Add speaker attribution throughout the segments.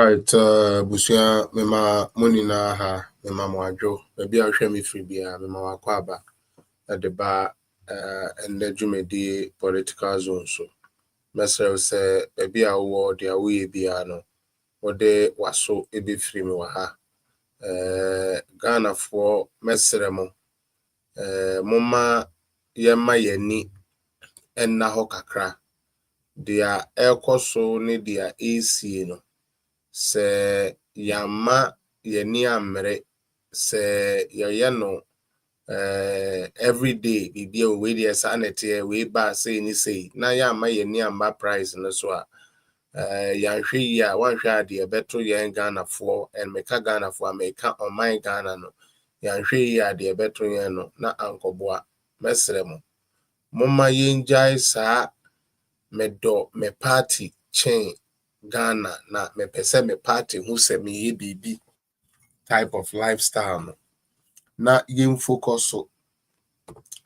Speaker 1: Alright, Busia, Mema Munina ha, Mema Mwajo, maybe I'll share me free beer, Mema Wakwaba, at the bar, and the Jumedi political zone. So, Messer say, maybe I wore the away piano, or they was so a bit free me waha. Ghana for Messeremo, Mama Yema Yeni, and Nahokakra, their air coso ni their AC, no. Se yama yeni amre se yano every day bibi o we dey sanete we ba say ni say na yama yeni amba price no so a yanhwe ya wanhwe ade beto yen Ghana for and meka Ghana for America on my Ghana no yanhwe ya ade beto yen no na ankoboa mesre mo moma yenjai sa medo me party chain Ghana na me pese me party who se me ye bibi type of lifestyle no na yen focus so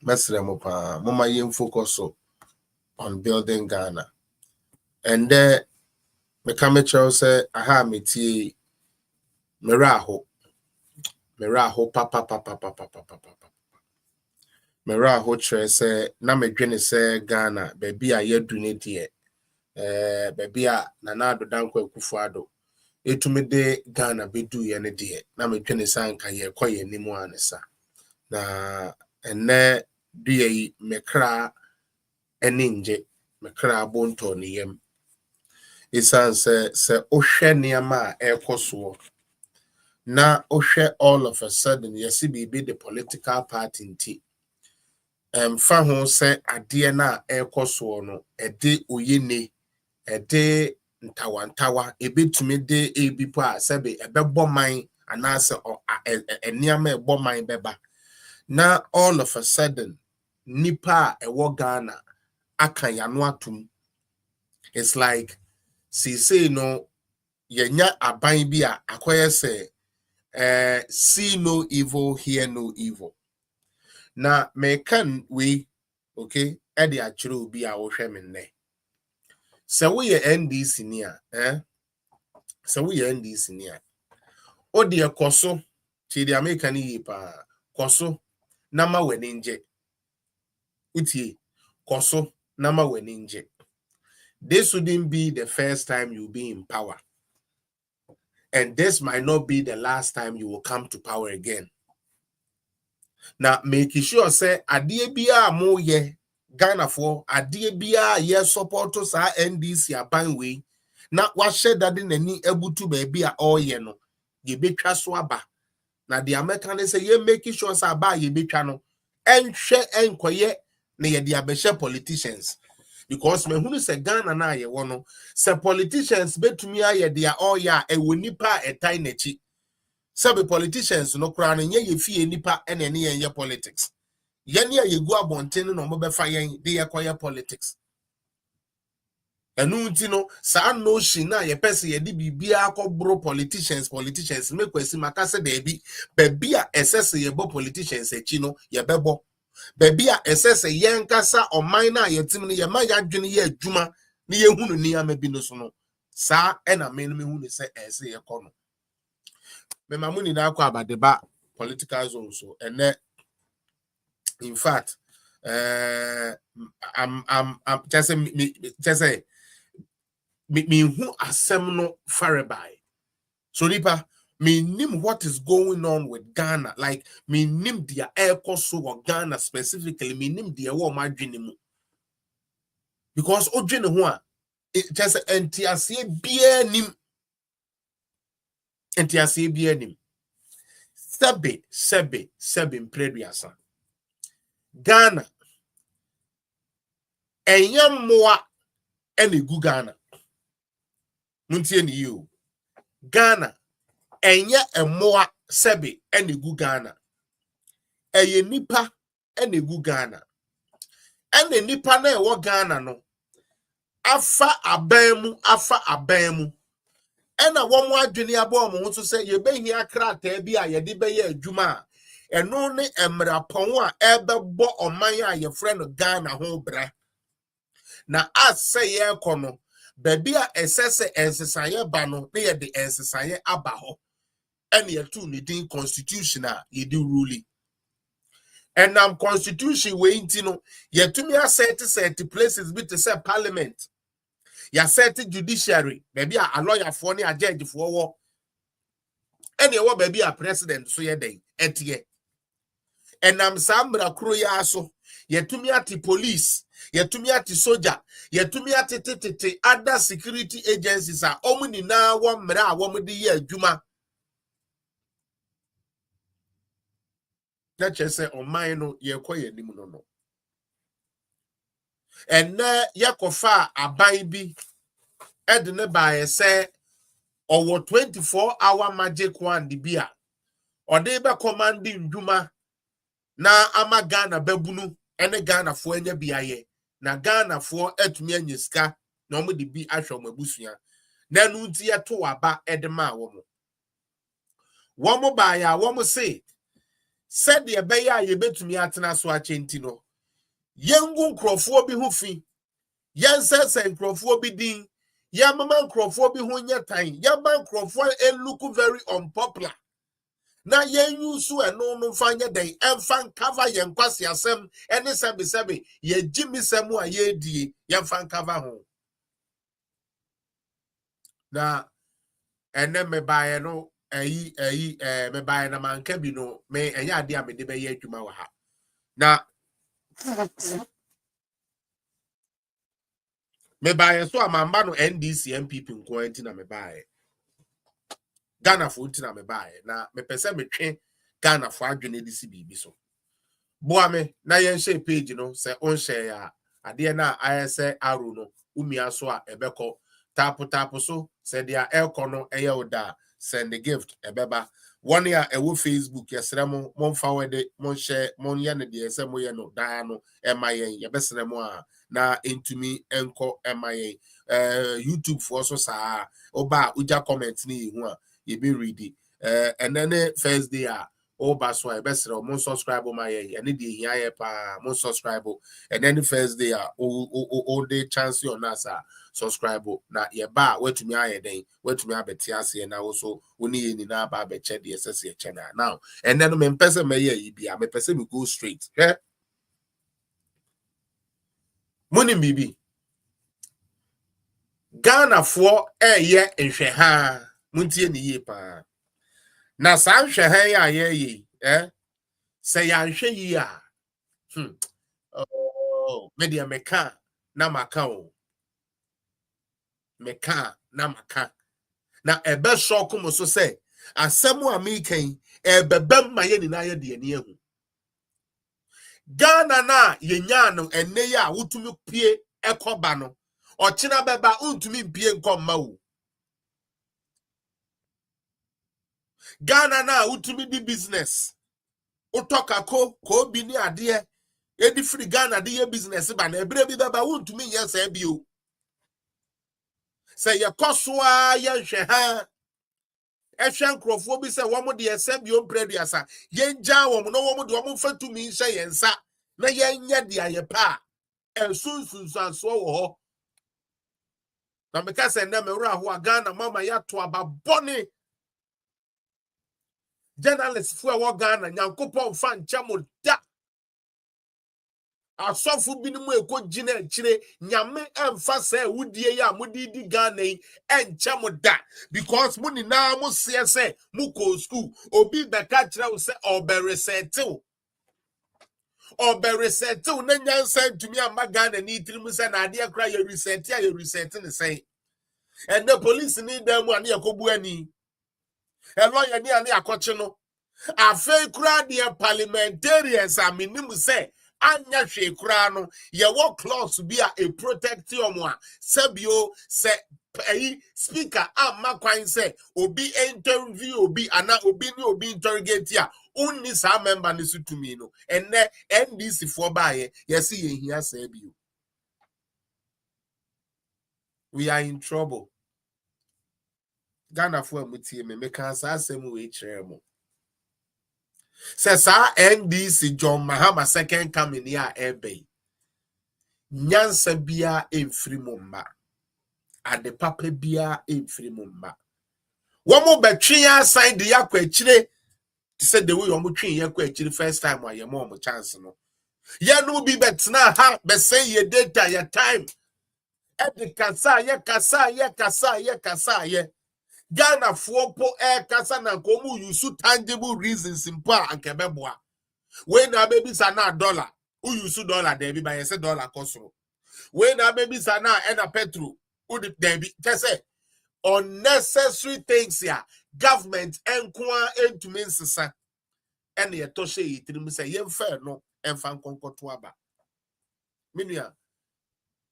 Speaker 1: mesre mo pa mama yen focus so on building Ghana and then me come tell say aha me tie meraho papa meraho tre say na me dwene say Ghana baby a yedu ne die baby a na ado danko akufuado etumi de Ghana bedu ye ne de na metwene sanka ye koye nimu anesa na enne duye mekra eninje mekra bonto ne yem isan se ohwe niama ekoso na ohwe all of a sudden yesi bibi the political party nti fa ho se ade na ekoso no ede oyene ede ntawantawa ebetumi de ebipo a sebe ebebo man anase eniama ebo man beba na all of a sudden nipa ewo Ghana aka yano atum. It's like say no yenya aban bi a akoye se see no evil hear no evil na me kan we okay e de achiro obi a wo hwe me nne. Se we ye NDC ni a se we ye NDC ni a o de ekoso ti de America ni yi pa koso na ma weni nje utie koso na ma weni nje. This wouldn't be the first time you'll be in power, and this might not be the last time you will come to power again. Now make sure say adie bia mo ye Ghana for adie bia ye support to sa NDC aban we na wa share that in any ebutu baby a all ye no ye betwa so aba na the American say ye make sure say aba ye betwa no enhwe enkoye na ye dia be politicians because me hunu say Ghana na ye wono say politicians betumi aye dia all ya e wonipa etai nachi sabe politicians no kra na ye fie nipa ene ne ye politics yene ye gu abonten no mo be fa yen de ye koye politics enu nti no sa no shi na ye pese ye di bibia akobro politicians me kwesi maka se de bi a esese ye bo politicians echi no ye bebo baby a esese ye nkasa oman na ye tim no ye ma ya dwene ye adwuma ne ye hunu ni amabi no so no sa ena me no me hunu se ese ye kono me mamuni na akwa abadeba political zone so ene in fact I'm just say me who asem no farabai so nipa me nim what is going on with Ghana, like me nim dia air so or Ghana specifically me nim dia wo ma dwene mu because o dwene ho a just entiase bia nim sebe mpreduasa Ghana enyammoa ene gu Ghana muntie ni you Ghana enye emmoa sebe ene gu Ghana eye nipa ene gu Ghana ene nipa na ewo Ghana no afa aban mu ena wo mo adwene abo mo so se ye behi akrata bi a ye de be ye adwuma eno ne emrapon a ebebo oman a ye frɛ no Ghana ho bra na ase ye kono baby a esese ensesaye ba no na ye de ensesaye aba ho ene ye tu ni din constitution a ye di ruling. And constitution we inti no ye tumi set places bit to say parliament. Ya set judiciary, baby a lawyer for ni a judge for wo. Ene wo baby a president so ye den etie. Enam sambra kro ya so yetumi ati police, yetumi ati soldier, yetumi ati tete other security agencies a omu ni na wo mra a wo de ye adwuma. Na chese oman no ye koye nim no no. Enne yakofa aban bi edne ba say owo 24-hour magic one di bia. Ode be commanding ndwuma na ama Ghana babunu ene Ghana fo anya biaye na Ghana fo etumi anyiska na omo de bi ahwe omabusua na nu nti yeto aba edema wo mo ba ya wo mo se said ye be ya ye betumi atena so achenti no yengu nkrofo bi hu fi yensese nkrofo bi din ya mama nkrofo bi hu nyetan ya ba nkrofo look very unpopular. Na yen yusu eno no fanya den enfan cover yen kwase asem ene sebe ye jimi semu a ye die yen fan cover ho na ene me bae no me bae na manka bi no me enya ade a me de be ye adwuma wa ha na me bae so amamba no NDC MPP nko enti na me bae Ghana fo enti na me bae na me pese me twe Ghana fo adwene di si bibi so boa me na yen share page no se on share ya ade na ayese aro no umia so a ebeko tapo so se dia elko eye oda send the gift ebeba one ya ewo Facebook yesere mo mon forward mon share mon ye ne de se mo ye no da no emayen ye besere mo a na entumi enko emayen YouTube for so sa oba uja comment ni hu a ye be ready and then first day a oba so e besere mo subscribe my ye and the here pa mo subscribe and then the first day a all day chance on us subscribe na ye ba wetumi aye den wetumi abeti ase na also oni ye ni na ba be che de ss channel now and then me pese me ye bia me pese me go straight moni bibi Ghana for ye nhwe ha muntie ni ye pa na sa nhwe ha ya ye se ya nhwe yi a oh media meka na maka o meka na maka na ebe shock mo so say asemu amikan ebebem ma ye ni na ye de ani ehu Ghana na yenya no enne ya wutumi pie ekoba no ochina beba untumi pie nkomma wo Ghana na wutumi di business utoka ko bi ni ade edi free Ghana de ye business ba na ebere bi beba untumi ye sa bio say ye kosoa ye hwe ha ehwe nkrofo bi se wo mo de ese bio mpreduasa ye nja wo mo no wo mo de wo mo fatumi hye yensa na ye nya de ayepa ensunsunsanso wo ho na meka se na mewura ho Ghana mama ya to ababone journalist fu e wo Ghana nyankopon fa nchamo da asofu bi ni mu ekogina akire nyame emfa se wudie ya mudidi Ghana yi enchamo da because mu ni na mu se mu ko school obi beka kire wo se oberesetew na nyansa ntumi amma Ghana ni tirimu se na ade akra ye reset ne say and the police need them one yakobu ani e lawyer ni ani akoche no afei kura de parliamentarians a minim say anya hwe kura no ye wo clause bi a protect omo a sabio se speaker amma kwan say obi interview obi ana obi ni obi interrogate a unni sa member ni sutumi no enne NDC for bae yes ye hia sabio we are in trouble Ghana for mutie me meka sa asem we kire mo se sa NDC John Mahama second coming ya ebe nyansa bia emfiri mo mba ade papa bia emfiri mu mba womo betwe ya sign de yakwa akire said the way you twi yakwa akire first time why your mom chance no ya no bi betna ha be say your data your time e de kasa ye Ghana po kasa na komu use tangible reasons in pa ankebeboa when na baby sana dollar who use dollar there be by say dollar kosoro when na baby sana and a petrol who there be say unnecessary things here government enkwa entumi nsesa ene ye to she yitrim say yemfa no emfa nkonkoto aba menua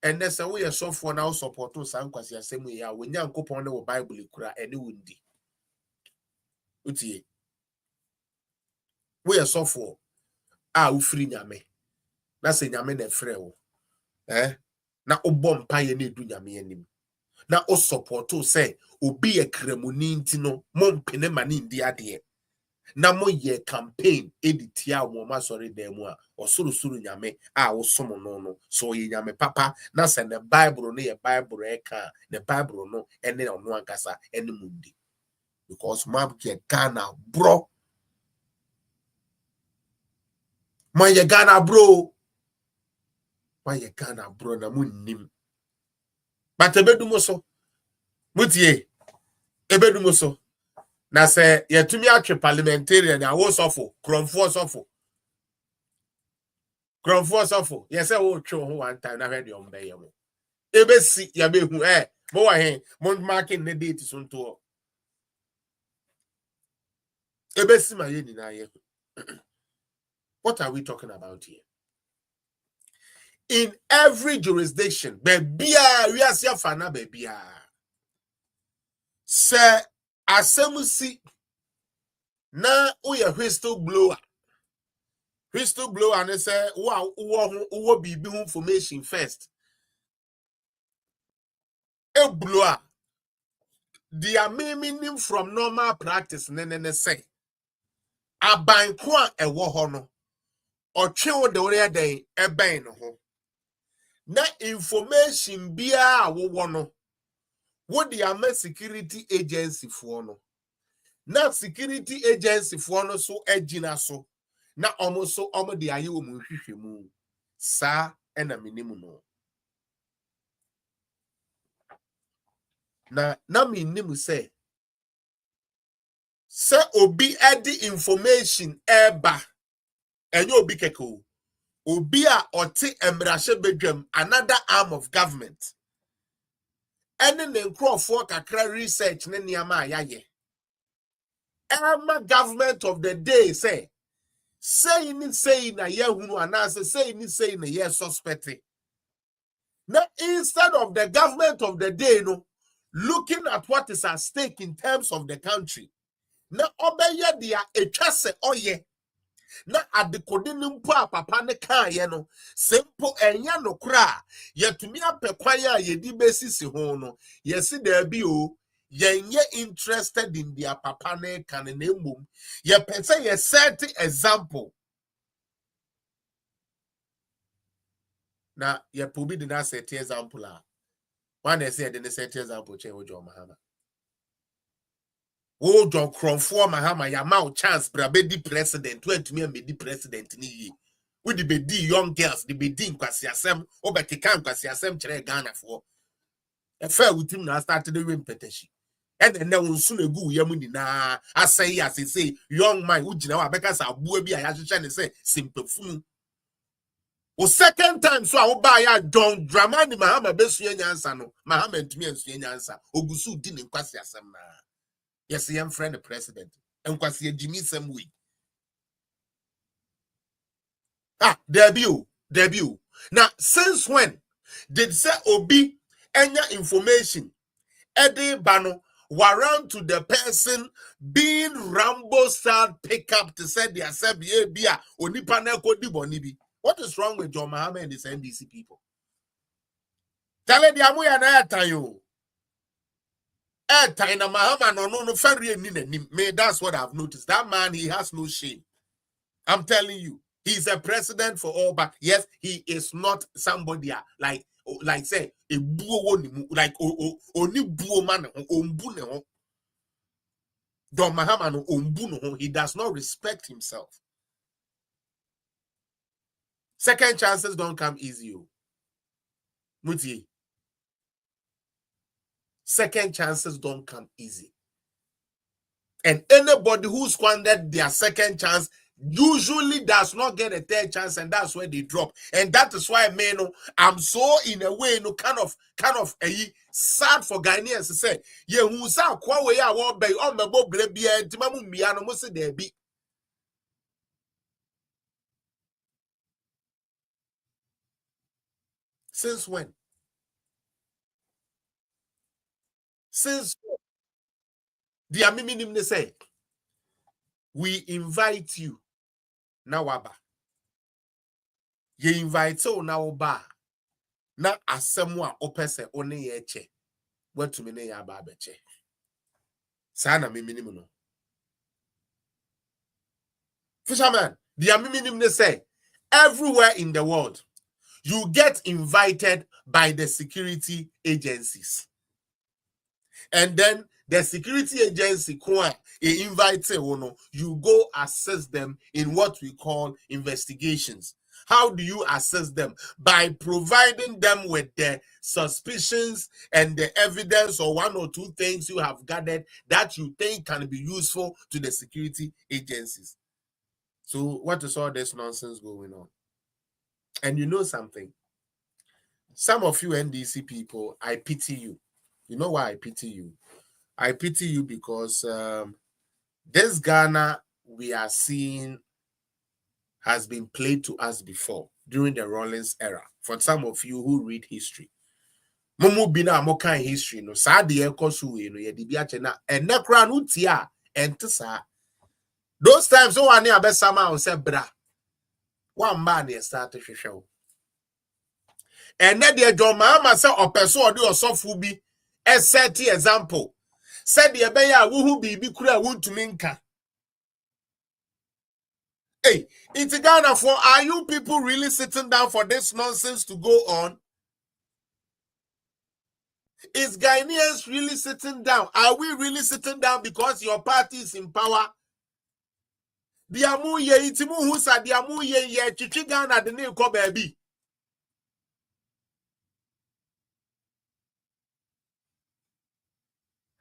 Speaker 1: ene se wo ye sofo na support sa nkwasi asemu ya wonya nkopon ne wo bible kura ene wondi utie wo ye sofo a ufiri nyame na se nyame na frɛ wo na obom pa ye na edu nyame anim na o support say obi ye kramuni nti no mompene mane ndi ade na mo ye campaign editia mo ma sorry dem a osurusuru nyame a wo som no so ye nyame papa na se the bible no ye bible eka the bible no ene ono ankasa ene mundi because map get Ghana bro man ye Ghana bro na munnim but ebedumo so mutie ebedumo so na se yetumi atwe parliamentarian na wo sofo kromfo sofo yes wo twe ho one time na hwe de ombeye mo ebesi ya behu mo wa he mo marking ne date so nto ebesi ma ye ni na ye. What are we talking about here? In every jurisdiction bebia we asia fana bebia se asemusi na uye whistle blower and say wo bibi information first a blower their meaning from normal practice ne say abanko a ewo ho no otwe wo de wore den eben no ho na information bia wo no wo de ama security agency fo no na security agency for no so agina so na omo de aye wo mu hwehwemu sa ena minimu no na minimu say obi edi information eba enye obi keko obi a oti emrahye bedwam another arm of government ene ne nkrofo kakra research ne niama ayaye government of the day say na yehunu anase say na ye suspect. Now instead of the government of the day no looking at what is at stake in terms of the country na obeye dia etwase oye na adekode nimpo a papa ne kan ye no sempo enya no kra yetumi apekwan a yedi besisi ho no yesi da bi o yenye interested in their papa ne kan na emom ye pese ye set example na ye probi di na set example a one say the set example che ojo Mahama ojo kronfo Mahama ya ma chance bra be di president wentumi am be president ni yi we di be di young girls di be di nkwasi asem obekeka nkwasi asem kire Ghana fo e fa wutim na start the win petition and then unsu na gu yam ni na asai asese young man ugina wa beka sa abuo bi a ya hwehwe ne say simpefunu o second time so a ba ya John Dramani Mahama besua nyansa no Mahama ntumi ansua nyansa ogusu di ne nkwasi asem na yes yam friend the president nkwasi Tugyimi sem we debut now since when did say obi enya information edi bano warrant to the person being Rambo style pick up to say their bia onipa na kodi boni bi. What is wrong with John Mahama and his NDC people? Tell the amuya na etayo. Na Mahama no ferry ni me. That's what I've noticed. That man, he has no shame. I'm telling you, he's a president for all, but yes, he is not somebody like like say a buo like only buo man ombu ne ho. Don Mahama no ombu no ho. He does not respect himself. Second chances don't come easy. Muti. Second chances don't come easy. And anybody who squandered their second chance usually does not get a third chance, and that's where they drop. And that is why, man, I'm so in a way, kind of sad for Ghanaians to say, yeah, who sa kwa we ya wo be on me bo bre bia ntima mu mia no mo se there be. Since when? Since the amiminim they say, we invite you now aba. You invite you now ba. Na asemwa opese one ye che. What to me ne ya ba beche. Sana miminim no. Fisherman, the amiminim they say, everywhere in the world, you get invited by the security agencies. And then the security agency invites you go assess them in what we call investigations. How do you assess them? By providing them with the suspicions and the evidence or one or two things you have gathered that you think can be useful to the security agencies. So what is all this nonsense going on? And you know something? Some of you NDC people, I pity you. You know why I pity you? I pity you because this Ghana we are seeing has been played to us before during the Rawlings era. For some of you who read history, Momo bina amoka history no sa de ekoso we no ye de bia che na enekra no tia entesa. Those times so ane abesama on say bra. One man e start hwehwe. And then the John Mahama say opeso odi osofu bi a set example. Said the Ebeya who be kura wuntumi nka. Hey, it's Ghana for are you people really sitting down for this nonsense to go on? Is Ghanaians really sitting down? Are we really sitting down because your party is in power? Diamu ye itimu husa diamu ye chichi Ghana the name ko baby.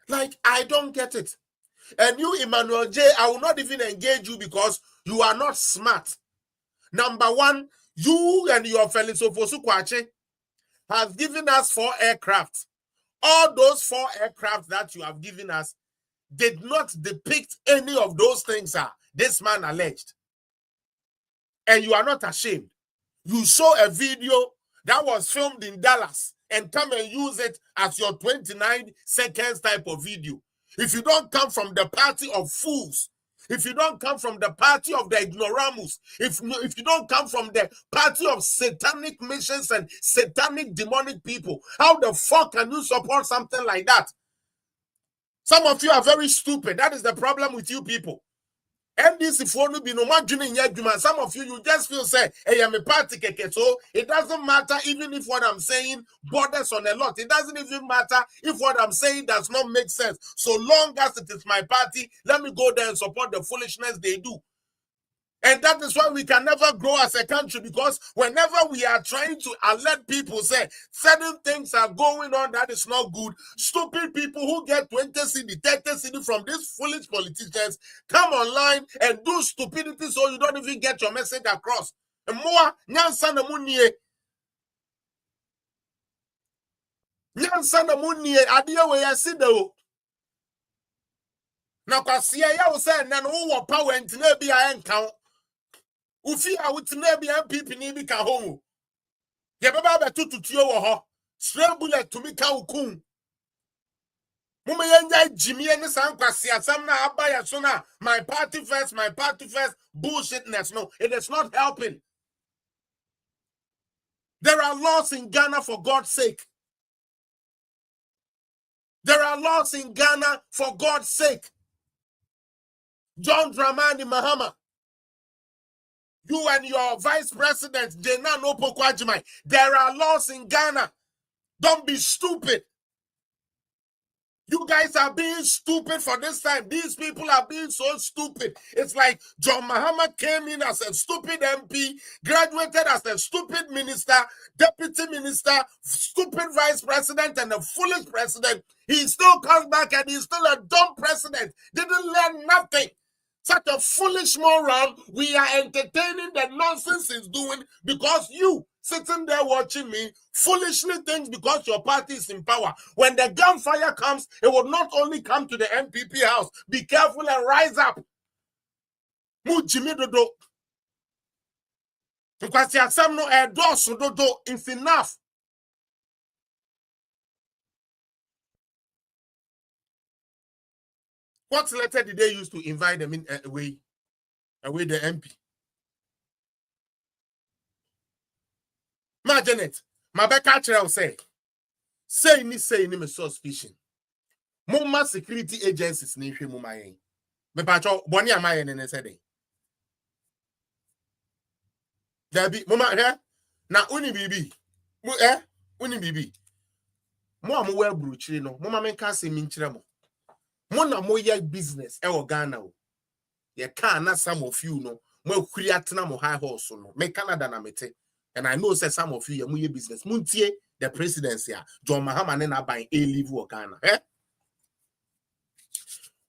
Speaker 1: Like, I don't get it. And you, Emmanuel J, I will not even engage you because you are not smart. Number one, you and your fellow Sofosu Kwache have given us 4 aircraft. All those 4 aircraft that you have given us did not depict any of those things this man alleged. And you are not ashamed. You show a video that was filmed in Dallas and come and use it as your 29 seconds type of video. If you don't come from the party of fools, if you don't come from the party of the ignoramus, if you don't come from the party of satanic missions and satanic demonic people, how the fuck can you support something like that? Some of you are very stupid. That is the problem with you people. NDC for no be no man in your some of you just feel say, hey, I'm a party keke. So it doesn't matter even if what I'm saying borders on a lot. It doesn't even matter if what I'm saying does not make sense. So long as it is my party, let me go there and support the foolishness they do. And that is why we can never grow as a country, because whenever we are trying to alert people, say certain things are going on that is not good, stupid people who get 20 CD, 30 CD from these foolish politicians come online and do stupidity so you don't even get your message across. And more, nyansa na munye. Nyansa na munye, adiye we yasido. Na kwa siya ya use nanu uwa power entine biya enkao. Ufi a wutine bi MPP ni bi ka ho. Ye baba be tututuo wo ho. Stray bullet to me ka ukun. Mume yenya jimi ene san kwase asam na abaya so na my party first bullshitness. No, it is not helping. There are laws in Ghana for God's sake. There are laws in Ghana for God's sake. John Dramani Mahama. You and your vice president, Jena Nopo Kwajimai. There are laws in Ghana. Don't be stupid. You guys are being stupid for this time. These people are being so stupid. It's like John Mahama came in as a stupid MP, graduated as a stupid minister, deputy minister, stupid vice president, and a foolish president. He still comes back and he's still a dumb president. Didn't learn nothing. Such a foolish moron. We are entertaining the nonsense he's doing because you sitting there watching me foolishly think because your party is in power. When the gunfire comes, it will not only come to the MPP house. Be careful and rise up. Tugyimi dodo. Because it's enough. What letter did they use to invite them in away the MP? Ma Janet, my back will say me suspicion. Mumma security agencies ni hwe mumma yen. Me pacho boni amaye ne said. There be mumma here. Na uni bibi. Uni bibi. Mo am we bruchiri no. Mumma men ka se mi nkyere mo. Mo na mo ye business e wo Ghana o. Ye can na some of you no. Mo kuri atena mo high horse no. Me Canada na mete. And I know say some of you ye business. Muntie the presidency John Mahama na buying a leave wo Ghana.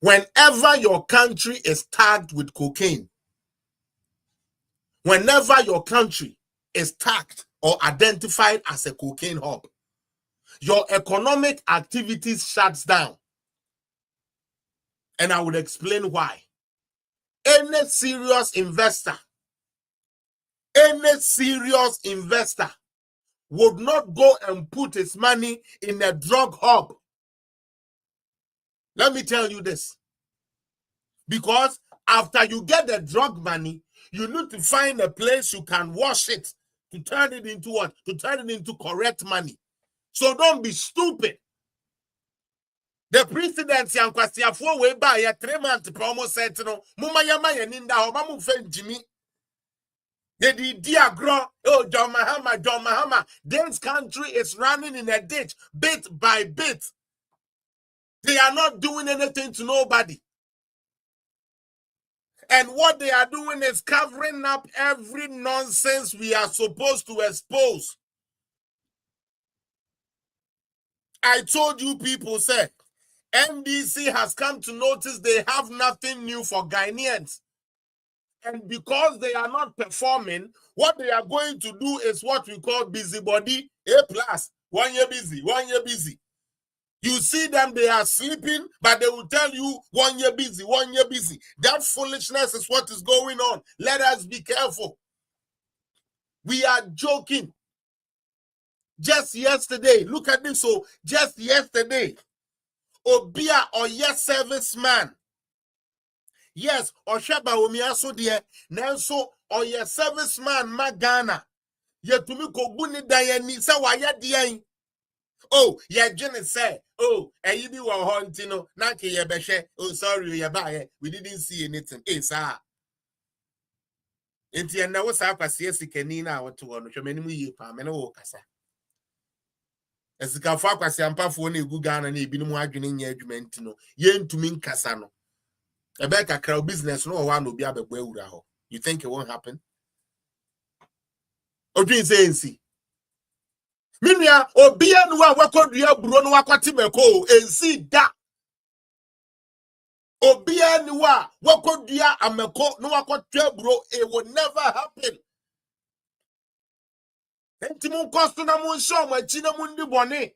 Speaker 1: Whenever your country is tagged with cocaine, whenever your country is tagged or identified as a cocaine hub, your economic activities shuts down. And I will explain why. Any serious investor would not go and put his money in a drug hub. Let me tell you this. Because after you get the drug money, you need to find a place you can wash it to turn it into what? To turn it into correct money. So don't be stupid. The presidency and Kwasiafo way by a 3-month promo sentinel. Muma yama yaninda ho mamu Jimmy. They did diagro. Oh, John Mahama. This country is running in a ditch bit by bit. They are not doing anything to nobody. And what they are doing is covering up every nonsense we are supposed to expose. I told you people, said, NDC has come to notice they have nothing new for Ghanaians. And because they are not performing, what they are going to do is what we call busybody, A+. 1 year busy, 1 year busy. You see them, they are sleeping, but they will tell you 1 year busy, 1 year busy. That foolishness is what is going on. Let us be careful. We are joking. Just yesterday, look at this. So, just yesterday, Obia or yes serviceman. Yes, or Shaba Omiaso dear, Nelso or yes serviceman Magana. Yet to me, Kobuni Diane, so why ya oh, yeah, Jenny said, oh, and you be hunting, Naki Yabeshe, oh, sorry, Yabaye, we didn't see anything. Eh, sir. Inti and now what's up as yes, Kenina, what to one, many we palm and oh, Cassa. As the Kafakas and Pafoni Gugan and Ibinu Arguing Edgement, yen to mean Cassano. A better crowd business, no one will be able to. You think it won't happen? Or do you say, see? Minya obia no a wakodua buro no wakwati meko ensi da obia ni wa wakodua ameko no wakwatwa buro, it will never happen. Enti mun kosto na mun show ma chi na mun di bone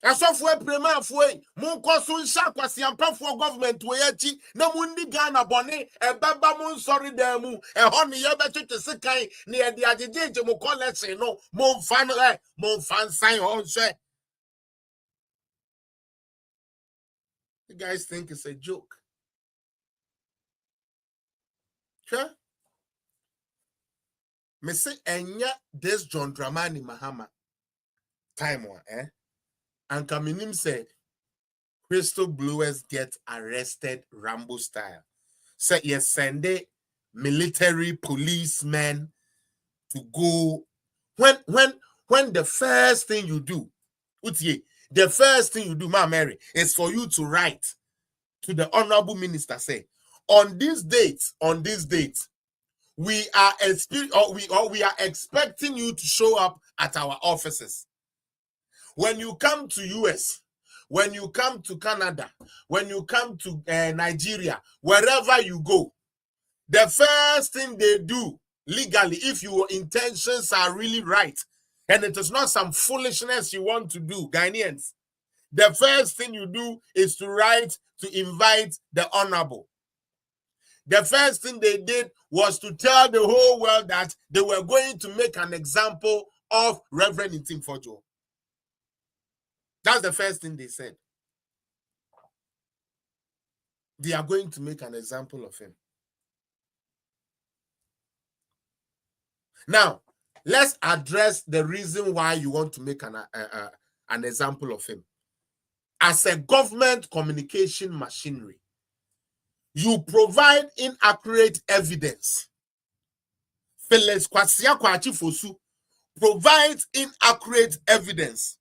Speaker 1: asofo prema afoi mun kosto nsha kwase ampafo government we achi na mun di Ghana bone e baba mun sorry dem mu e ho ne ye betete sekan ne ye di ajejeje mu collection no mun fan mun fan sign on say. You guys think it's a joke? Sure. Me say enya this John Dramani Mahama time one, and Kaminim said Crystal Bluers get arrested Rambo style. say yes, send military policemen to go when the first thing you do, the first thing you do, Ma Mary, is for you to write to the honorable minister, say, on this date, we are expecting you to show up at our offices. When you come to US, when you come to Canada, when you come to Nigeria, wherever you go, the first thing they do legally, if your intentions are really right, and it is not some foolishness you want to do, Ghanaians, the first thing you do is to write to invite the honorable. The first thing they did was to tell the whole world that they were going to make an example of Rev.Ntim Fordjour. That's the first thing they said. They are going to make an example of him. Now, let's address the reason why you want to make an example of him. As a government communication machinery, you provide inaccurate evidence. Felix Kwasia Kwachi Fosu provides inaccurate evidence.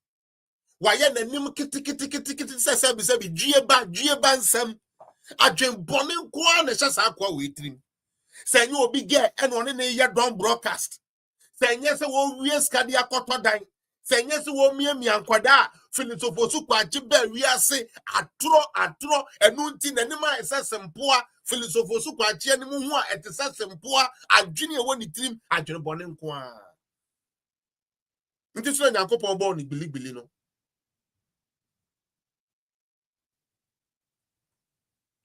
Speaker 1: Why na nim kiti se jieba nsem adwen bone kwa na hye sa kwa wetrim. Se nye obi ge eno one na ye don broadcast. Se nye se wo wie skade akoto dan. Se nye se wo mie ankwada Felix Fosu Kwachi ba wiase atro enu nti na nim a ese sempoa Felix Fosu Kwachi anim hu a etese sempoa adwene e woni trim adwen bone kwa. Nti so nyankopon bo ni bilibili no.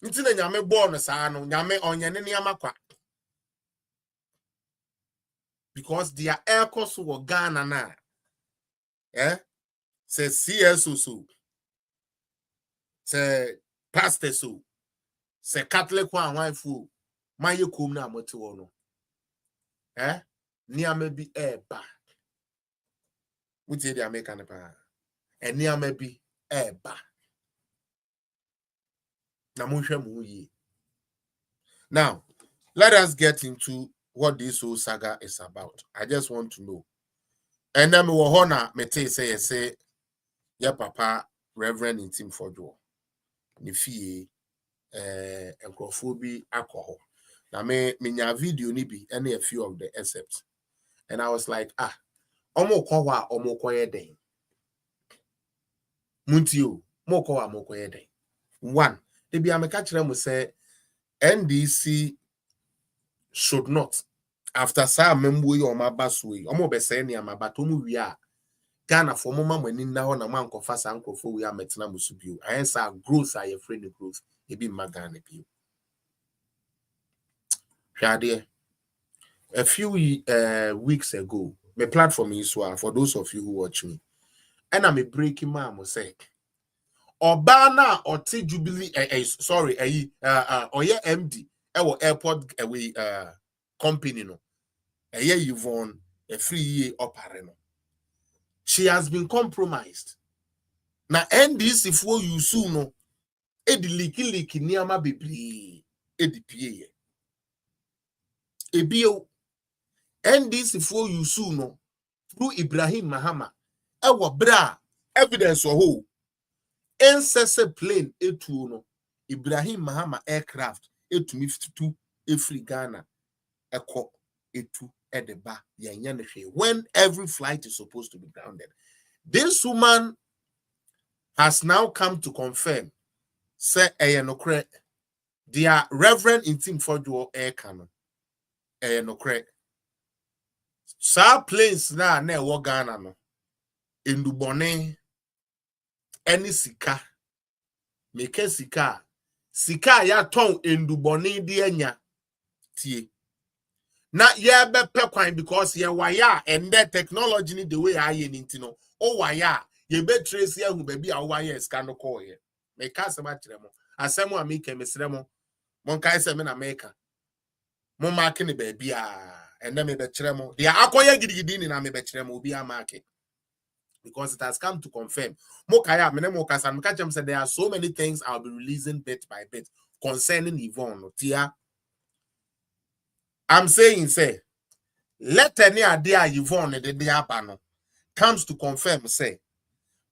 Speaker 1: Nti na nyame bo no saa no nyame onyane ne amakwa. Because their air course wo Ghana na. Say CSO so. Say pastor so. Say Catholic one wife fu. Maye kum na amote wo no. Niame bi eba. Wuti dey American pa. Niame bi eba. Now, let us get into what this whole saga is about. I just want to know. And then we will say, yeah, Papa, Rev.Ntim Fordjour. Nifi encophobia alcohol. Now, me video nibi any a few of the excerpts. And I was like, omo koye den. Muntio, mo koye den. One. Ebi ameka kire mo say NDC should not after sa membo yi o mabaso yi omo be say ne amabato mu wi a Ghana for mama mani na ho na mankofa sa nkofo wi ametena musubio ayensa growth aye friend growth ebi magana bio hwade a few weeks ago my platform is for those of you who watch me and I'm breaking my mo say Obana or T Jubilee oye MD airport away company no Yvonne a 3 year operano. She has been compromised. Now NDC for you soon no edi liki niama bebre edi pie ebio NDC for you soon no through Ibrahim Mahama bra evidence ho Ancestor plane etu no Ibrahim Mahama aircraft etumi 52 every Ghana eko etu edeba yanya ne when every flight is supposed to be grounded. This woman has now come to confirm say eyenokre their Rev.Ntim Fordjour air canon eyenokre sa planes na ewo Ghana no endubone any sika make sika ya ton enduboni di enya tie na ye be pe because ye wire and the technology ni the way aye nti no o wire ye be trace ya hu baby a wire sika no call ye make asema kire mo asemo a make mesre mo mon kai se me na make mo mark ni baby a and me be kire mo dia akoye gidigidi ni na me be kire mo obi a mark because it has come to confirm. There are so many things I'll be releasing bit by bit concerning Yvonne. Tia I'm saying, say, let any idea Yvonne the Apano comes to confirm, say,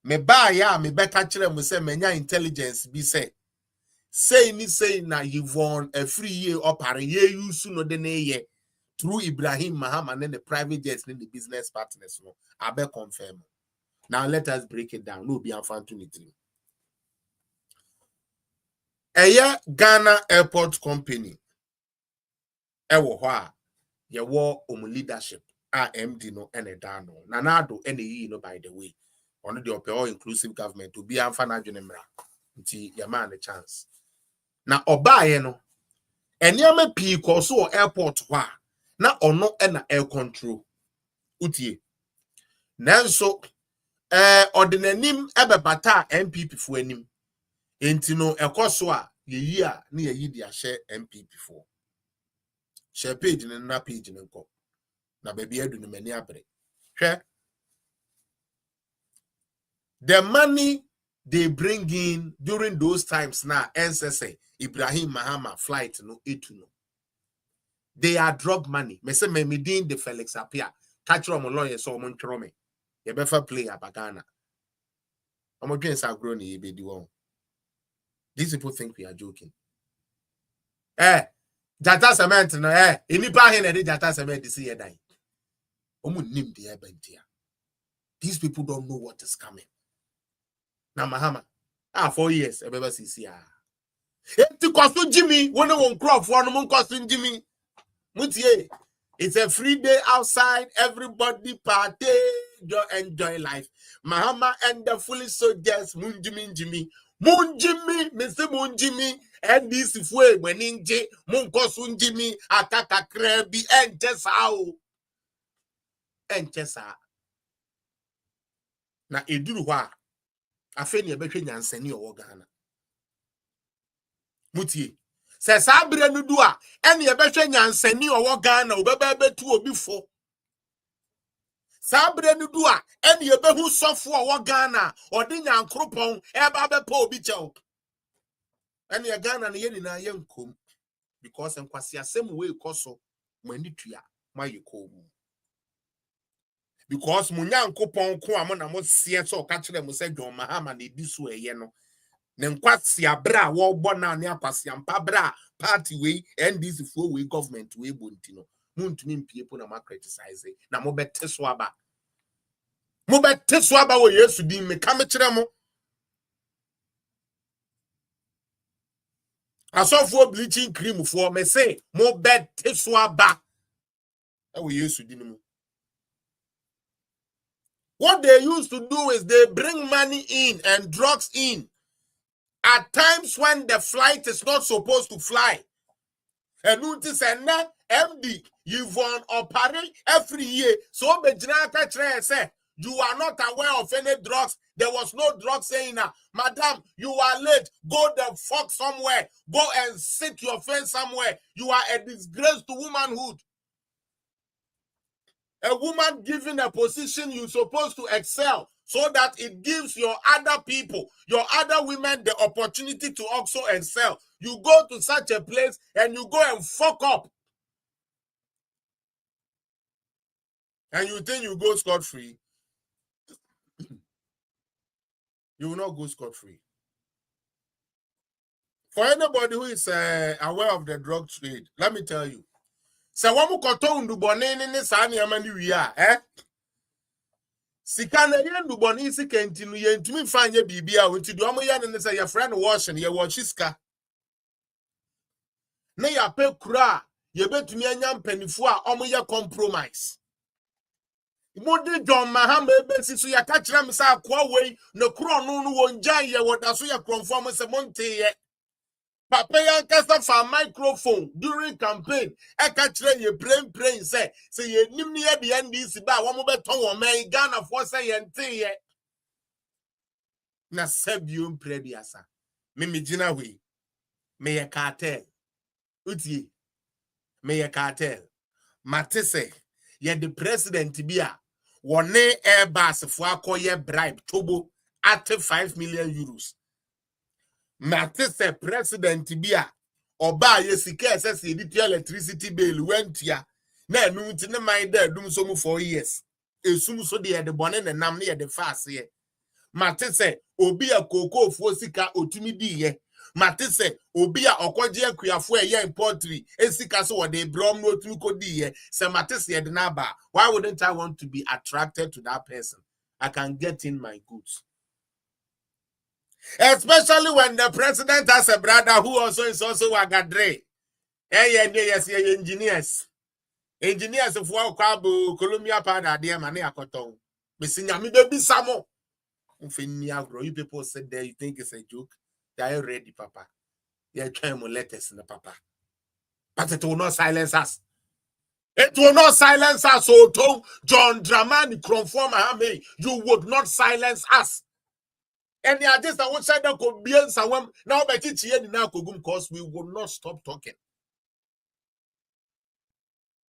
Speaker 1: me ba ya me beka kire me say menya intelligence be say ni say na Yvonne a free year opare ye use no de ye through Ibrahim Mahama and the private jets and the business partners no I be confirm. Now let us break it down. No be fan 23. Ghana Airport Company. Ewo hwa ye wo leadership MD no ene da no. Nanado ene yi no by the way. Ono the all inclusive government to be amfa na dwene mra. Nti ye man the chance. Na obaye no enema pii koso o airport hwa na ono ena air control. Utie. Nanso ordinanim ebebata MPP fo anim. Enti no ekoso a yeyi a na yeyi dia share MPP fo. Share page na page nko. Na baby edu no mani abre. Hwe. The money they bring in during those times now, NSS, Ibrahim Mahama flight no etu no. They are drug money. Me say me din the Felix appear. Catch your lawyer so mon me. You better play abagana. I'm against our grown ye be the These people think we are joking. Jata cement no inipa hen e jata cement this year die. Omu nim the ebentia. These people don't know what is coming. Na Mahama 4 years ebeba sisi enti koso Jimmy wona won crop for no mon koso Jimmy mutie. It's a free day outside, everybody party, enjoy life. Mahama and the foolish soldiers Jimmy Mr. Munjimi and this way when inje Munkosun Jimmy ataka krebi and chesa na eduru hwa afeni ebehwe nyansani owo Ghana mutie se sabre no du a ene ebehwe nyansani owo Ghana obeba betu obi fo sabre no du a ene ebehu sofo owo Ghana odi nyankropon eba bepa obi chew ene Ghana ne yeni na yenkom because enkwasi asem we koso mani tua mayeko because munyankopon ko amo na mo sie so ka kire mo se John Mahama na edi so eye no ne nkwasi abra wo bo na ne akwasi ampa bra party we NDC fo we government we bonti no muntumi mpiepo na ma criticize na mo bete so aba wo Yesu din me ka me kire mo asofo bleaching cream fo me say mo bete so aba wo Yesu din mo. What they used to do is they bring money in and drugs in at times when the flight is not supposed to fly. And notice and now MD, you've won operate every year. So say you are not aware of any drugs. There was no drug saying madam, you are late. Go the fuck somewhere. Go and sit your friend somewhere. You are a disgrace to womanhood. A woman given a position you're supposed to excel so that it gives your other people, your other women, the opportunity to also excel. You go to such a place and you go and fuck up. And you think you go scot-free. You will not go scot-free. For anybody who is aware of the drug trade, let me tell you. So wamu koto ndubone nene sani amani wiya, Sikana ye ndubone isi kentinu ye ntumi fanye bibia unti duwamu ya nene sa ya friend washing ye washiska. Ne ya pe kura ye betumi enya mpenifu a omu ye compromise. Modi John Mahama ebesi so ya kachira misa akwa wei ne kuro nunu wonjan ye wodaso ya kronfo se monte ye. Papa yankasa for microphone during campaign. Ekachire ye brain say ye nim ye the NDC ba wo mo beton wo man Ghana for say ye nte ye. Na sebium prebiasa. Me gina we. Me ye cartel. Utie. Me ye cartel. Matese ye the president bia. Wone Airbus fo akoye bribe tobo at 5 million euros. Matese president bia oba yesika ss edit electricity bill went ya na enu nti ne mind there dum so mu 4 years esum so de bone ne nam ne de fast ye mate se obi a kokofuo sika otumi di ye mate se obi a okoje akuafo eye importry esika so wode brom no otumi ko di ye se mate se de na ba why wouldn't I want to be attracted to that person? I can get in my goods. Especially when the president has a brother who also is also Wagadre. Yes, engineers. Engineers of Wakabu, Columbia Pada, dear Mania Cotton. Missing Yami baby Samo. You people said there, you think it's a joke. They are ready, Papa. They are trying to let us in the Papa. But it will not silence us. It will not silence us, so John Dramani conform Mahama. You would not silence us. And they are just outside the Kobian Sawam. Now, but it's here now, because we will not stop talking.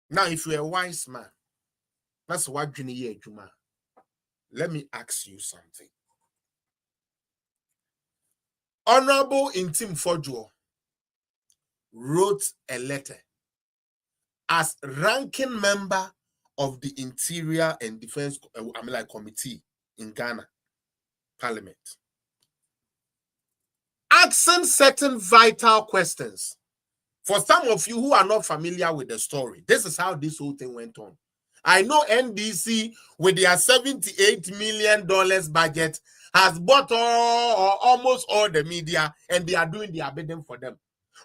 Speaker 1: Now, if you're a wise man, that's what you need, Juma. Let me ask you something. Rev.Ntim Fordjour wrote a letter as ranking member of the Interior and Defense Committee in Ghana Parliament, asking certain vital questions. For some of you who are not familiar with the story, this is how this whole thing went on. I know NDC, with their $78 million budget, has bought almost all the media, and they are doing their bidding for them.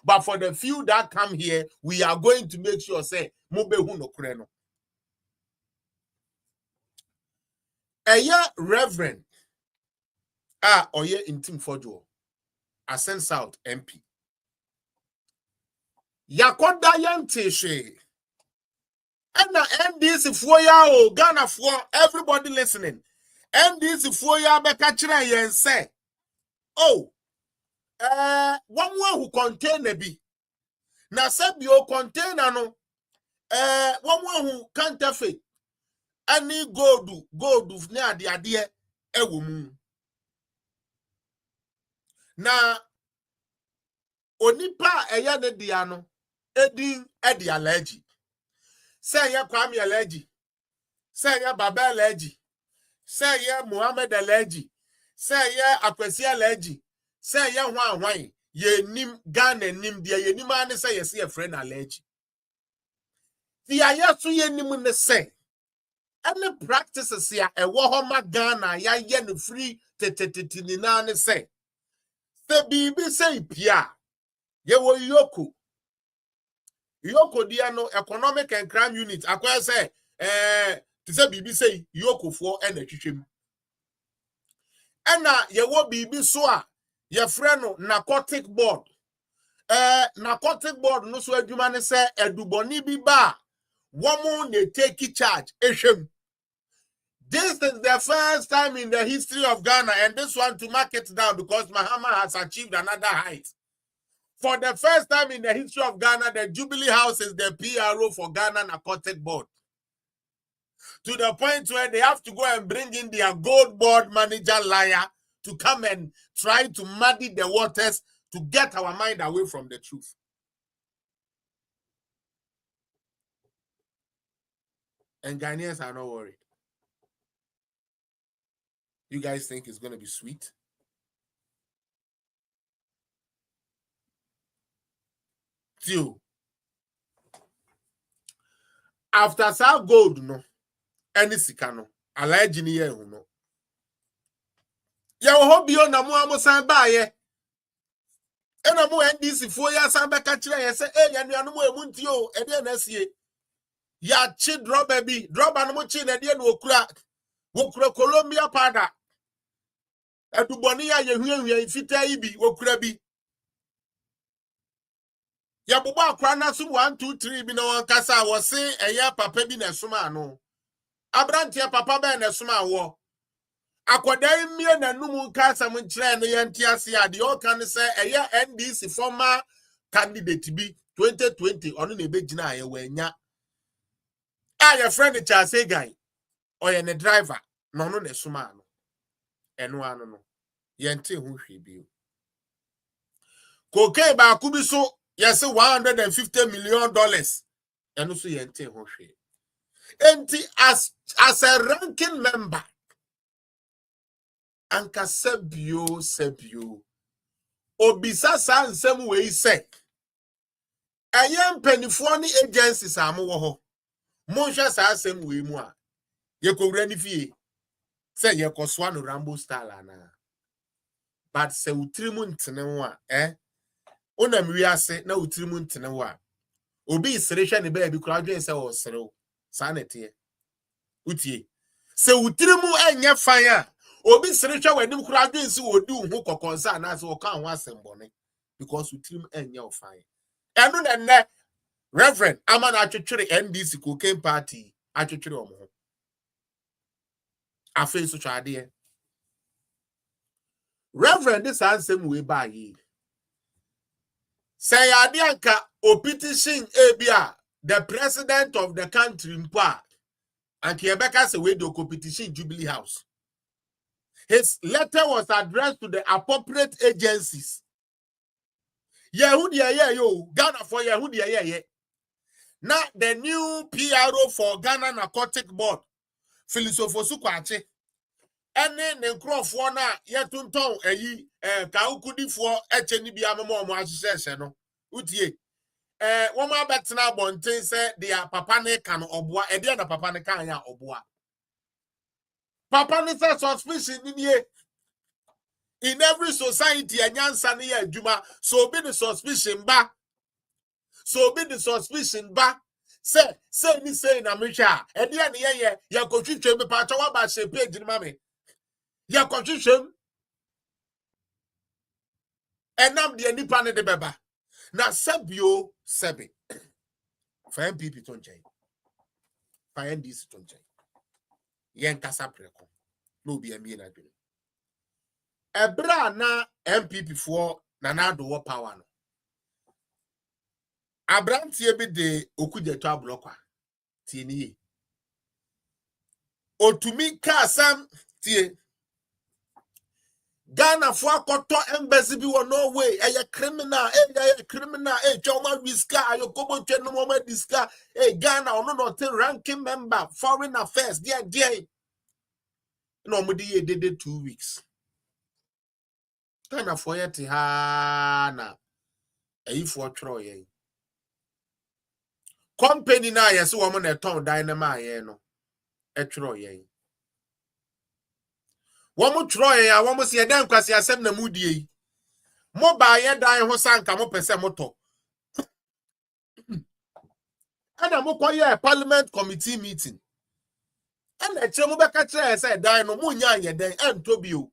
Speaker 1: But for the few that come here, we are going to make sure, say, Rev.Ntim Fordjour, Ascent South MP. Yakoda Yanteshe. And NDC for ya Ghana for everybody listening. NDC for ya bekachira yen say, oh, one who contain a be. Na sebio container no, one who counterfeit. Any gold near the idea, a woman. Na onipa eyane diano, edin edi allergy. Say ya Kwame allergy. Say ya Baba allergy. Say ya Muhammad allergy. Say ya Akwesi allergy. Say ya Hwan ye nim Ghana nim dia ye nim ane say ye a friend allergy. The ayasu ye nim ne say. Any practices ya e wo homa Ghana ya ye no free tetetetinina ne say. Se bibi say pia. Ye wo yoku. Yoko dia no economic and crime unit akwa say to say bibi say yoko for and twetwem. Ena ye wo bibi so a ye frɛ no narcotic board. Narcotic board no so adwuma ne say eduboni bi ba womo ne take charge ehwem. This is the first time in the history of Ghana, and this one to mark it down because Mahama has achieved another height. For the first time in the history of Ghana, the Jubilee House is the PRO for Ghana Narcotic Board. To the point where they have to go and bring in their gold board manager liar to come and try to muddy the waters to get our mind away from the truth. And Ghanaians are not worried. You guys think it's going to be sweet? Two. After sa gold no, any sikano, allegedly ye no. Ya hope you na mo amusan ba ye. Ena mo NDC fo ya san be ka kire ye se ya nuanu mo emunti o e de na sie. Ya chi drop bi, drop an mo chi na de na wokura Columbia pada. Eduboni ya yehuehue ifita yi bi wokura bi. Ya bubu akra na so 1 2 3 bi na won kasa wo se eya papa bi na soma no. Abrante papa ba na soma wo. Akwadai mie na numu kasa mun kire no yenti ase ade o kan se eya NDC former candidate bi 2020 ono na ebegina aye wanya. Your friend Charles guy or ye ne driver no no na soma no. Eno ano no. Yenti hu hwe bi. Koke ba ku bi so Yes, $150 million. And also yente hoshe. Enti as a ranking member, anka sebio. Obisa sa nsem we say. Ayem penifo ni agencies amu wo ho. Monhwe sa asem we mu a. Ye kowura ni fie. Say ye koswa no Rambo style ana. But se utirimu ntene ho a, Ona mwiase na utirimu ntene ho a. Obi isrehwe ne ba bi kura dwen se wo serew. Sa na tie. Utie. Se utirimu enye fan a, obi srehwe wanim kura dwen se wo di ho kokonsa na se wo kan ho asembone because utirimu enye ofan. Enu na ne Reverend Amana atwetwere NDC cocaine party atwetwere omo. Afi so twade. Reverend this ansem we ba yi. Say ade anka opetition ebia the president of the country mpa and Quebec say we do competition Jubilee House. His letter was addressed to the appropriate agencies. Yehudi yo Ghana for Yehudi. Now the new PRO for Ghana Narcotic Board, Philosopher Kwache, and then the crop for na yetunton kaukudi for HNB Amamo Association. Utie. Woma betina bonten say their papa ne kan obua, e dia na papa ne kan ya obua. Papa ne say suspicion in every society anyansa ne ya adwuma, so be the suspicion ba. So be the suspicion ba. Say ni say na mehwa e dia ne ye ya kotwitwe me pa tawa ba she page ni mame ya kotwitwe enam de nipa ne de beba na sabio sebe fa MPP to nchen fa NDC to nchen yen kasa preko no bi amie na dwene ebra na MPP for na na do power no abrantie bi de okudjeto ablokwa tieni otumi ka sam tie Ghana for akoto embassy bi wo Norway criminal choma riska ayo kobo twenu mo ma diska Ghana ono no ten ranking member foreign affairs there no mo di dede 2 weeks Ghana for yet ha na for tro ye company na yes wo mo na ton dynamite ye no tro ye womu troye ya womu si eden kwasi asem na mudie mo ba ye dan ho sanka mo pese moto ana mo koye parliament committee meeting ana che mo beka kire say dan no munya ye den ento bio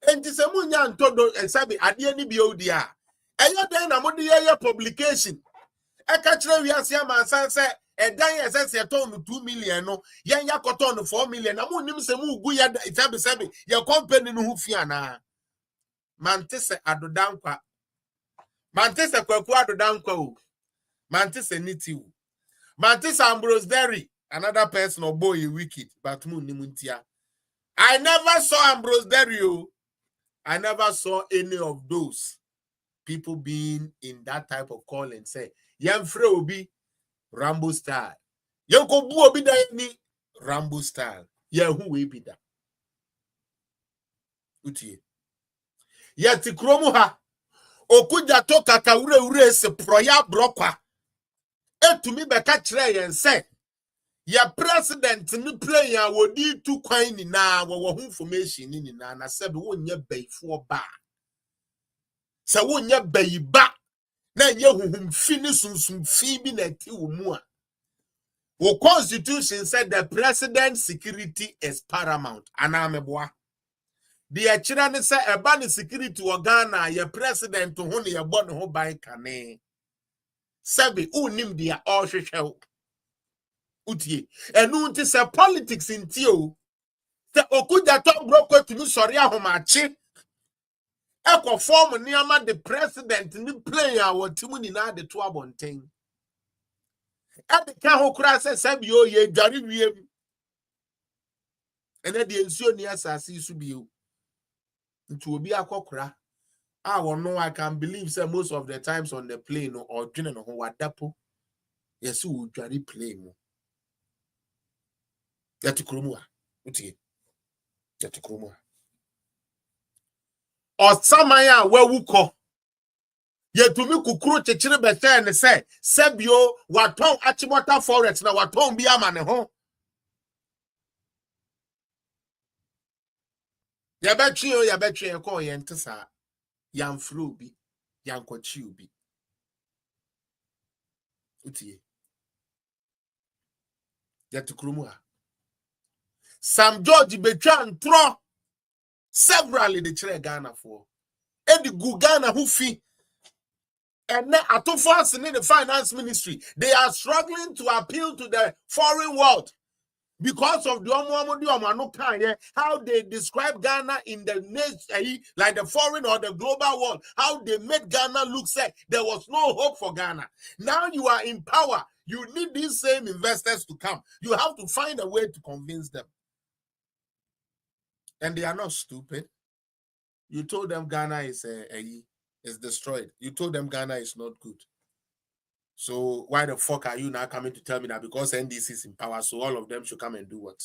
Speaker 1: enti se munya ntodo ensabi ade ni bio di a eyo den na mo de ye publication eka kire wiase amansan se edan esese ton 2 million no yen yakoton 4 million na munim se mu gu ya itabe ye company no hu fia na mantese adodankwa mantese kwaku adodankwa o mantese niti o mantese Ambrose Derry another person or boy wicked but munim ntia I never saw Ambrose Derry o I never saw any of those people being in that type of call and say yemfre obi Rambo style. Yanko bu obi da ni Rambo style. Ye hu we bi da. Utie. Ye ti kromu ha. Okuja to kaka ure se proya brokwa. Etumi beka kire yen se. Ye president ni play ya wodi tu kwan ni na wo hu information ni na na se be wonye bayfo ba. Se wonye bayiba na ye huhum fini sunsum fi bi na ti wo mu a. The Constitution said the president's security is paramount. Anameboa. The achirani say ebani security wa Ghana ye president to hone ye bon ho ban kane. Sebi unim dia all hwehwe. Utie. Enu nti se politics inti o. Se okuja to broko tumi sori ahomachi. Eko form niama the president ni player wa timu ni na de to abonten. At the Kaho Crass said, "Yo, ye, Gary Wiem." And then the ensure near Sassy Subio. It will be a cockra. I will know I can believe say most of the times on the plane or journey no wadapo. Yes, we jari plane. Yet kromua. Uti. Yet kromua. Or samaya where wuko. Yetumi kukuru chechire bete and say sebio waton achimota forest na waton biama ne ho. Yabetri ko yentesa yamfru bi yankwachi obi. Uti. Yet kromua. Sam George betran tro severally the chere Ghana for. Edi gu Ghana who fi. And then atofas in the finance ministry, they are struggling to appeal to the foreign world because of the how they describe Ghana in the nation, like the foreign or the global world, how they made Ghana look like there was no hope for Ghana. Now you are in power. You need these same investors to come. You have to find a way to convince them. And they are not stupid. You told them Ghana is destroyed. You told them Ghana is not good. So why the fuck are you now coming to tell me that because NDC is in power, so all of them should come and do what?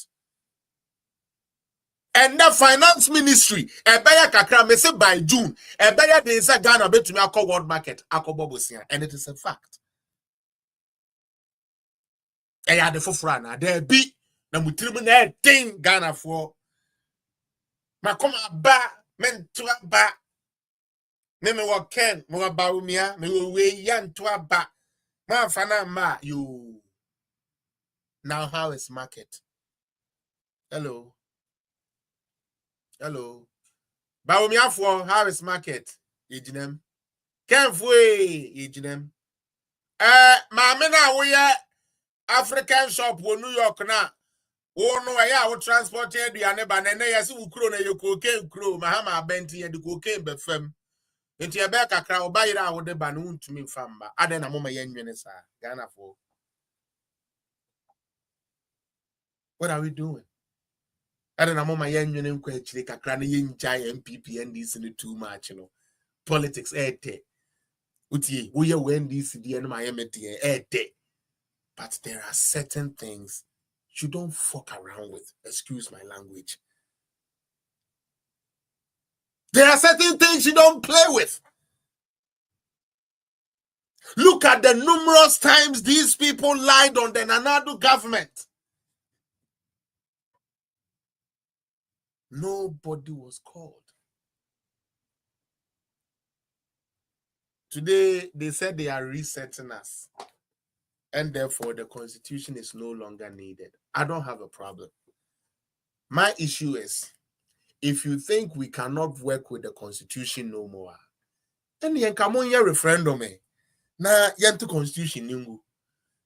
Speaker 1: And the finance ministry, Ebaya Kakra, me say by June, Ebaya they say Ghana bet to me a world market, and it is a fact. And ya the fufrana, there be na mutrimu thing Ghana for. Makoma ba men to ba. Me wa ken, me wa ba umia, me we yan to ba. Ma fana ma you. Now how is market? Hello. Baumiafo, how is market? Ejinem. Kenfwe, Ejinem. Mamina, we African shop wo New York na. Wo no ya wo transport aduane ba na yesi wo kuro na ye cocaine kuro Mahama benti ye de cocaine be fam. Enti e be kakra wo ba yira wo de ba no ntumi mfamba. Ade na mama ye nwene sa. Ghana for. What are we doing? I don't know, my young and quite kakra na yenjai MPP and this in too much, you know. Politics uti we when this the end my but there are certain things you don't fuck around with. Excuse my language. There are certain things you don't play with. Look at the numerous times these people lied on the Nanadu government. Nobody was called. Today, they said they are resetting us. And therefore, the constitution is no longer needed. I don't have a problem. My issue is, if you think we cannot work with the constitution no more, then you come on your referendum. Na yentu constitution nyungu.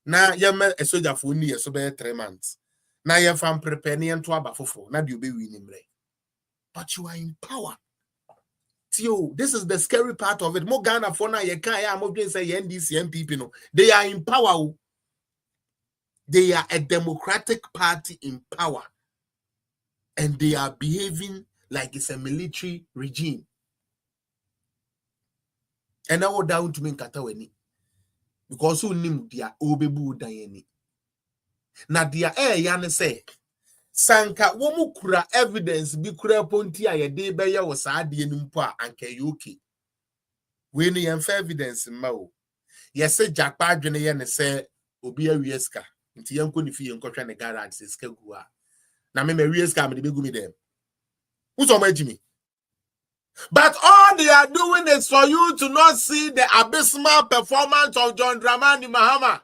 Speaker 1: Na yema a soldier for ni so be 3 months. Na ye fam prepare ni yentu abafofo. Na di obe winimre. But you are in power. Tio, this is the scary part of it. Mo Ghana for na ye kan ya mo dwen say NDC MPP no. They are in power. They are a democratic party in power. And they are behaving like it's a military regime. And I will down to me kataweni. Because who knew dia obebu dayeni. Na dia yane say sanka womu kura evidence bi kura ponti a ye de be ye wo saa de numpo a anka yoki. We no yemfa evidence ma o. Ye se jakpa adwene ye ne se obi awieska. Nti yenko ni fi yenkotwa ne garage se ska gu a. Na me wieska me de begu mi dem. Who's Jimmy? But all they are doing is for you to not see the abysmal performance of John Dramani Mahama.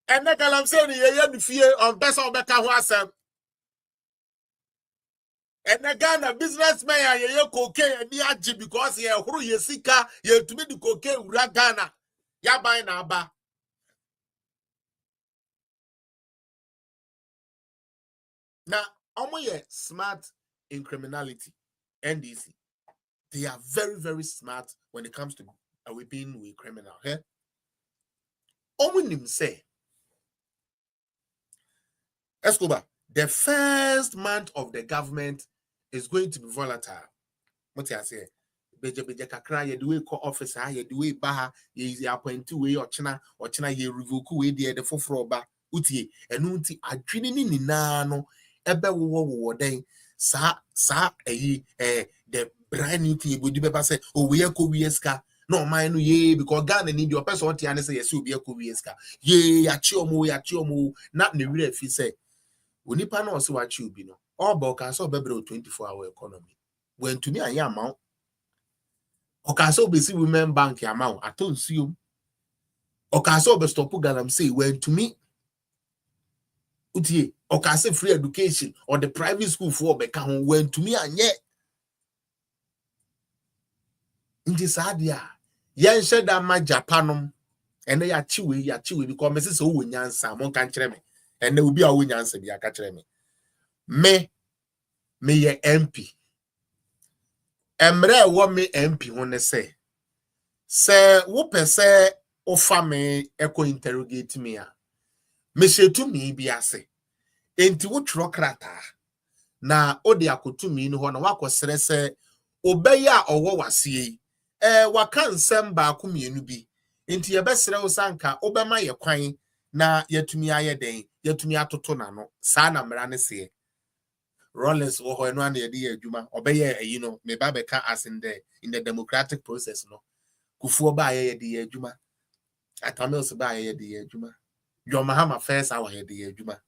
Speaker 1: And then I'm saying, you fear on best of Becca Wassam. And again, a businessman, you cocaine and yaji because you are who you seek, you to be the cocaine, Ragana. Yabai Naba. Now, smart in criminality, NDC. They are very, very smart when it comes to being with criminal. Okay? Omunim say, Escobar, the first month of the government is going to be volatile. What I say? Beja kakra ye the way co office ye the way baha ye appoint way or china ye revoke way the foforo ba utie enu nti adwene ni nyina no ebe wo den sa the brand new thing go di beba say oh we ko we ska no man no ye because Ghana need your person what say yes obi ko we ska ye ya chi omo na ne wira fi say onipa na o se wa chi obi no all about can so bebre 24-hour economy when to me anya amount okaso be see women bank amount aton sium okaso be stop galam say when to me utie okaso free education or the private school for be kan when to me anye nti sadia yen sheda ma japanom ene ya chiwe because me say wo nyansa mon kan kire me ene obi a wo nyansa bi aka kire me ye MP emre wo me MP ho ne say wo pese o fa me eko interrogate me a me shetu mi bi ase enti wo twro krata na odi akotu mi no ho na wakosere se obeye a owo wase waka nsem ba ko mienu bi enti ye besere wo sanka obema ye kwan na yatumi aye den yatumi atoto na no saa na mra ne se Rollins wo ho eno na ye di adwuma obeye ayi no me ba be ka as in the democratic process no kufuo ba ye di adwuma atamils ba ye di adwuma your Mahama first hour ye di adwuma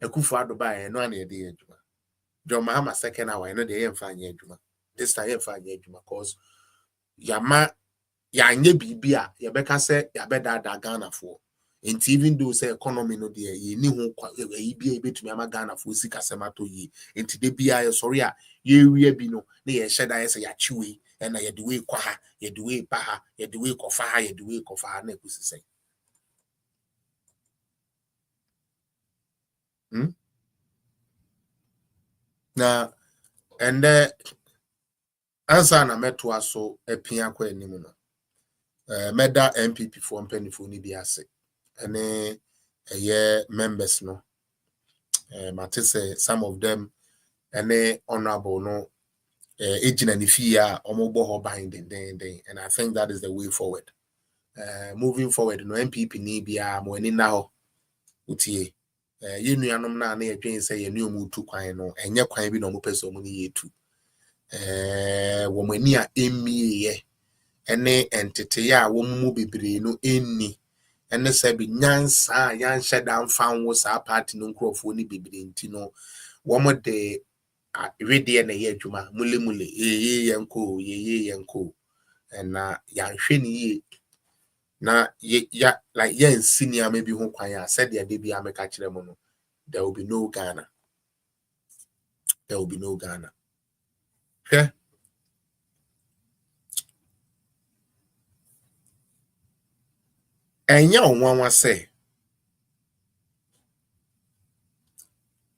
Speaker 1: ekufu ado ba ye no na ye di adwuma your Mahama second hour no de ye mfa anye adwuma this time ye mfa anye adwuma cause yama yanye bibia ye beka se ya beda da Ghana for and even though say economy no de ye ni ho yi bia betumi ama Ghana for sika semato yi enti de bia sorry a ye wie bi no na ye sheda ye say ya chiwe na ye de we kwa ha ye de we ba ha ye de we kofa ha ye de we kofa ha na ekusi say na and answer na meto aso epia kwa enimu no meda MPP for mpanifo ni bi ase ene members no mate say some of them ene honorable no ejina ni fia omogbo ho binding and I think that is the way forward moving forward no MPP ni bia mo ani na ho utie ye nuanom na yedwen say ye ne omutu kwan no enye kwan bi na omopese omu ni yetu wo mani a emmiye ene entity ya wo mu bebre no enni ene se bi nyansa ya nheda mfa wo sa party no nkrofo ni bebre nti no wo mo de ready na ye adwuma mule ye yenko na ya hwe ni ye na ya like yen senior maybe ho kwan ya said ya de bi ameka kire mo no there will be no Ghana okay enya onwanwa say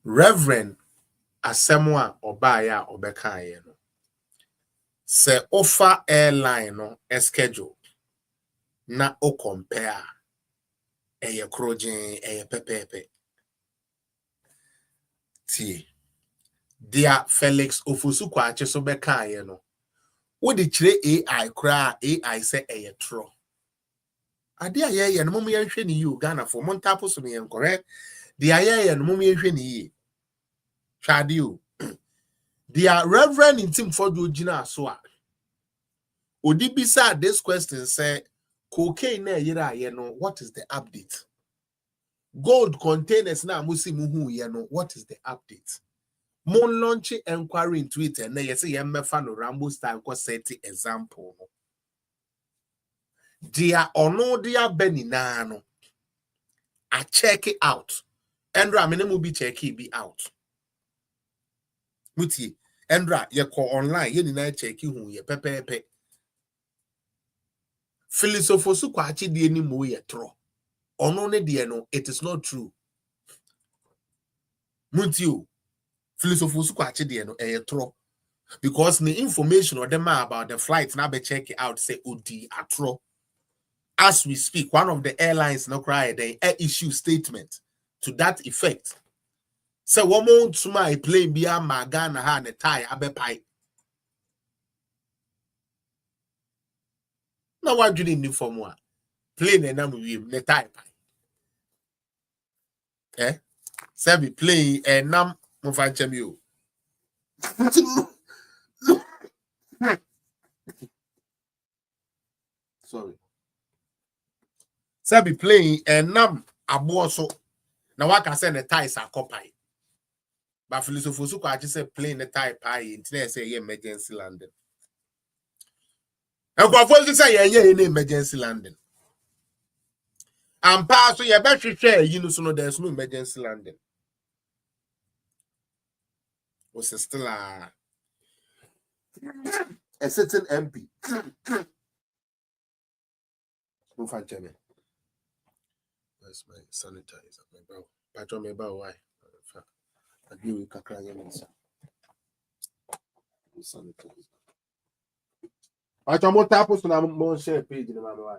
Speaker 1: Reverend Asemwa Obaya Obekaye no se offer airline no schedule na o compare eye krojen eye pepepe ti dia Felix Ofosu-Kwakye so bekaye no wo de kire AI kra AI se eye tro ade aye no mum ye hwe ni you Ghana for montapo so ne correct de aye no mum ye hwe ni yi twade o dia Rev.Ntim Fordjour gina so a Odibisa this question say cocaine na yira ye no what is the update gold containers na musi muhu ye no what is the update mon launch inquiry in Twitter na ye say ye mefa no Rambo style ko set example no dia ono dia beni na no I check it out Endra me mu bi check it be out muti Endra ye ko online ye ni na check hu ye pepepe Felix Ofosu-Kwakye die ni mo ye tro ono ne de no it is not true muti Felix Ofosu-Kwakye de no tro because the information or them about the flight now be check it out say odi atro as we speak one of the airlines no cry they issue statement to that effect say one more to my plane be a Ghana ha ne tie abepai Now what do you need for more? Plane and I'm the type. Say plane and nam mufanchem you. Sorry. Say plane and nam aboso. Now what can say the ties are copy. But philosopher so I just say plane the type internet say emergency landing. And go for say emergency landing. And pass so you better share so there's no emergency landing. Was still a certain MP. Where's my sanitizer? My bro. Patron me about why? I deal with Kakranya. Sanitizer. Patron, what happens to my more share page in my why?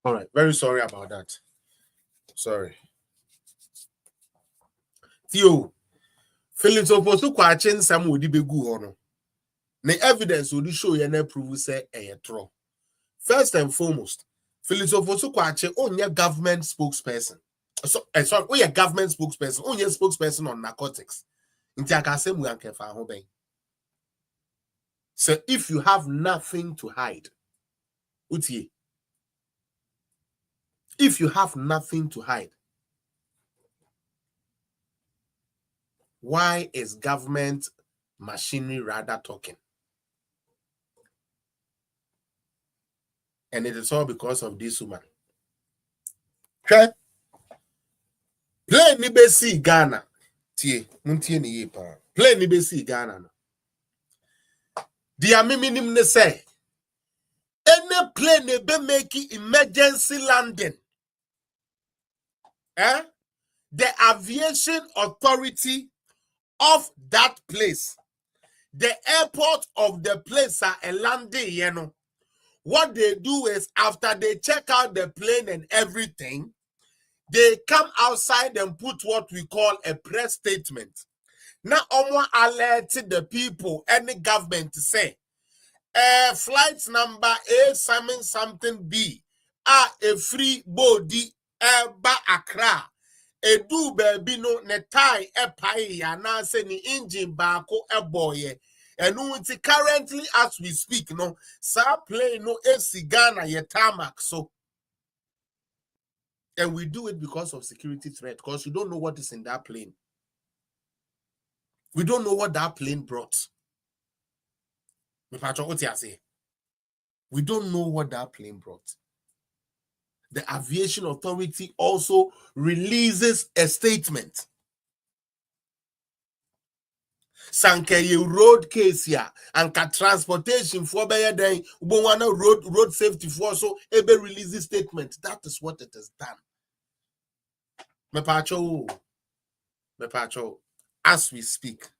Speaker 1: All right, very sorry about that. Sorry. Theo, Philip supposed to question some would be good. The evidence would show you and prove say a true. First and foremost, Philip supposed to question only a government spokesperson. So, sorry, only a government spokesperson, only a spokesperson on narcotics. So if you have nothing to hide, if you have nothing to hide, why is government machinery rather talking? And it is all because of this woman. Okay? Play ni besi Ghana. Tie, muntie ni ye pa. Play ni besi Ghana. Dia minim ne say, any plane ne be making emergency landing. The aviation authority of that place, the airport of the place are a landing, you know. What they do is after they check out the plane and everything, they come outside and put what we call a press statement. Now, Omo alerted the people and the government to say, flight number A something B, a free body, ba Accra. Edu baby no ne tie epai ya na se ni engine baako eboye. And currently as we speak, no, sa plane no esi Ghana ye tarmac so. And we do it because of security threat, because we don't know what is in that plane. We don't know what that plane brought. We don't know what that plane brought. The Aviation Authority also releases a statement. Sankeye road case here and transportation for then road safety for so ebe release statement. That is what it has done. Mepacho, as we speak,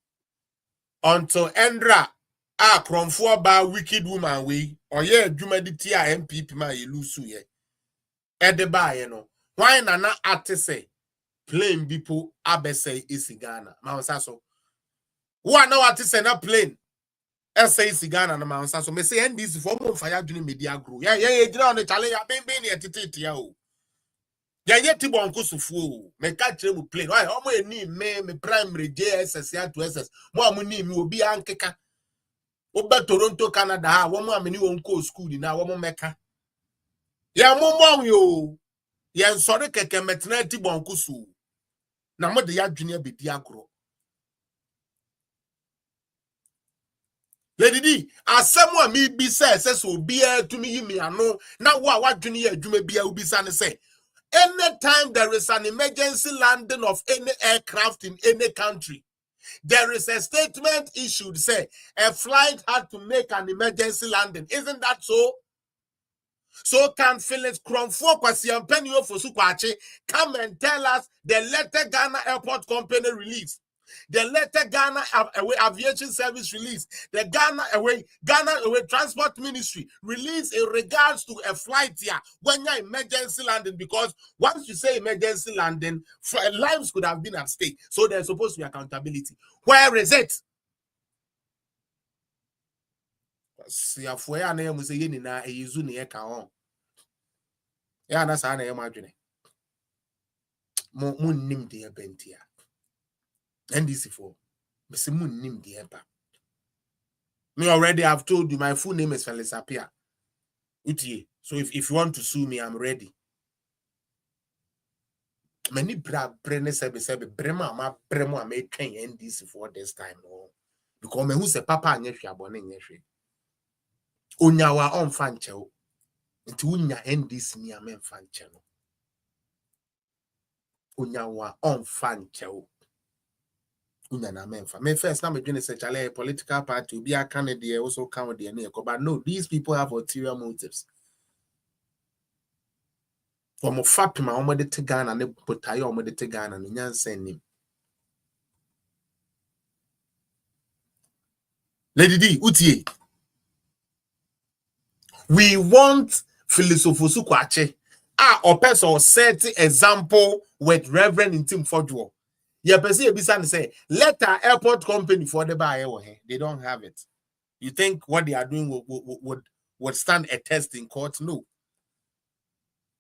Speaker 1: until Endra kromfo ba wicked woman we or ye dwumaditi a MPP ma ye lusu ye edeba ye no why nana ate say plane people abese isi Ghana ma so who na what say na plane ese isi Ghana na ma so me say NDC for mo fire dwuni media grow ye gira on chale ya ben ne tititi ya o ya ye tibon kusufu me ka kire mu plane why omo eni me primary JSS ya to SS mo amuni mi obi ankeka Oba Toronto, Canada, ha, woman ameni wonko school na woman meka. Ya momo yo. Ya nsore keke metna ti bonkusu. Na mo de ya dwene abedi agro. Lady D, asemu a mi bi say so bia to me yimi ano na wo a wadwene ya adwuma bia ubisa ne say anytime there is an emergency landing of any aircraft in any country, there is a statement issued, say, a flight had to make an emergency landing. Isn't that so? So can Phyllis Cromford Kwasiampenio for Sukwache come and tell us the letter Ghana Airport Company release, the letter Ghana Aviation Service release, the Ghana Away Transport Ministry release in regards to a flight here when you're emergency landing, because once you say emergency landing, lives could have been at stake. So there's supposed to be accountability. Where is it? Yeah, that's how I imagine. Nim de bentia. NDC4. Nim de eba. Me already have told you my full name is Felix Apia. Utie. So if you want to sue me, I'm ready. Many brene sebe brema ma bremo me train NDC4 this time. No. Because me who say papa anyehwe abone nyehwe. Onyawa onfa nchewo. Nti unya NDC ni amenfa nchewo. Onyawa onfa nchewo. Me first, I'm doing a political party to be a candidate, also count the name. But no, these people have ulterior motives. From a fact, my own de Ghana and they put I on the Ghana and yan send him. Lady D, Utie. We want Philosopher Kwache. Or person or set example with Rev.Ntim Fordjour. Yeah, person say, let our airport company for the buy. They don't have it. You think what they are doing would stand a test in court? No.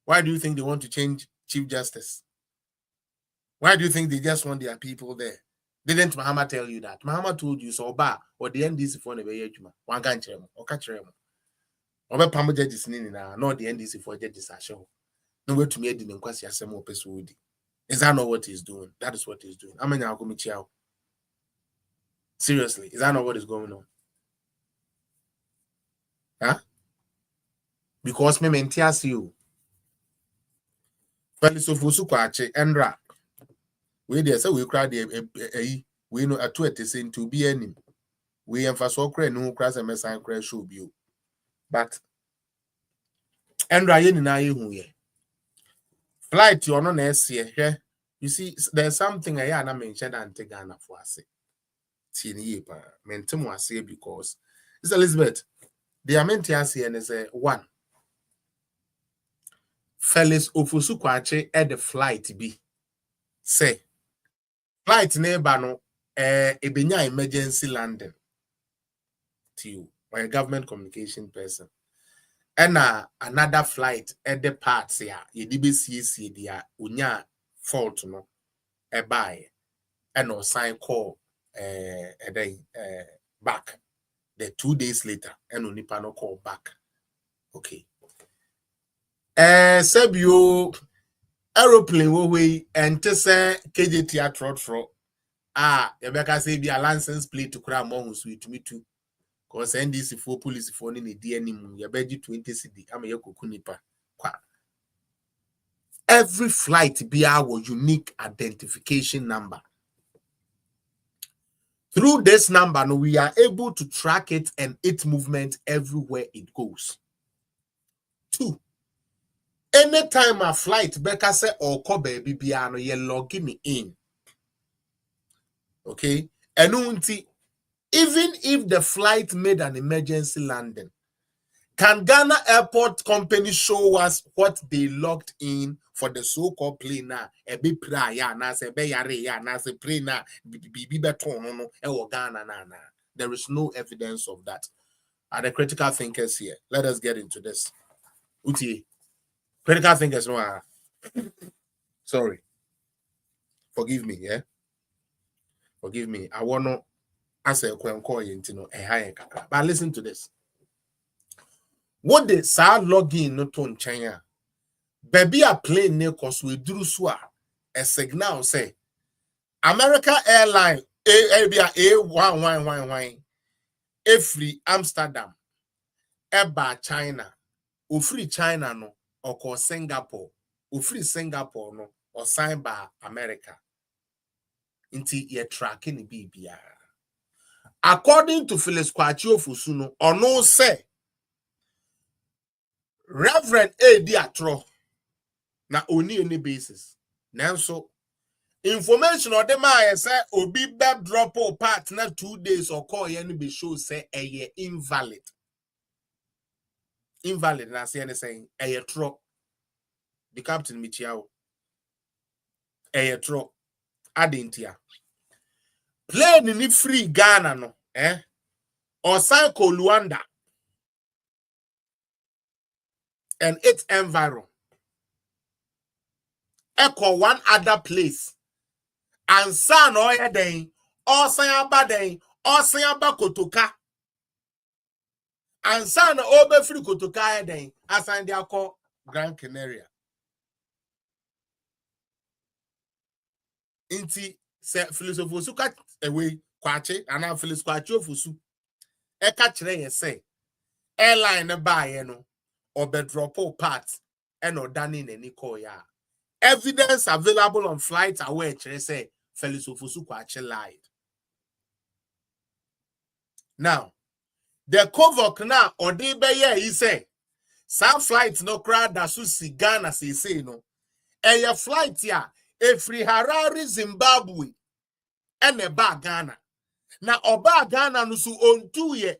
Speaker 1: Why do you think they want to change Chief Justice? Why do you think they just want their people there? Didn't Mahama tell you that? Mahama told you so ba or the NDC for the Bayajuma. One can chairman or catch him. Over Pamo judges na not the NDC for judges are show. No way to me the Nkwasi Asemo Pesudi. Is that not what he's doing? That is what he's doing. I mean, I'll go meet you. Seriously, is that not what is going on? Huh? Because me mentias you. Philosopher Kwache Endra. We there say we cry we know at 20 saying to be any. We emphasize no crash and mess and crash show you. But Endra yen na ye. Flight you no next year. You see, there's something I mentioned and take Ghana for us. Tini pa mentum was because it's Elizabeth. The amentias here is a one. Felix Ofosu Kwache at the flight be. Say flight neighbor no ebenya emergency landing to you by a government communication person. And another flight at the parts here, ye DBCC dia unya fault no e buy and no sign call back. The 2 days later, and onipa no call back. Okay. Sebio aeroplane way and to say KJT trot fro. Rebecca say be a license plate to cram on sweet me too. Cause NDC for police for any DNM, ya beji 20 CD. I'm a yokunipa. Every flight be our unique identification number. Through this number, we are able to track it and its movement everywhere it goes. 2. Anytime a flight, Becca say or call baby piano, you logging in. Okay? And even if the flight made an emergency landing, can Ghana Airport Company show us what they logged in for the so-called plane now? A bit prior, na se be yare ya, na se plane na bibi beton no e Ghana na. There is no evidence of that. Are the critical thinkers here? Let us get into this. Uti, critical thinkers no. Sorry. Forgive me, yeah. Forgive me. I want to answer a question, but listen to this. What they say login no to China. Baby a plane ne cause we drew swa a signal say America Airline A1111 free Amsterdam eba China o free China no or cause Singapore o free Singapore no or sign by America inti ye tracking BBR. According to Felix Kwache Ofosu no or no say Reverend A Diatro na oni any basis. Nanso information or the man say obi be drop or part na 2 days or call any be show say invalid. Invalid na say anything tro. The captain Michiao tro adintia. Plane ni free Ghana no or Sanko Luanda and its environ. Echo one other place. And san oya den, or sayaba den, or sayaba kotoka. And san obe free kotoka den, as I call Grand Canaria. Inti se philosophy kat away kwache, and I philosophy kwache ofusu. Eka chire ye say airline buy no or bedrop parts and or done any call ya. Evidence available on flight away chire say philosophy kwache lied. Now, the convoke now or de be ye he say some flight no crowd that su si Ghana say no. A flight ya a free Harare Zimbabwe and a ba Ghana. Na oba Ghana no su on 2 ye.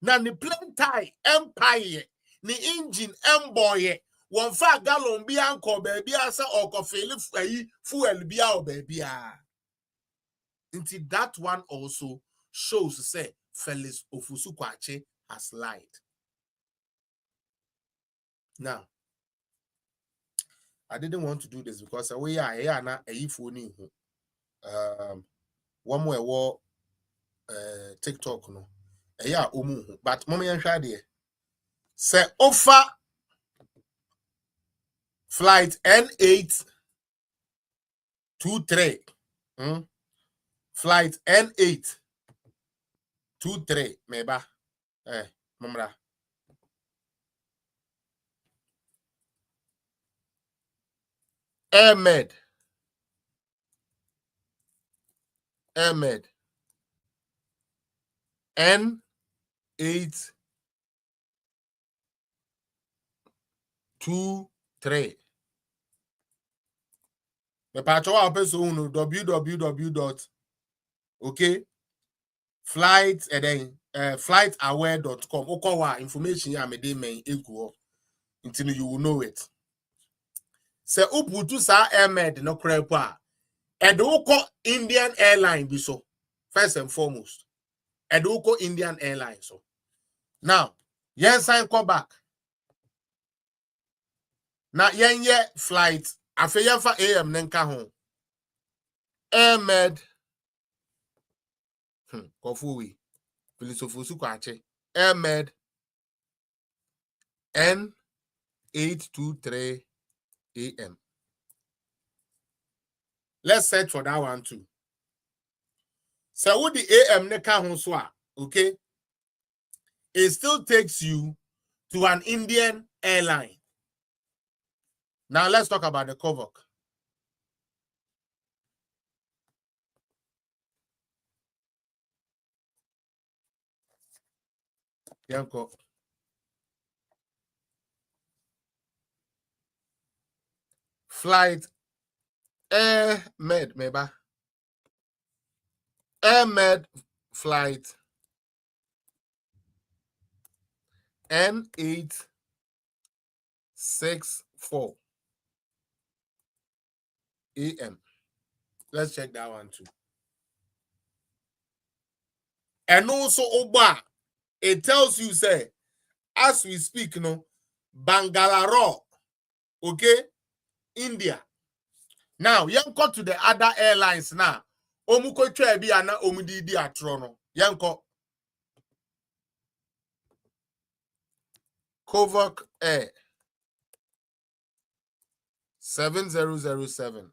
Speaker 1: Na ni plane tie empire ni engine emboy one fa gallon bi anko baby asa oko feel fuel bi o baby a. Until that one also shows say Felix Ofusu Kwache has lied. Now, I didn't want to do this because we are here now a phone one more TikTok no. Yeah, but mommy and shady. Say offer flight N823. Flight N823 meba. Mamra. Ahmed N823. Me pacho wa open so www. Okay, flight and then flightaware.com. Okowa information ya me dey main egu until you will know it. Se uputu sa Ahmed no krepo a edoko Indian Airline bi so first and foremost edoko Indian Airline so now yen sign call back na yen ye flight afeyen fa AM nenka ho Ahmed kofuwi philosophy kwache Ahmed N823 AM. Let's search for that one too. So with the AM neka ho so okay, it still takes you to an Indian airline. Now let's talk about the convoke. Yanko. Flight Ahmed meba. Ahmed flight N864 AM. Let's check that one too. And also Oba, it tells you say, as we speak, no, Bangalore, okay, India. Now, yanko to the other airlines now. Omuko chebi ana omudidi atrono. Yanko. Convoke Air 7007.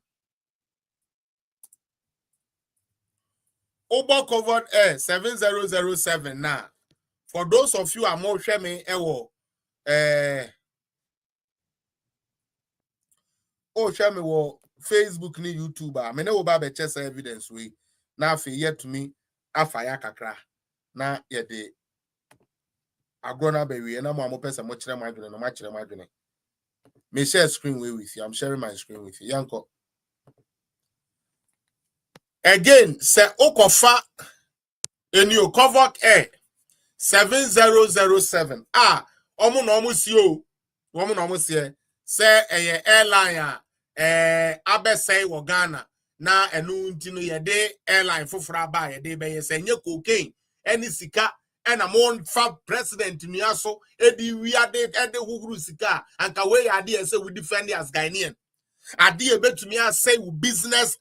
Speaker 1: Oba Convoke Air 7007 now. For those of you are more shame shame wo Facebook ni YouTube me ne wo ba be chese evidence we na afi yet me afaya kakra na ye de Agrona baby, and I'm a person much of my journey, no much of my journey. Me share screen with you. I'm sharing my screen with you. Yanko. Again, say Okofa in your cover air 7007. Omu no mu si o. Omu no mu si say airline abesai wo Ghana na enu nti no ye de airline fofora ba ye de be ye say nye cocaine any sika and among fa president nuaso edi wiade ede huguru sika anka we ade say we defend as Ghanaian ade ebetumi say business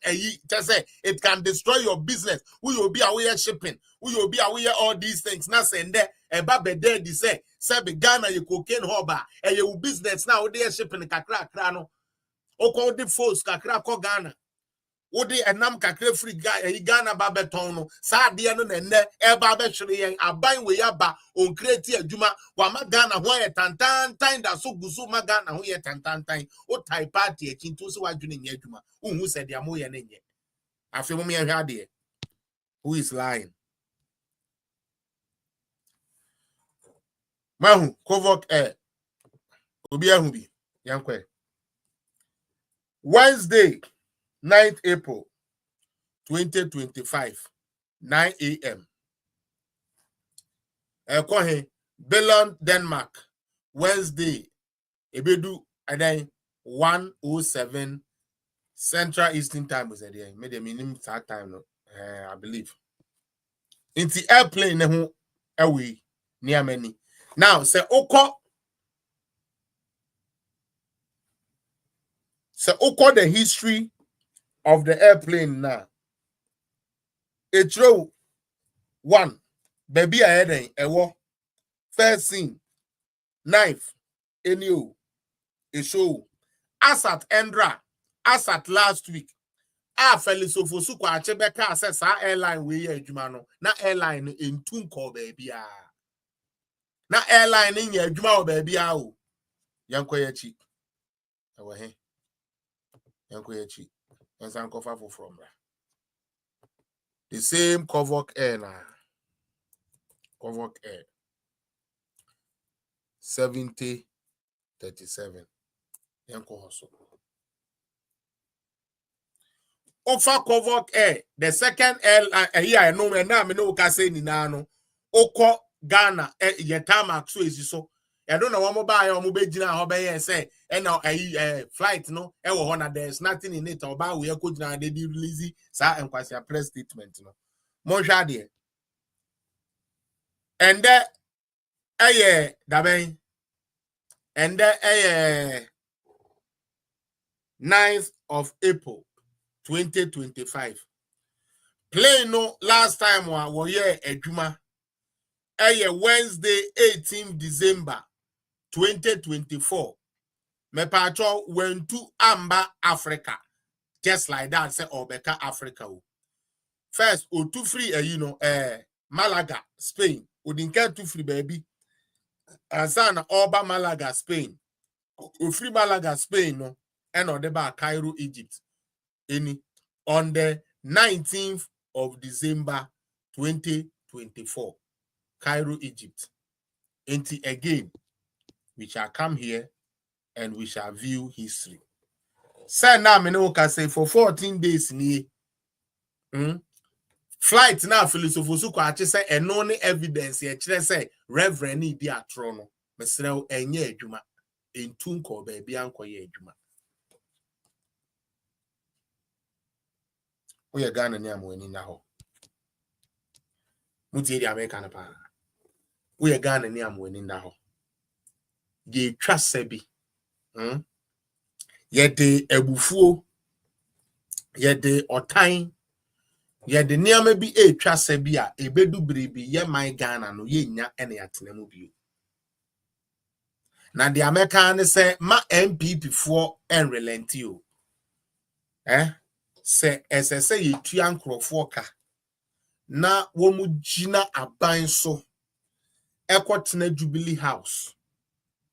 Speaker 1: just say it can destroy your business we will be away shipping we will be away all these things na send eba bede di say be Ghana ye cocaine hoba ye business now we shipping kakra kra no oko de force kakra ko Ghana Odi enam kakre free Ghana ba beton no sa de no nenne e ba be hwere yen aban we yaba on create adwuma wa ma Ghana ho ye tantan tan da so gusu ma Ghana ho ye tantan tan o type party akinto so wadwene nya adwuma unhu se de amo ye nenye afi mo me hwe ade who is lying mahu convoke obi ahu bi yankwe Wednesday 9th April 2025 9 a.m. Ekohe Billund, Denmark. Wednesday ebedu adan 107 Central Eastern Time was there. Made a minimum time no. I believe. Into airplane ho away near many. Now say oko the history of the airplane now. It row one baby ahead ewo first scene knife enio a show asat endra asat last week felisofo su kwa achebeka assess airline we ye adwuma no na airline entun call baby na airline nya adwuma o baby o yankoye chi ewo he yankoye chi ensan kofa from the same Convoke Air na Convoke Air 7037 yanko hoso Ofa Convoke Air the second air here I know na me no ka say ni na no okọ Ghana ye tarmac so esiso I don't know what mobile or mobile gina ho be say na flight no e wo ho na there's nothing in it oba we ko gina dey release sa enkwasi press statement no mo hwa de and daben and 9th of April 2025 plane no last time we here adwuma Wednesday 18th December 2024 me patro went to Amba Africa just like that say Obeka Africa first o too free Malaga Spain odinka too free baby asana Oba Malaga Spain o free Malaga Spain no and on the back Cairo Egypt on the 19th of December 2024 Cairo Egypt again we shall come here and we shall view history. Say now me no can say for 14 days ni flight now philosophy ko ache say eno ne evidence e kire say Rev.Ntim di atro no mesrew enye adwuma entun ko ba bia ankoye adwuma we Ghana ni amwani na ho mutie di America na pa we Ghana ni amwani na ho ye twa sebi yede ebufuo yede otan yede niam bi etwa sebi a ebedu biribi ye man Ghana no ye nya ene yatenemu bio na the American say ma MPP for enrelenti o say esse ye tua nkrofo ka na wo mu gina aban so ekotena Jubilee House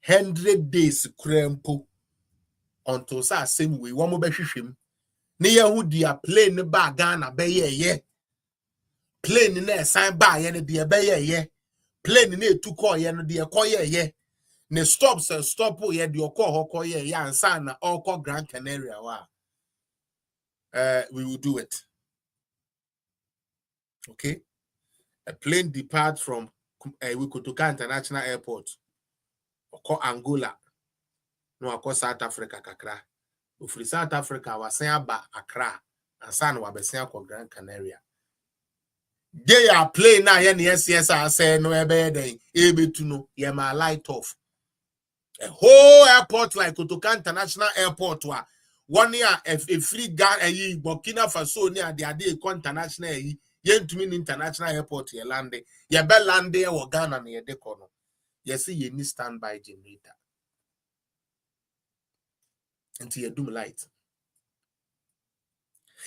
Speaker 1: 100 days krempo until sa same way wo mo behwehwem na yahu dia plane ba Ghana be ye plane na esan ba ye ne dia be ye plane ne to call ye no de call ye ne stop ye de call ye ya ansa na all Grand Canaria wa we will do it. Okay, a plane departs from Kotoka International Airport or Angola no akọ South Africa kakra ofri South Africa wasan aba Accra ansa na wabesan akọ Grand Canaria. They are playing now here near CSR say no ebe to no ye ma light off. A whole airport like Kotoka International Airport one year a free gun a Burkina Faso near the idea international yen to mean international airport ye lande ye be lande or Ghana near the corner. You see ye need standby generator. Until you do light.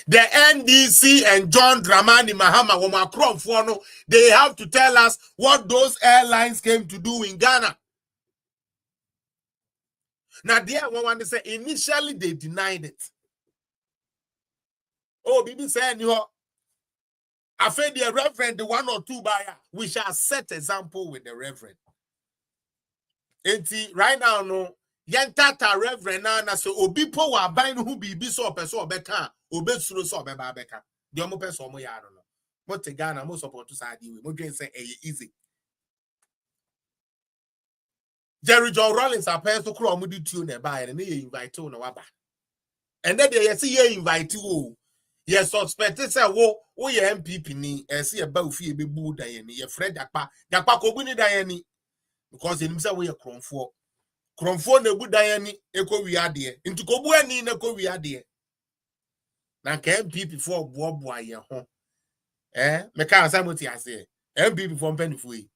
Speaker 1: The NDC and John Dramani Mahama Womakron they have to tell us what those airlines came to do in Ghana. Now, there one want to say initially they denied it. Oh, Bibi said, you know, I feel the Reverend, the 1 or 2 buyer, we shall set example with the Reverend. And right now, no, Yantata Reverend, na so Obipo wa buying who be so person beka, Obesuro so beba beka. The omo person mo ya no. What the Ghana most support to side you. Mo say easy. Jerry John Rollins are paying to crow mudi tune and buy and they invite to no waba. And then they see you invite you. Yes, suspected say wo ye MPP ni see a bawfie be bu dan ni ye Fred Dakpa ko bu ni dan ni because him say we kronfo na bu dan ni ekọ wi ade nti ko bu ani na ko wi ade na ka MPP for boa ye ho me ka asa moti ase MPP for mpanifo yi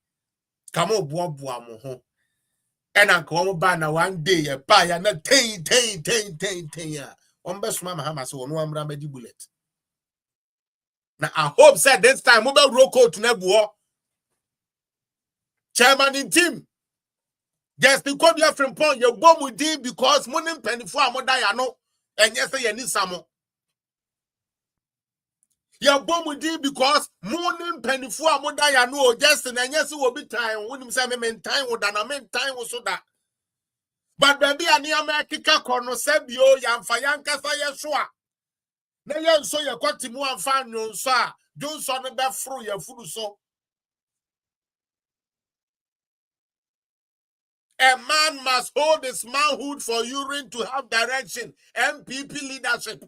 Speaker 1: come boa mo ho and anka ba na one day ye pa ya na ten ya on be suma Mahama so no amra medi bullet. Now I hope said this time we will roll to Nebuo. Chairman in team. Yes, the code you from point you bomb with him because money penny for Amodayano and yes, you need some more. You bomb with him because money penny for Amodayano just and yes, it will be time when him say men time or than a men time or so that. But baby, I near America corner Sebio, Yan Fayanka Fire Shua. Na yen so ye kwati mu amfa nyon so a don so no be fro ye furu so. A man must hold his manhood for urine to have direction. MPP leadership.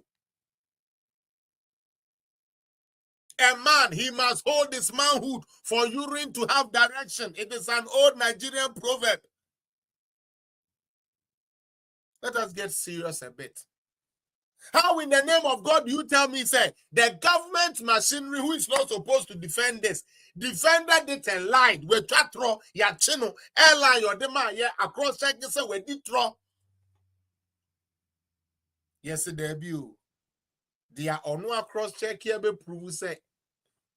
Speaker 1: A man, he must hold his manhood for urine to have direction. It is an old Nigerian proverb. Let us get serious a bit. How in the name of God you tell me, say, the government machinery who is not supposed to defend this, defended it and lied. We chatro, ya chino, airline, your demand, yeah, across check, you say, we did throw. Yes, debut. They are on across check here, be prove, say,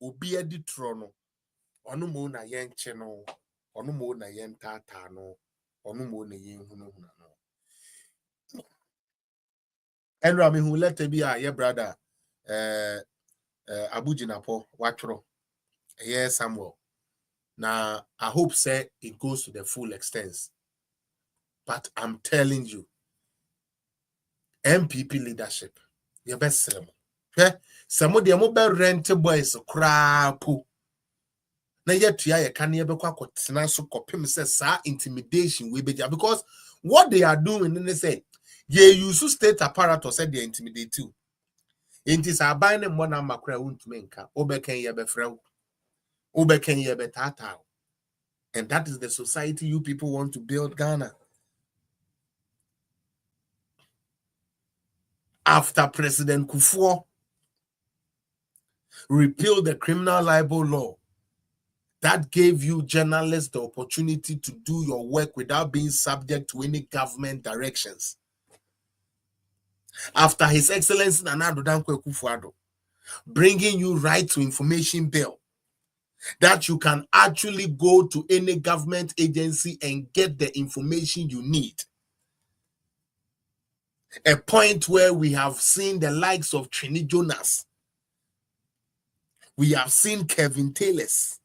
Speaker 1: Obi a di trono, onu mo na yen chino, onu mo na yen tata no, onu mo na yen huno. And Rami who let be a brother Abujinapo Watro. Yes, Samuel. Now I hope say it goes to the full extent. But I'm telling you, MPP leadership, your best ceremony. Some of the mobile rent boys crap. Na yet ya can never quack so copy says intimidation we be because what they are doing, then they say. Ye use state apparatus said they intimidate you. It is a binding one macra won't make Obeken Yebefrel, Obeken Yebetata. And that is the society you people want to build Ghana. After President Kufuor repealed the criminal libel law, that gave you journalists the opportunity to do your work without being subject to any government directions. After His Excellency Nana Addo Dankwa Akufo-Addo bringing you right to information bill, that you can actually go to any government agency and get the information you need. A point where we have seen the likes of Trini Jonas. We have seen Kevin Taylors.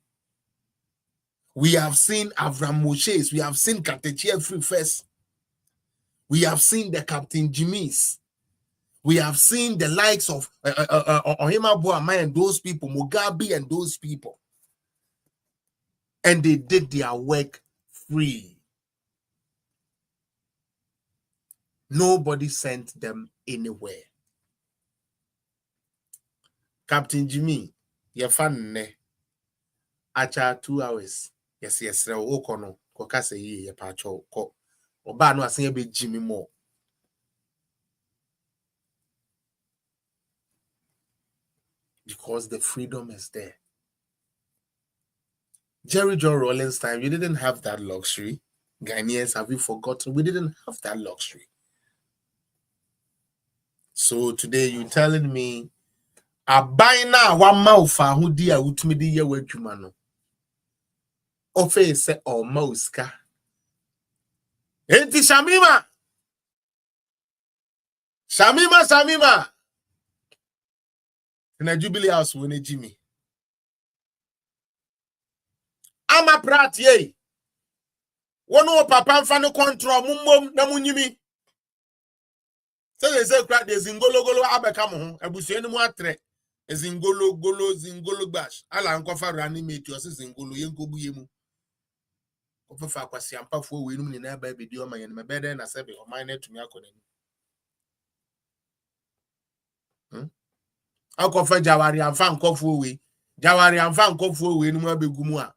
Speaker 1: We have seen Avram Moshe's. We have seen Katechia Free First. We have seen the Captain Jimmy's. We have seen the likes of Ohima Boamai and those people, Mugabe and those people. And they did their work free. Nobody sent them anywhere. Captain Jimmy, your fan ne. Acha 2 hours. Yes, okono. Koka se ye pacho ko. Oba no asen be Jimmy more. Because the freedom is there. Jerry John Rawlings' time, you didn't have that luxury. Ghanaians, have you forgotten? We didn't have that luxury. So today you're telling me, I buy now 1 mouth who dear with me the year where you man. Ofe say or mouska. Enti Shamima. Shamima. In a Jubilee House when Jimmy. I'm a prat ye. One more papa fan control mum na munyimi. So they say crack the zingolo golo abekamo ebusu mu atre zingolo bash ala nkofa reanimate yo zingolo yenkobu yemu ofafa kwasi ampafo we num ni na ba bedi o man me beden na sebe o man na tumi akonani akofa jawari amfa nkofo we num abegumu a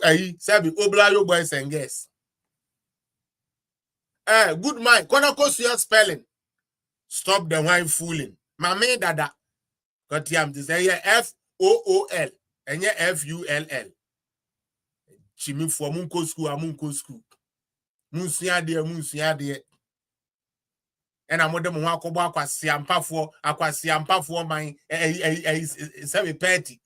Speaker 1: ayi sebe oblayo boys and girls good mind kona kosu spelling. Stop the wine fooling. Mame dada. Got him to say FOOL and FULL. Chimi for munko school. Munsia dear. And I'm with them wakoba aquasiampa for my a petty.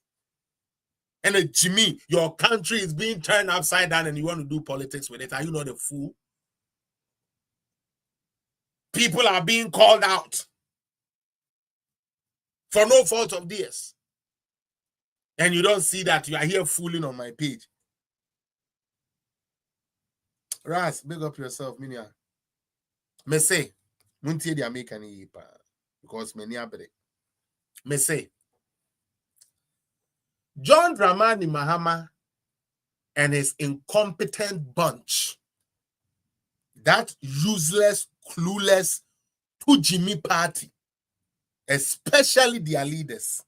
Speaker 1: And Jimmy, your country is being turned upside down and you want to do politics with it. Are you not a fool? People are being called out for no fault of theirs. And you don't see that. You are here fooling on my page. Ras, big up yourself, Minia. Me say, Muntie the American Yipa. Because many are better. Me say, John Dramani Mahama and his incompetent bunch, that useless, clueless Tugyimi party, especially their leaders,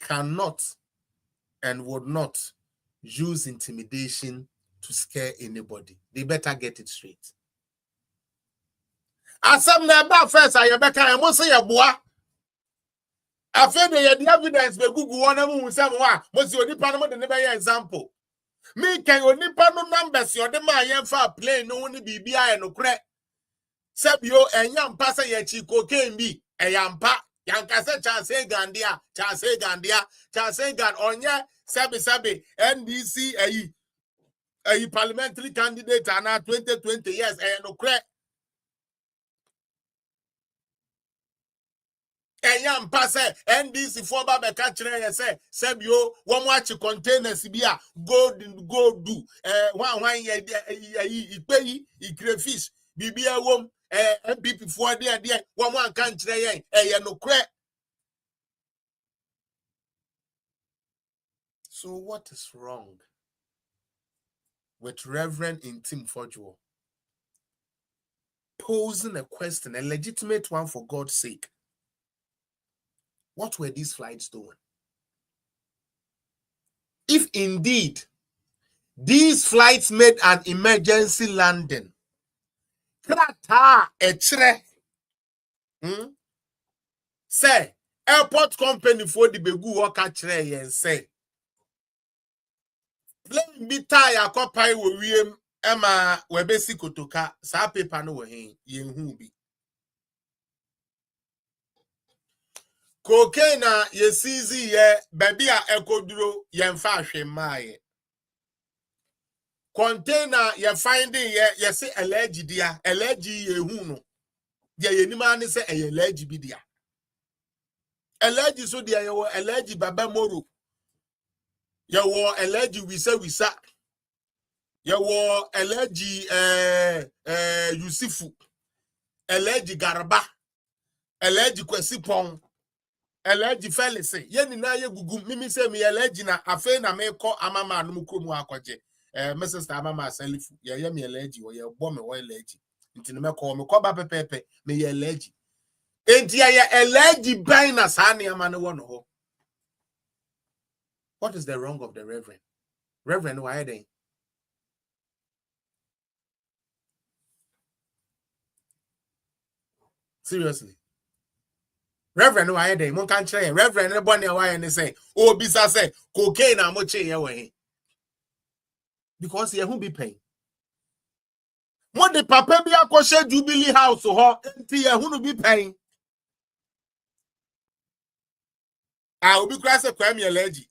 Speaker 1: cannot and would not use intimidation to scare anybody. They better get it straight. Asam na ba first ayebeka I must say aboa. After the evidence be Google one am say wa, must you onipa no de ne be example. Me can onipa no numbers you de ma yen fa plane no ni bibia e no kre. Sebio enyam pa say ye chi cocaine bi eyampa yankase chance gandia onye sebi NDC ayi parliamentary candidate ana 2020 years no kre enyam pa say NDC for ba be ka kire ye say sebio wo mo achi containers bi a go do wan ye ipeyi crayfish bibia wom MPP for there one can't say no crack. So what is wrong with Rev.Ntim Fordjour posing a question, a legitimate one for God's sake? What were these flights doing? If indeed these flights made an emergency landing, say airport company for the begu work and say plane bi tire akopai wo wiem ema we besi kotoka sa paper no wo hen yenhu bi cocaine na yesizi ye baby a ekoduro yemfa ahwe maaye container ye finding ye yesi alleged dia alleged yehu no dia yenima ne se alleged bi dia alleged so dia ye alleged baba moro Yawo eleji wisa. Yawo eleji Yusufu. Eleji Garba. Eleji Kwesipong. Eleji Felix. Yeni na ye gugu mimi se mi eleji na afe na me ko amama no mukromu akwaje. Mrs. Amama Salifu. Ye mi eleji wo ye bo me wo eleji. Nti no me ko ba pepepe me ye eleji. Enti ye eleji ban na sane amane wo no ho. What is the wrong of the reverend? Reverend, why are they? Seriously. Reverend, why are they? Mon can't say Reverend, anybody why and they say, oh, bisa say cocaine and much away. Because he won't be paying. What the papa be a kosher Jubilee house or her empty who be paying? I will be crass a crime your lady.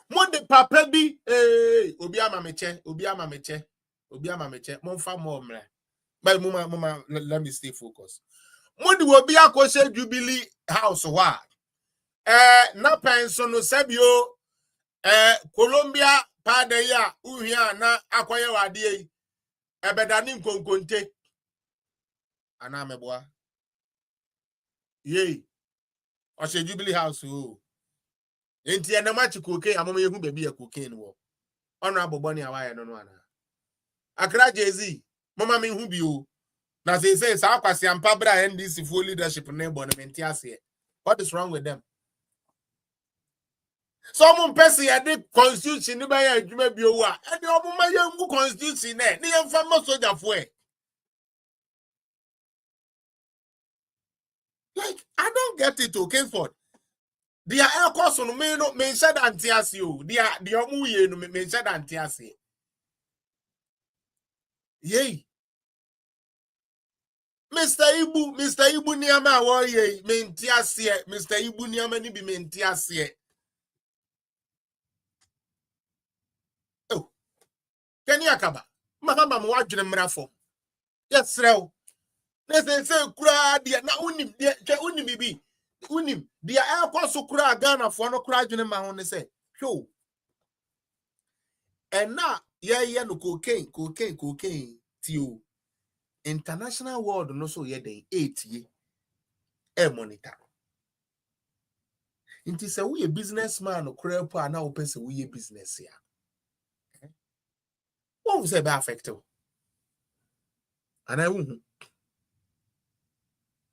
Speaker 1: What the papa be Obiama meche, Monfa more. But mama, let me stay focused. What will be a kosher Jubilee house or what? Na pension no sebio Colombia pada ya uhia na akwaye wade ebedani nkonkonte ana meboa ye o se Jubilee house o enti na machi koke amama yehu bebi ya koke no ono aboboni awaye no ana akra jezi mama me hu bi o na say sa akwase ampa bra NDC full leadership na ebo na menti ase. What is wrong with them? Some person had the constitution by a Juma Biowa, and the Obama constitution, the famous soldier for it. Like, I don't get it, okay, for the air course on me, no, may said antiasio, the Omuye, no, may said antiasi. Yea, Mr. Ibu Niama, warrior, maintiasie, Mr. Ibu Niama, be maintiasie. Oh, can you akaba? Mahama, watching them raffle. Yes, sir. Let's say, cry, dear, now unim, bibi. Unim, dear, air course, so cry, Ghana for no cry, you know, my say, yo. And now, yeah, no cocaine, to international world, no so yeah, they 8 year air monitor. It is a we businessman or crap, and now person we business here. What was about affected? And I won't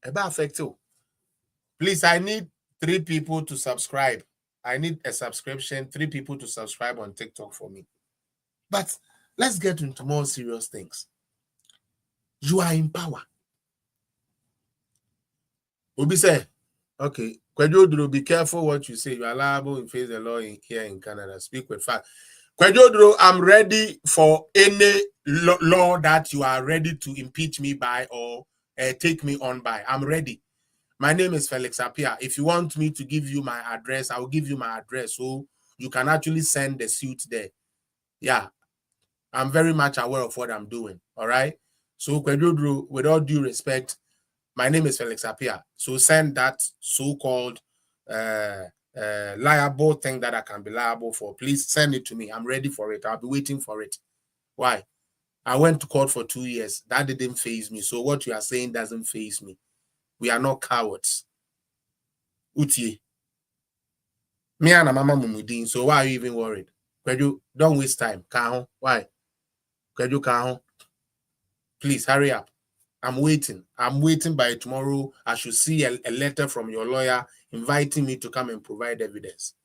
Speaker 1: about affected. Please, I need 3 people to subscribe. I need a subscription, 3 people to subscribe on TikTok for me. But let's get into more serious things. You are in power. Obi say, okay, Kwadwo, be careful what you say. You are liable to face the law here in Canada. Speak with fact. Kwadwo, I'm ready for any law that you are ready to impeach me by or take me on by. I'm ready. My name is Felix Apia. If you want me to give you my address, I will give you my address so you can actually send the suit there. Yeah, I'm very much aware of what I'm doing. All right. So, Kwadwo, with all due respect, my name is Felix Apia. So send that so-called liable thing that I can be liable for. Please send it to me. I'm ready for it. I'll be waiting for it. Why? I went to court for 2 years. That didn't faze me. So what you are saying doesn't faze me. We are not cowards. Utie. Me and Mama Mumudin. So why are you even worried? Kwadwo, don't waste time. Kaho. Why? Kwadwo Kaho. Please hurry up. I'm waiting. I'm waiting by tomorrow. I should see a letter from your lawyer inviting me to come and provide evidence.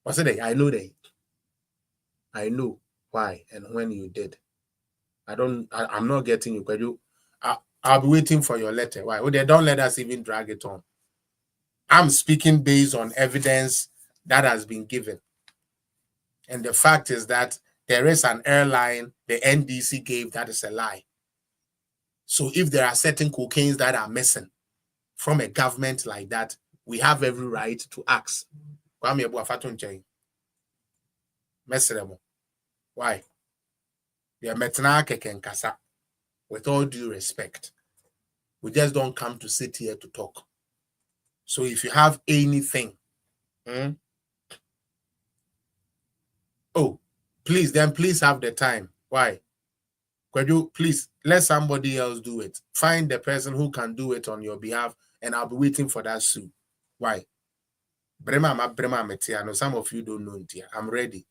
Speaker 1: What's it? I know that. I know why and when you did. I'm not getting you. I'll be waiting for your letter. Why? Well, they don't let us even drag it on. I'm speaking based on evidence that has been given. And the fact is that there is an airline the NDC gave that is a lie. So if there are certain cocaines that are missing from a government like that, we have every right to ask. Why? With all due respect, we just don't come to sit here to talk. So if you have anything, oh, please have the time. Why? Could you please let somebody else do it? Find the person who can do it on your behalf, and I'll be waiting for that soon. Why? Brema Metia. No, some of you don't know it. I'm ready.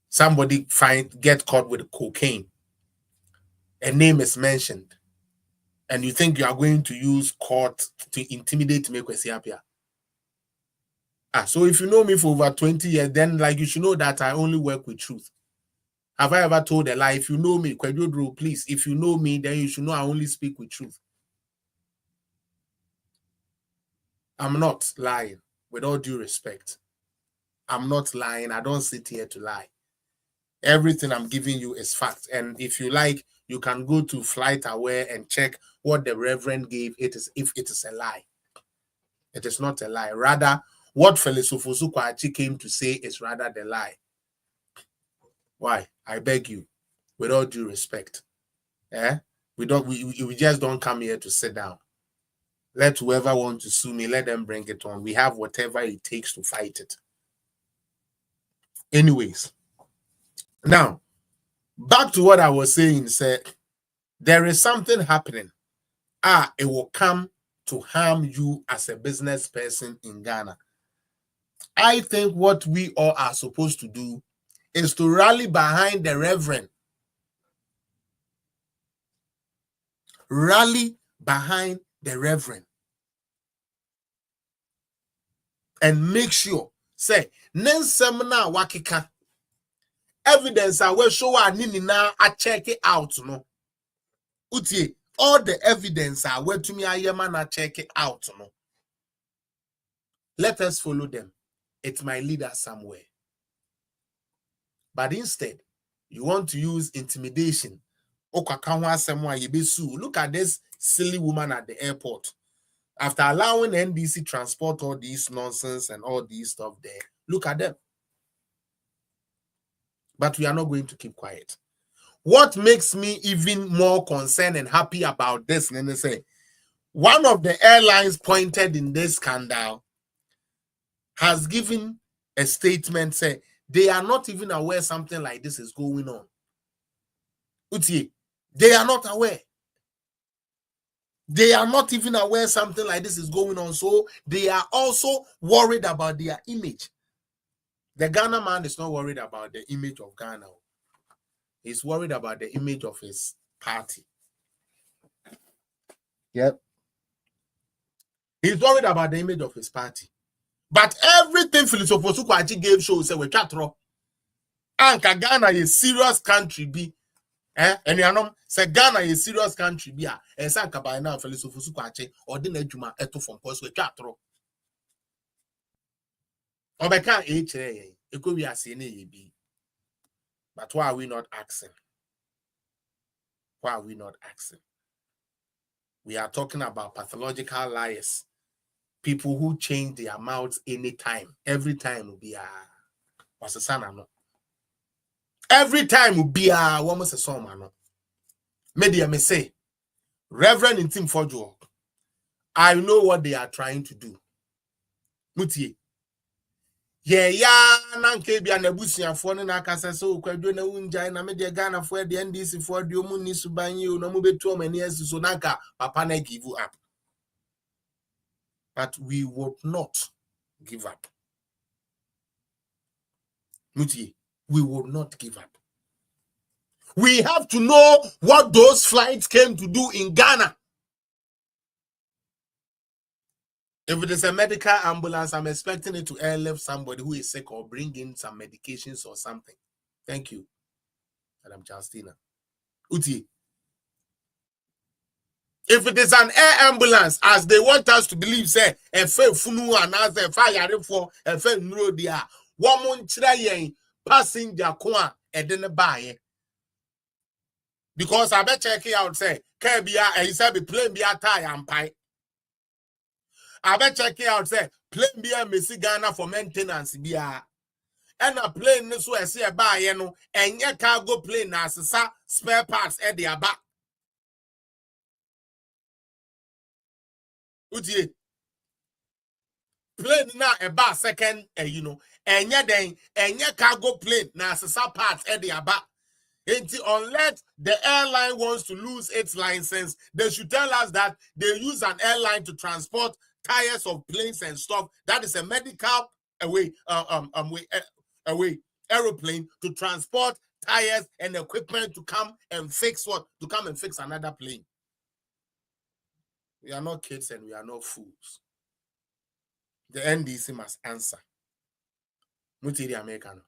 Speaker 1: Somebody get caught with cocaine. A name is mentioned, and you think you are going to use court to intimidate me, Kwesiapia. So if you know me for over 20 years, then like you should know that I only work with truth. Have I ever told a lie? If you know me, Kwadwo, please, if you know me, then you should know I only speak with truth. I'm not lying, with all due respect. I'm not lying. I don't sit here to lie. Everything I'm giving you is fact. And if you like, you can go to FlightAware and check what the Reverend gave. It is if it is a lie. It is not a lie. Rather, what Felix Ofosu-Kwakye came to say is rather the lie. Why? I beg you, with all due respect. We just don't come here to sit down. Let whoever wants to sue me, let them bring it on. We have whatever it takes to fight it. Anyways, now, back to what I was saying, sir. There is something happening. It will come to harm you as a business person in Ghana. I think what we all are supposed to do is to rally behind the Reverend. Rally behind the Reverend. And make sure, say, Nensemna Wakika. Evidence I will show I check it out. No. Utie, all the evidence I went to me, I check it out. No. Let us follow them. It might lead us somewhere. But instead, you want to use intimidation. Look at this silly woman at the airport. After allowing NDC transport all these nonsense and all these stuff there, look at them. But we are not going to keep quiet. What makes me even more concerned and happy about this, say, one of the airlines pointed in this scandal has given a statement, say they are not even aware something like this is going on. Utie, they are not aware. They are not even aware something like this is going on. So they are also worried about their image. The Ghana man is not worried about the image of Ghana. He's worried about the image of his party. Yep. He's worried about the image of his party. But everything Felix Ofosu-Kwakye gave shows we chatro. Anka Ghana is serious country be. And you know, say Ghana is serious country be. And sanka by now Felix Ofosu-Kwakye or the Nejuma eto from course we chatro. Obeka HA, it could be a CNA. But why are we not asking? Why are we not asking? We are talking about pathological liars. People who change their mouths anytime. Every time will be a what's the son? Every time will be a woman's a son. Media may say, Rev.Ntim Fordjour, I know what they are trying to do. Mutie. Nanke bia na busuafo no na akasa so kwadwo na unjai na media Ghana for the NDC for the omu ni subanyi o na mu betu o mani so nanka papa na give up. But we would not give up. Mutie, we will not give up. We have to know what those flights came to do in Ghana. If it is a medical ambulance, I'm expecting it to airlift somebody who is sick or bring in some medications or something. Thank you, Madam Justina. Uti. If it is an air ambulance, as they want us to believe, say, funu and fire for no dia, woman trying passenger kwa edene buy. Because I bet check it out, say, Kabia, and he said, be plane be a tie and pie. I bet check it out, say, plane be a Missy Ghana for maintenance be a. And a plane this way, see a buy, you know, and your cargo plane as spare parts at the back. Utie. Plane na eba second, enye cargo plane na asesa parts the aba. Unless the airline wants to lose its license, they should tell us that they use an airline to transport tires of planes and stuff. That is a medical aeroplane to transport tires and equipment to come and fix what? To come and fix another plane. We are not kids and we are not fools. The NDC must answer. American.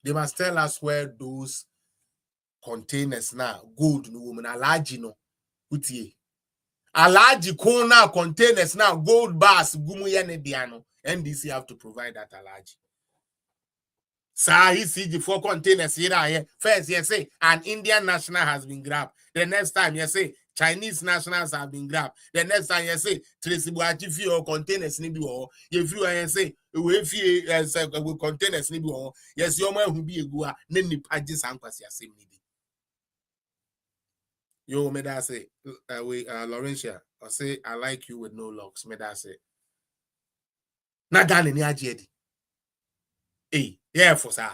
Speaker 1: They must tell us where those containers now gold no woman alaji no utie alaji corner containers now gold bars gumu yene diano. NDC have to provide that alaji. He see the 4 containers here. First, you say an Indian national has been grabbed. The next time, you say Chinese nationals have been grabbed. The next time, you say Tracy Buachi or containers nibi or if you say we containers nibi or yes, your man who be a gua nini pages and kwasi same nibi. Yo, me da say Laurentia, or say I like you with no locks. Me da say na Ghana ni ajedi. Yeah, for sir.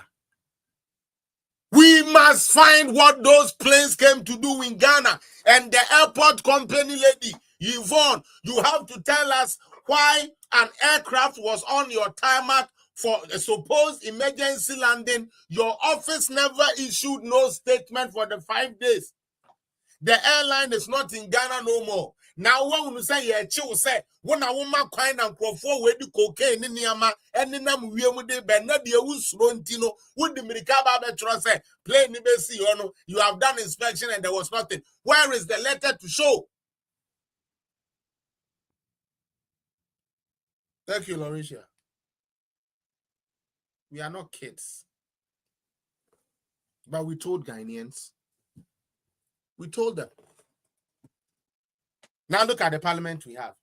Speaker 1: We must find what those planes came to do in Ghana. And the airport company lady, Yvonne, you have to tell us why an aircraft was on your tarmac for a supposed emergency landing. Your office never issued no statement for the 5 days. The airline is not in Ghana no more. Now, when we say, yeah, chill, say, when a woman kind and crofo with the cocaine in Yama, and in them we would be not the Usrontino, would the Mirikaba Metro say, play Nibesi, you have done inspection and there was nothing. Where is the letter to show? Thank you, Laurentia. We are not kids. But we told Ghanaians. We told them. Now look at the parliament we have.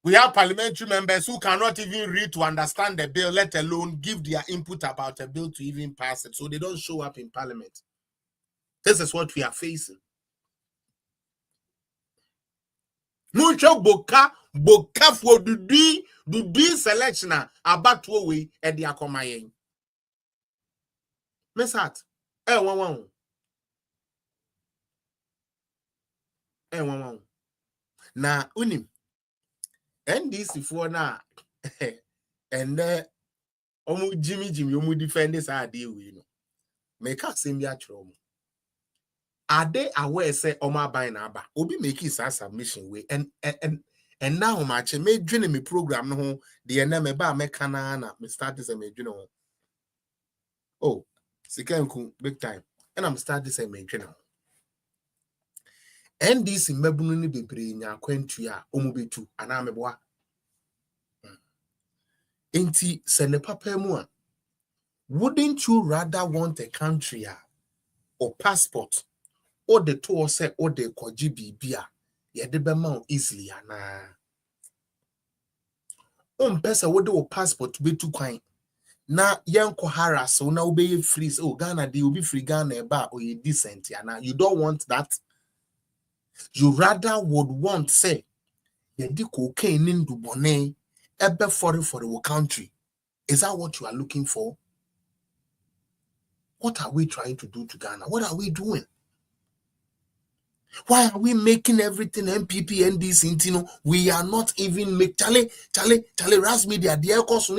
Speaker 1: We have parliamentary members who cannot even read to understand the bill, let alone give their input about a bill to even pass it. So they don't show up in parliament. This is what we are facing. Mucho boka for the selection about what we at the akomayen. Miss Hat, one. Na unim NDC for na and Jimmy omu defend this idea we make us same ya chrom. Are they aware say Oma buy na ba obi make his submission way and now match me dream me program no the na me ba me kana na me start this me dream no. Oh sikanku big time and I'm start this me dream no. NDC mebunu ni bebre nya kwantu a omubetu ana meboa enti sene papa mu a wouldn't you rather want a country or passport or the tour say or the koji bibia ye de be ma easily ana pesa wo de o passport betu kwan na yenko harass na obey free oh Ghana dey obi free Ghana eba or ye decent ana you don't want that. You rather would want say ye di cocaine in dubone ebe for the country. Is that what you are looking for? What are we trying to do to Ghana? What are we doing? Why are we making everything MPP NDC? We are not even make Charlie Ras media the course.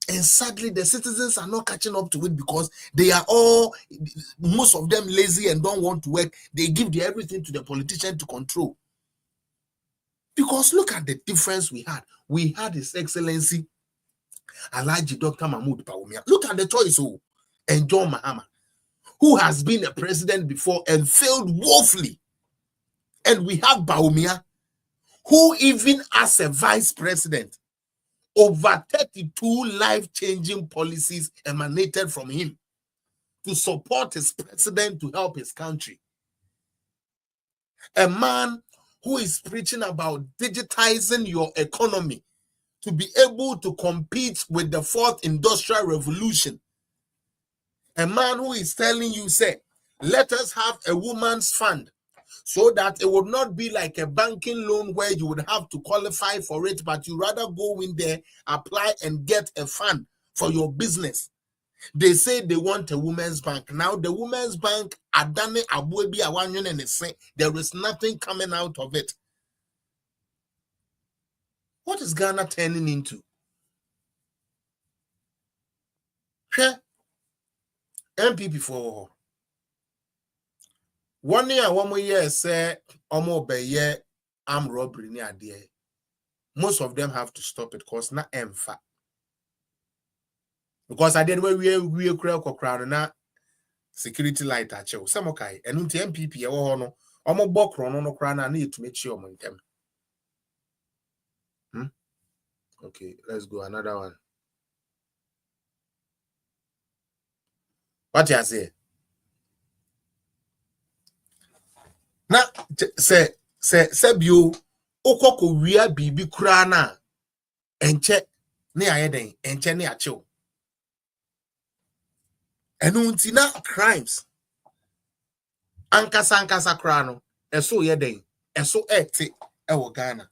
Speaker 1: And sadly, the citizens are not catching up to it because they are all, most of them lazy and don't want to work. They give everything to the politician to control. Because look at the difference we had. We had His Excellency Alhaji Dr. Mahmoud Bawumia. Look at the choice, and John Mahama, who has been a president before and failed woefully. And we have Bawumia, who even as a vice president, over 32 life-changing policies emanated from him to support his president to help his country. A man who is preaching about digitizing your economy to be able to compete with the 4th industrial revolution. A man who is telling you, say, let us have a woman's fund so that it would not be like a banking loan where you would have to qualify for it, but you rather go in there, apply and get a fund for your business. They say they want a women's bank. Now the women's bank, Adane Abuebi Awanyon, and say there is nothing coming out of it. What is Ghana turning into? MPP for 1 year, 1 more year, say, almost by year, armed robbery near there. Most of them have to stop it because not emfa. Because I did where we crowd na security light at you. Some okay, and until MPP, no, almost book run on crown. I need to make sure on them. Okay, let's go another one. What you say? Na say you okoko wia bibi kura na enche ne ayeden enche ne achew. Enu nti na crimes ankasa kura no eso yeden eso ete ewo Ghana.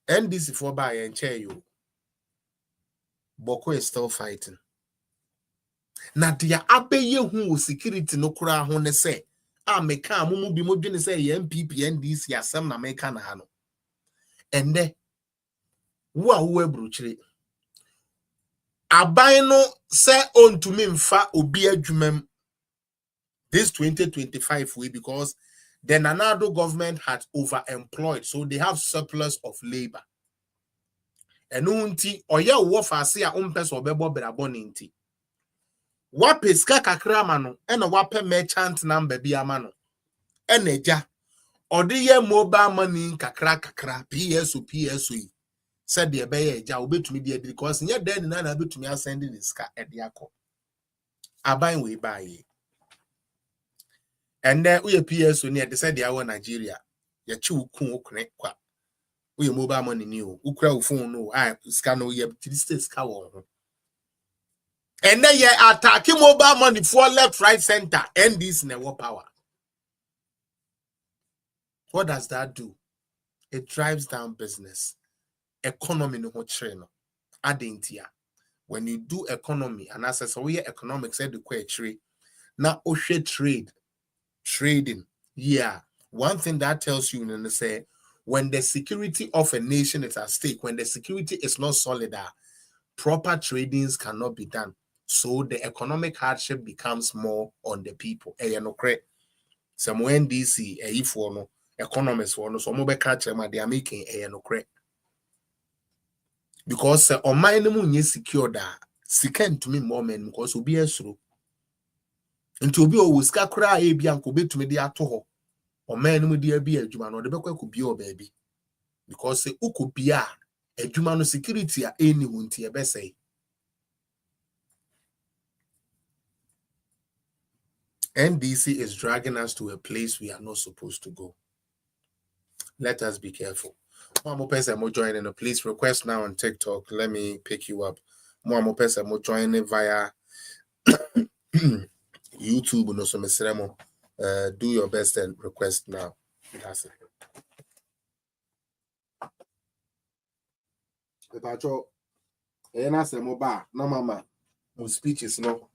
Speaker 1: NDC for by enche you. Boko is still fighting. Na dia abeye hu security no kura ho ne say meka mumu bi modwene say MPP NDC asem na meka na ha no. Ende wo ebruchire aban no say ontumi mfa obi adwumam this 2025 way because the Nanado government had overemployed, so they have surplus of labor. Enunti oye wo fase a ompese obebo brabo nti wapeska kakra ma no ena wape merchant number bi ama no eneja odiye mobile money kakra PSO said the ebeye eja obetumi de because nye den na betumi asend the ska ede akọ aban we baye and then we PSO near the said the our Nigeria ya chi ukun okune kwa we mobile money ni o ukra phone no ska no ye 3 states ka wo. And then you attacking mobile money for left, right, center, and this network power. What does that do? It drives down business. Economy no train. Adintia. When you do economy, and as I say, we economics said the trade. Now, trading. Yeah. One thing that tells you, and say, when the security of a nation is at stake, when the security is not solid, proper tradings cannot be done. So the economic hardship becomes more on the people. Some NDC, if no economists for no, so mobile catcher, they are making no correct. Because on my name is secure that second to me more men because will be a through. And to be always cry a bianco bit to me the atoho or man with the be a Juman or the Becker could be your baby. Because the could be a Jumano security at any one to your best say. NDC is dragging us to a place we are not supposed to go. Let us be careful. More person more joining. Please request now on TikTok. Let me pick you up. More person more joining via YouTube. No, so do your best and request now. That's it. Pacho, na se mo ba na mama mo speeches no.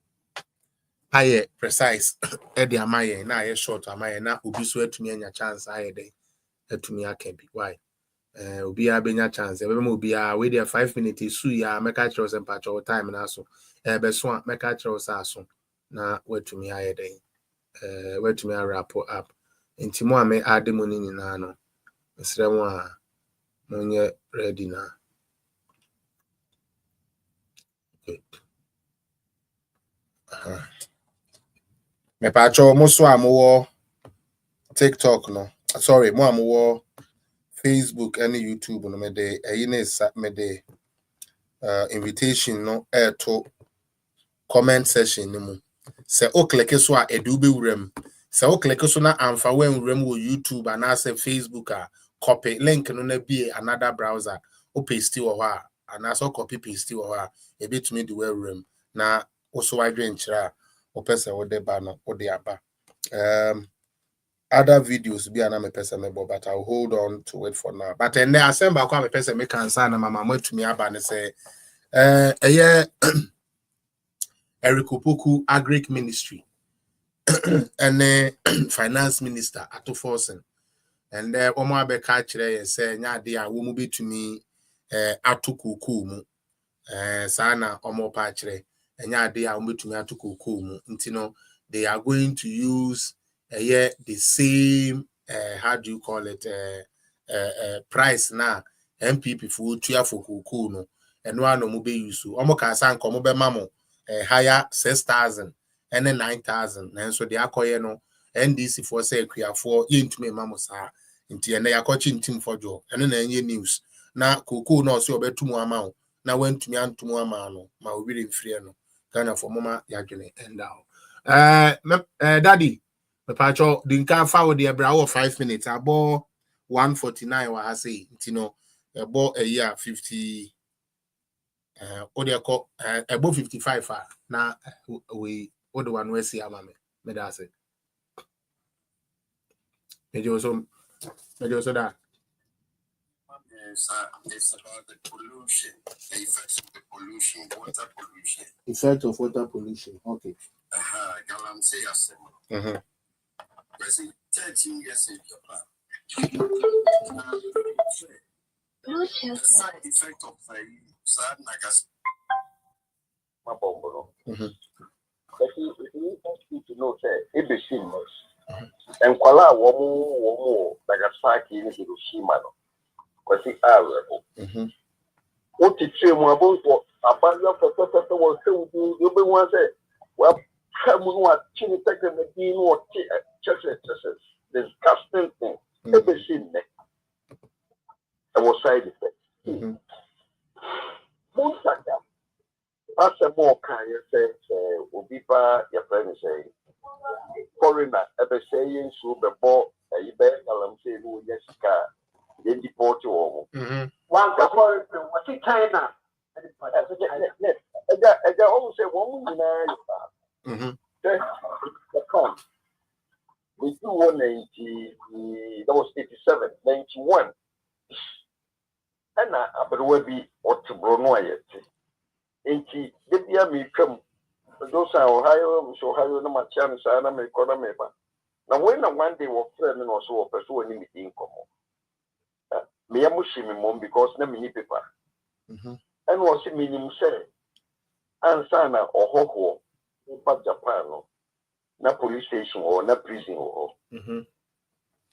Speaker 1: Aye precise. Edi amaye na aye short amaye na obi so atumi anya chance aye dey. Atumi akebi. Why? Obi abenya chance. Ebe mo obi a we there 5 minutes su ya meka chiro se pacho time na so. Be so meka chiro sa so na watumi aye dey. Watumi wrap up. Nti mo ame ade mo ni nyina no. Mesre mo a monye ready na. Okay. Me pacho mo so amowo TikTok no. Sorry, mo amowo Facebook and YouTube no me de me de invitation no to comment section ni mu. Se o click so a edu be wurem. Se o click so na amfa wen wurem wo YouTube and say Facebook a copy link no na be another browser o paste wo ha and so copy paste wo ha e betumi the wurem na also wadwen kira o pese wo de ba no o de aba Other videos be an person but I'll hold on to it for now. But then I send back a person make answer na mama to me about and say yeah Eric Opoku Agric Ministry and finance minister Ato Forsen and omo abeka kire say nya de a wo mu betumi ato kokoo mu sana omo pa kire nya de a wo betumi ato kokoo mu ntino they are going to use the same how do you call it price na MPP for tuya for kokoo no and one no mo be use omo ka san ko mo be mamo higher 6,000 and then 9,000 and so the akoye no NDC for say kria for yintumi mamo sa nti ene yakochi Ntim Fordjour ene na enye news na kokoo no so obetumu ama o na wantumi antumu ama no ma obiri mfrie no Ghana for mama yadwene endao daddy me pacho dinka fa wo de bra wo 5 minutes abo 149 wa say nti no ebo a year 50 odiako ebo 55 na we odo one we see ama me da say mejo so that
Speaker 2: it's about the pollution, the effects of the pollution, water pollution.
Speaker 1: Effect of water pollution. Okay.
Speaker 2: Galamsey Assembly. 13 years in Japan. The side effect of sad nagas. But you need to know that it be seamless. And Kuala Womu Nagasaki in Hiroshima. Because it are what did you want about a band of was so you be one say, well, come on, chin second the bean or churches, disgusting thing. Every sin there was side effects. Monsaka, as a more kind say, Ubipa, your friend say, foreigner, ever saying, so the ball, a bear, I'm saying, who yes, car, then deport you. One couple was in China. I always say, woman, the count. We do 190, that was 87, 91. And I will be what to Bruno yet. And she did me come. Those are Ohio, so Ohio, no much chance, and I'm a economy. Now, when one day was friend and also a person in the income. Me amushimi mom because na mini paper. And was it minimum say ansana or hoho in Japan na police station or na prison or and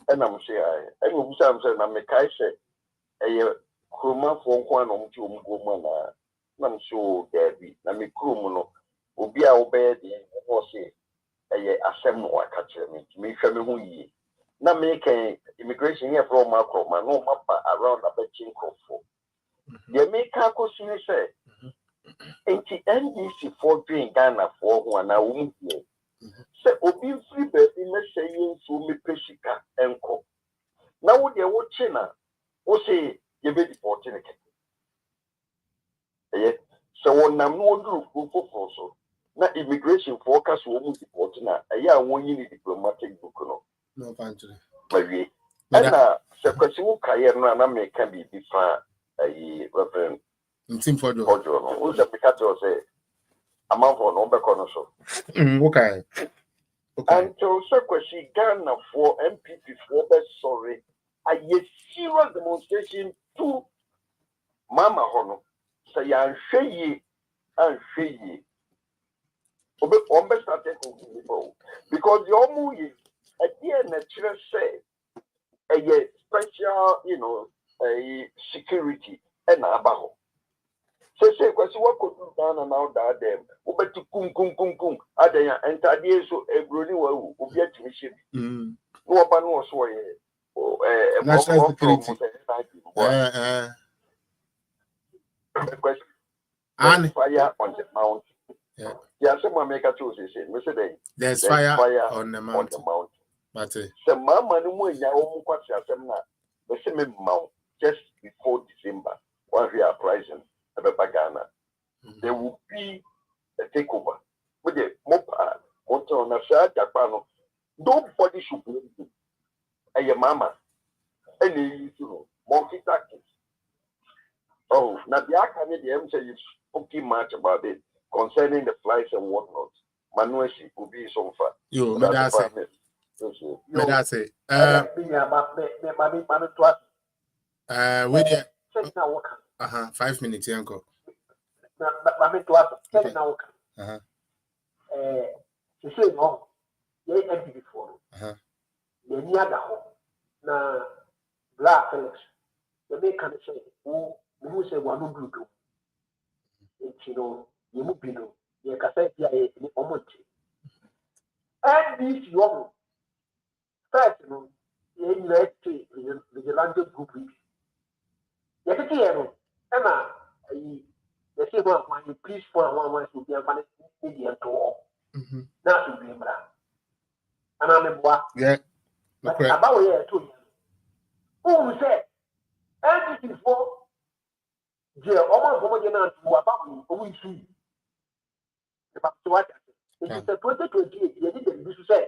Speaker 2: I'm say I will say I'm saying na me kai say a kroma for one on to go na so debi na me krom no obi a obey the or say a asem no akache me hwe me hu yi. Na make immigration here from Macro, no map around a betting for. The America question say, NDC for doing Ghana for one hour. Say, Obi free baby, let's say, so me Peshika and co. Now, they watch China, or say, you be deported. So, when I'm no group for so, now immigration forecast will be deported. A year one year diplomatic book.
Speaker 1: No country.
Speaker 2: Maybe. And so question career no make can be different
Speaker 1: Ntim Fordjour.
Speaker 2: Who's the Picasso say amount for no back so.
Speaker 1: Okay.
Speaker 2: And so question Ghana for MPP for best sorry. A serious demonstration to Mama Hono. Say and Shey and Shey. On best started because the Omu at the end, natural say a special, a security and abaho. So say, because what could do down and out that them, over to kum, Adaya, and Tadia so a bruni will be at mission. No one was way.
Speaker 1: National security.
Speaker 2: And fire on the mount. Yeah, someone make a choice.
Speaker 1: There's fire on the mountain. But
Speaker 2: the mama no more ya omu kwati asem na the same mount just before December when we are pricing the Ghana. There will be a takeover with the mopa motor na sa Japan Nobody should blame you. And your mama, and you know, multitasking. Oh, now the Canadian say you spoken much about it concerning the flights and whatnot. Manuasi will be so far.
Speaker 1: Yo, me that's it. Me that's it. Wait there. 5 minutes, uncle.
Speaker 3: She said no. They empty before. The near the home. Na Black Felix. The make can say who say one blue. You know, you move below. You can say yeah, you almost. And this young first, you know, you let the land group. You can see, Emma, you say when you please for one to be a man in the door. Not to be a man. And I'm a boy.
Speaker 1: Yeah.
Speaker 3: About here too. Who said, and this is for the almost homogeneous to about me, who is she? It is a 2028, you didn't to say,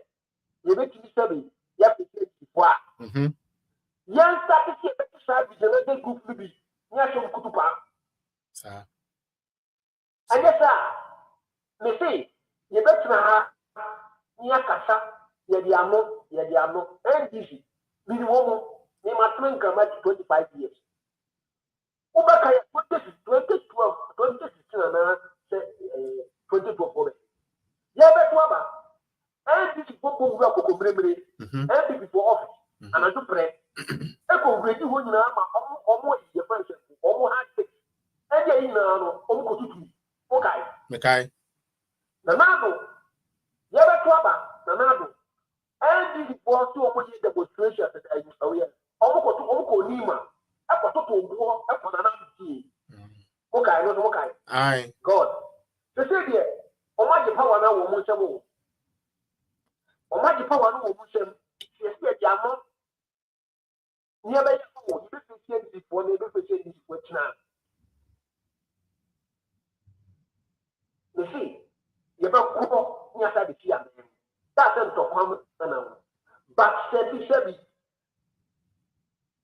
Speaker 3: you make me say, you have to say, what? Young started to say, with another group, maybe, near some Kutupa. And yes, sir, me say, you better near Casa, Yadiamo, NDC, minimum, they must make a match 25 years. Ubaka 2012, 2016, and 2012. Yeah, but Waba, and this is what we are going and before office, and I do pray. Echo ready when you are almost your friends, almost had 6, and you know, almost 2. Okay. Nanado, Yaba, Nanado, and this is what you almost demonstration that I used to wear. Almost Nima, I got to go up on another team. Okay, no, okay.
Speaker 1: Aye.
Speaker 3: God. The same here. Omaji power na wo musemo. Omaji power na wo musem. Yes, the amount. Never you be patient before they be patient before now. You see, you better go near side the fear. That's them to come now. But sebi.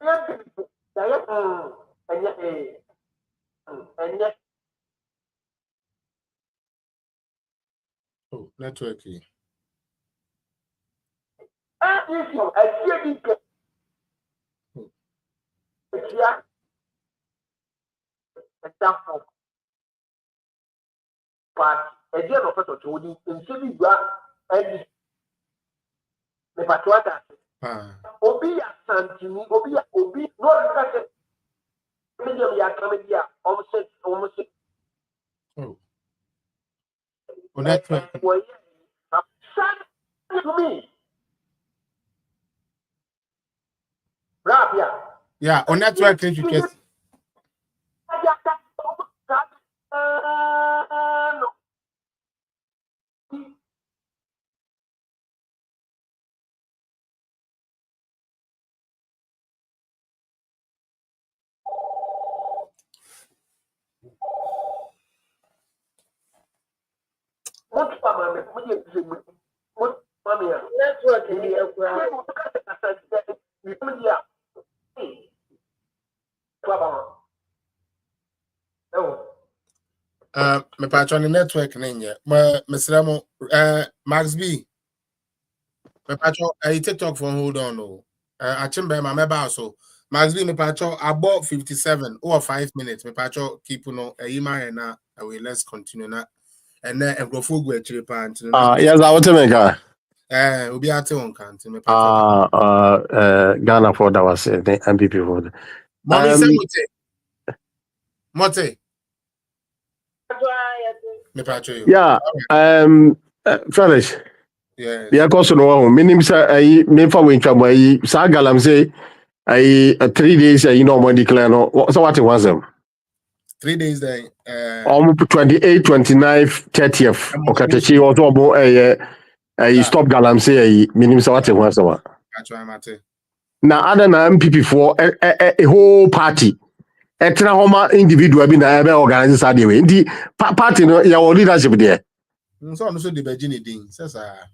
Speaker 3: And yet.
Speaker 1: Oh, networking.
Speaker 3: I see it. Yeah. Example. But a dear professor told you in Sydney, and the Patuata. Obi Santini, Obi, no, medium ya coming here, almost.
Speaker 1: Oh. Well, network.
Speaker 3: To me. Rabia.
Speaker 1: Yeah, on network you can.
Speaker 3: No.
Speaker 1: Me patch on the network ninja. Mr. Max B. Me patch on TikTok for hold on. No. I chimbe my meba so. Max B me patch on about 57 or 5 minutes. Me patch on keep no email and na away. Let's continue na. And then go full go actually pant.
Speaker 4: Yes, I want to make a.
Speaker 1: We'll be at on count. Me
Speaker 4: Ghana for that was the MPP for the.
Speaker 1: Mommy say Mote. Me patch you.
Speaker 4: Yeah. Felix.
Speaker 1: Yes.
Speaker 4: Yeah, cause no minimum say me for winter boy. Sa galam say 3 days you know more declare no. So what it was them?
Speaker 1: 3 days then.
Speaker 4: 28, 29, 30th. Okay, also stop galam say minimum so what it was so. Now other than MPP for a whole party. Etra homa individual bi na ebe organize sade we. Ndi party no ya leadership there.
Speaker 1: So no so the Virginia thing. Sasa.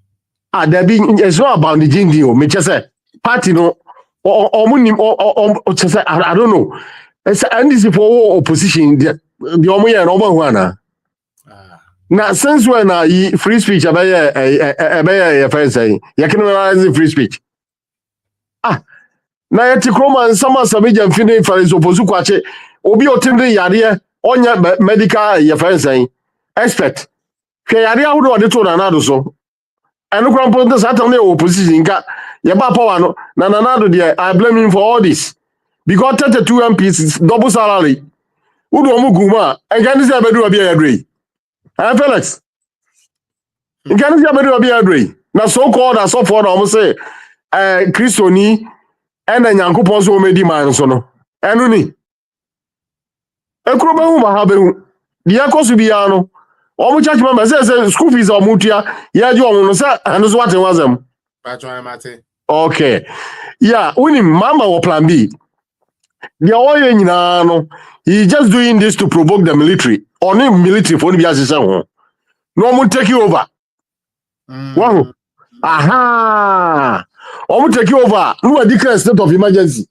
Speaker 4: there be it's not about the GND. Me just say party no or I don't know. It's NDC for opposition. The omoya no one now since when free speech a friend saying you can realize free speech. Na yeti kroma sama sabija mfini faris opozu kwache obi otinde yare onya medical ye friend saying expert hwe yare ahodo de to na do so eno kran ponte satan na opposition nka ye ba power no na nanado de I blame him for all this because 32 MPs double salary udo omuguma engani se abedu obi ayadrei Felix engani se abedu obi ayadrei na so called as of for na say Christoni ena nyankopon so omedi man so no enu ni ekroba hu ma ha behu dia kosu bia no omu church member say school fees omutua ya ji omu no say anu so waten wazam
Speaker 1: patron mate
Speaker 4: okay yeah uni mama wo plan B dia oye nyina no he just doing this to provoke the military only military for ni bia sese ho no omu take over wow aha omu take over no declare state of emergency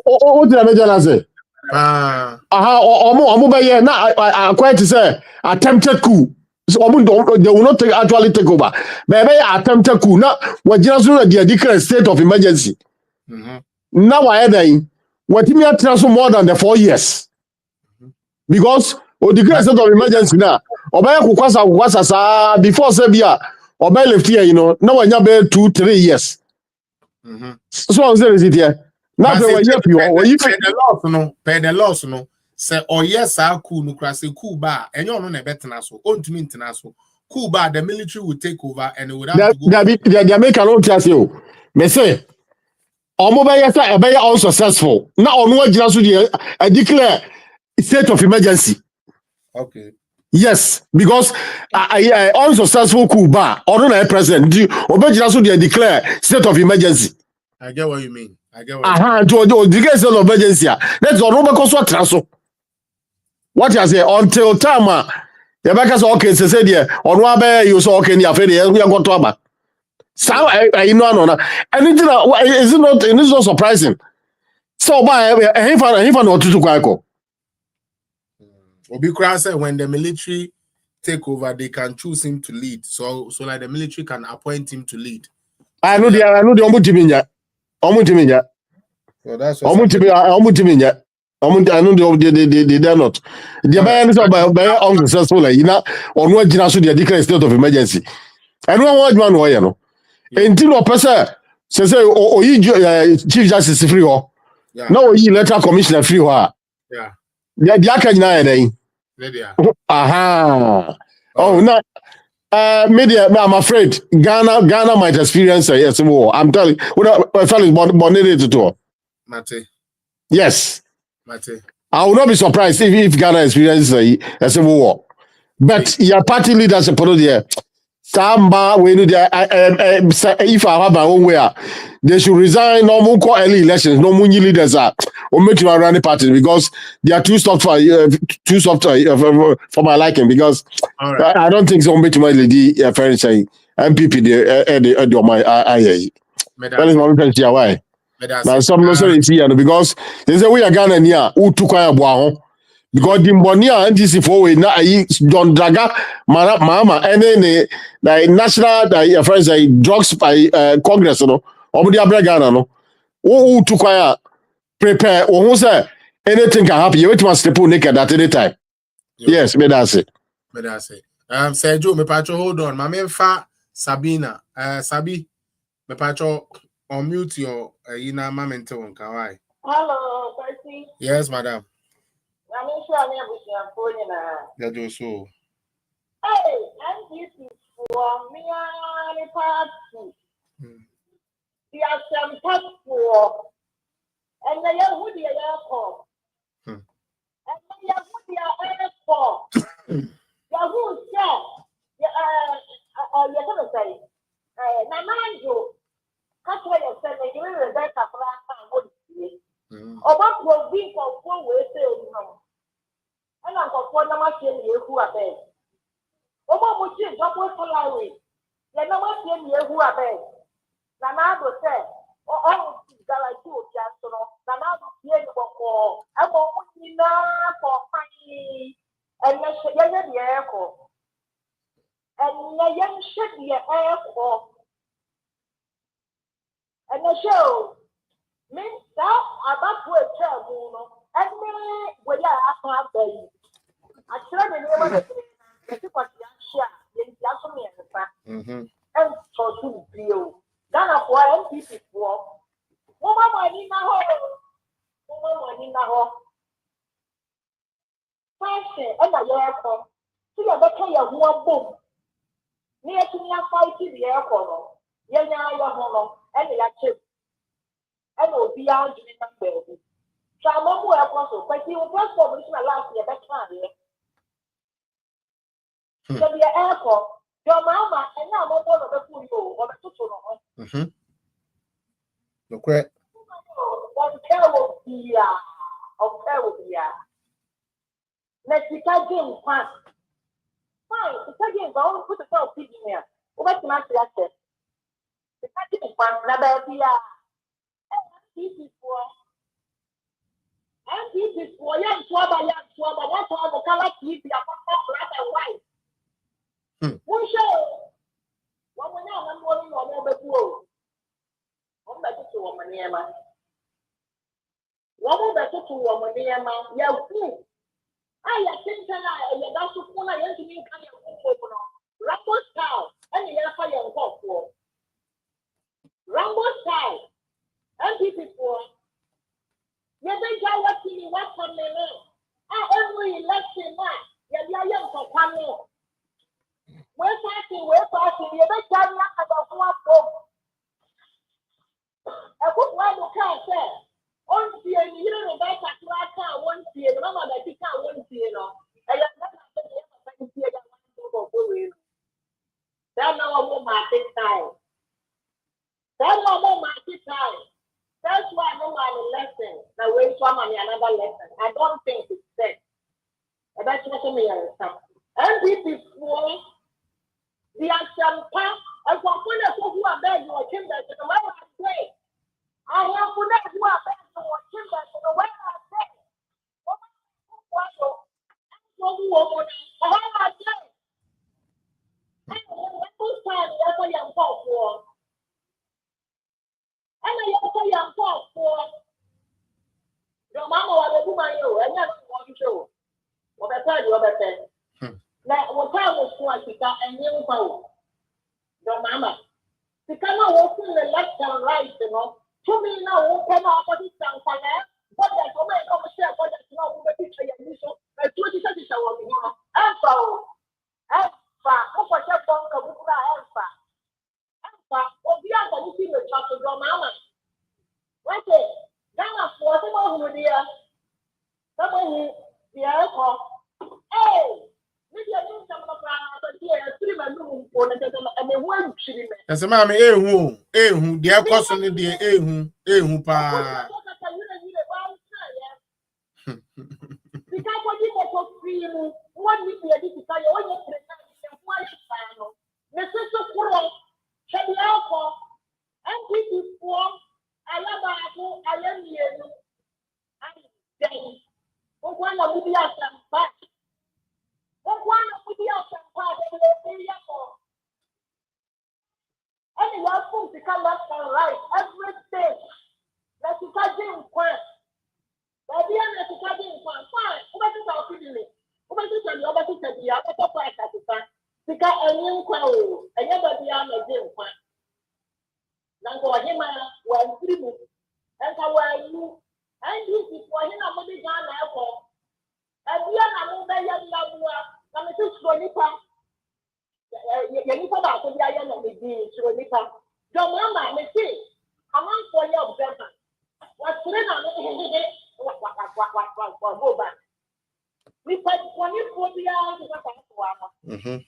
Speaker 4: o tira meja na say omu be here na quite say attempted coup so they will not actually take over but be attempted coup na wajira so na declare state of emergency now why then what me transfer more than the 4 years because o declare state of emergency na obaya kukwasa sa before say bia obaya left here na wanya be 2-3 years so on say it here na pe we help you or if
Speaker 1: the loss no say yes a coup no kra say coup ba enyo no na betena so ontumi ntena so coup ba the military will take over and it would have to go
Speaker 4: the American don't tell you me say omo be yes e be unsuccessful na onu agina so dey declare state of emergency
Speaker 1: okay
Speaker 4: yes because unsuccessful coup ba onu na president obegina so dey declare state of emergency.
Speaker 1: I get what you mean.
Speaker 4: To declare state of emergency that's onu be ko so traso what you say until time you be ka so okay say there onu abe you so okay ni afa dey you go to aba so I know no anything is it not surprising so by he fan otutu kwa ko
Speaker 1: obi kra say when the military take over they can choose him to lead so like the military can appoint him to lead.
Speaker 4: I know the omutiminya
Speaker 1: so that's
Speaker 4: omutiminya I know they dare not the by so by unsuccessful like you know onu agina so they declare state of emergency and one word man wo ye no enti no person say oyi chief justice free ho na oyi electoral commissioner free ho yeah the aka nyina ye
Speaker 1: there
Speaker 4: aha oh no media I'm afraid Ghana might experience a yes war I'm telling you fellas bonnet to
Speaker 1: mate
Speaker 4: yes
Speaker 1: mate
Speaker 4: I will not be surprised if Ghana experiences a civil war but your party leaders put there Samba we need if I have my own way they should resign no more call early elections no more leaders are or make you run the party because they are too soft for my liking because right. I don't think so make my lady friend say MPP the my that is my friend why now some no say see because they say we are Ghana near who took a because the money NDC for we na John Draga Mahama and then the national friends drugs by Congress no obodi abragana no who to kwaya prepare who say anything can happen you wait to step naked at any time yes me that's it
Speaker 1: Sergio me patcho hold on my man fa Sabina Sabi me patcho on mute your ina mamento on kawai
Speaker 5: hello Percy
Speaker 1: yes madam
Speaker 5: I'm sure I'm for you now.
Speaker 1: That was so.
Speaker 5: Hey, and this is for me and party. The some part for and the young would be airport. And the young would be airport. Yahoo, sir. You're going to say, Namanjo, cut yourself and you will Rebecca Frank. About will be for 4 ways. And I'm going to put my chin here who are there. Over which is double salary. You know what you who are bad. Nanado said, oh, Galati, Nanado, for I won't enough for funny, and yes, the airport. And the young should be an airport. And the show means that about to a child, and me, when I have baby. I tried to never get what you share, and so to be you. Ghana for MPP for Mama money now. Fashion and a year from. See a better one boom. Near to me, fight in the airport. Yana, your honor, and the chip. And will be out in the baby. So I'm not more apostle, but he will just for me last year. That's fine. So the airport, your mama, and now I'm one of the food or the tutor.
Speaker 1: Okay.
Speaker 5: On terrible beer, of terrible beer. Let's be again, fine. It's again, but I'll put the top in here. What's my letter? The again, fine, never be and this is for young swabber, that's all the color TV, black and white. One show. One when I'm morning or more before. One better to woman near man. One better to woman near man. Yeah, I think that's the one I want to make kind of Rambo style, and the other fire and for Rambo style, and people. You think I want to be what from the name? Every election, you're young for coming. We're passing, you don't tell me about one book. A good one you can't say. On see, and you don't know that I can't one see, and Mama, that you can't one see, and you're not going to see that. That's not a more market time. That's not more market time. That's why no man lesson. Now wait for money another lesson. I don't think it's said. And that's what me understand. And this is for the action part. And for who are there, you are him that the way I say. I have for that who are there, you are him that the way I say. And I also young for your mama was a woman, you and that's one show. What I tell you about that. Now, what time was one and you know, your mama. The camera was in the left and right, you know. To me now, open up for this time for that. But there's a man over here, but there's no picture of you. So, 20 seconds, I will be home. Alpha, over your phone, Alpha. Or the other, you see the church of your mama. What is Ghana for someone who dear? Someone who the airport. Hey, maybe I need some of our here, 3 room for the and the one chilling.
Speaker 1: As a mammy, who, dear cousin, dear, who, pa.
Speaker 5: Because what you want to feel, what we are to tell you, what you're saying, the sister for shall be alcohol, and this is for. I am here. I'm saying, one of the awesome part. One of the awesome part of the area for. And you are supposed to come up and right every day. Let you catch in point. But the other to catch in point. Fine. What is our feeling? What is the other to the other part at the time? Because a new crowd, and everybody on the same point. Now go him when 3 minutes. And so where you and this is for him a money down airport. And we are not over your love. I'm a just for Nipa. Nipa about the iron of the beach, Nipa. Your mama, me see. I'm on for your observer. What's going on? What, go back. Nipa, when you put the hours of the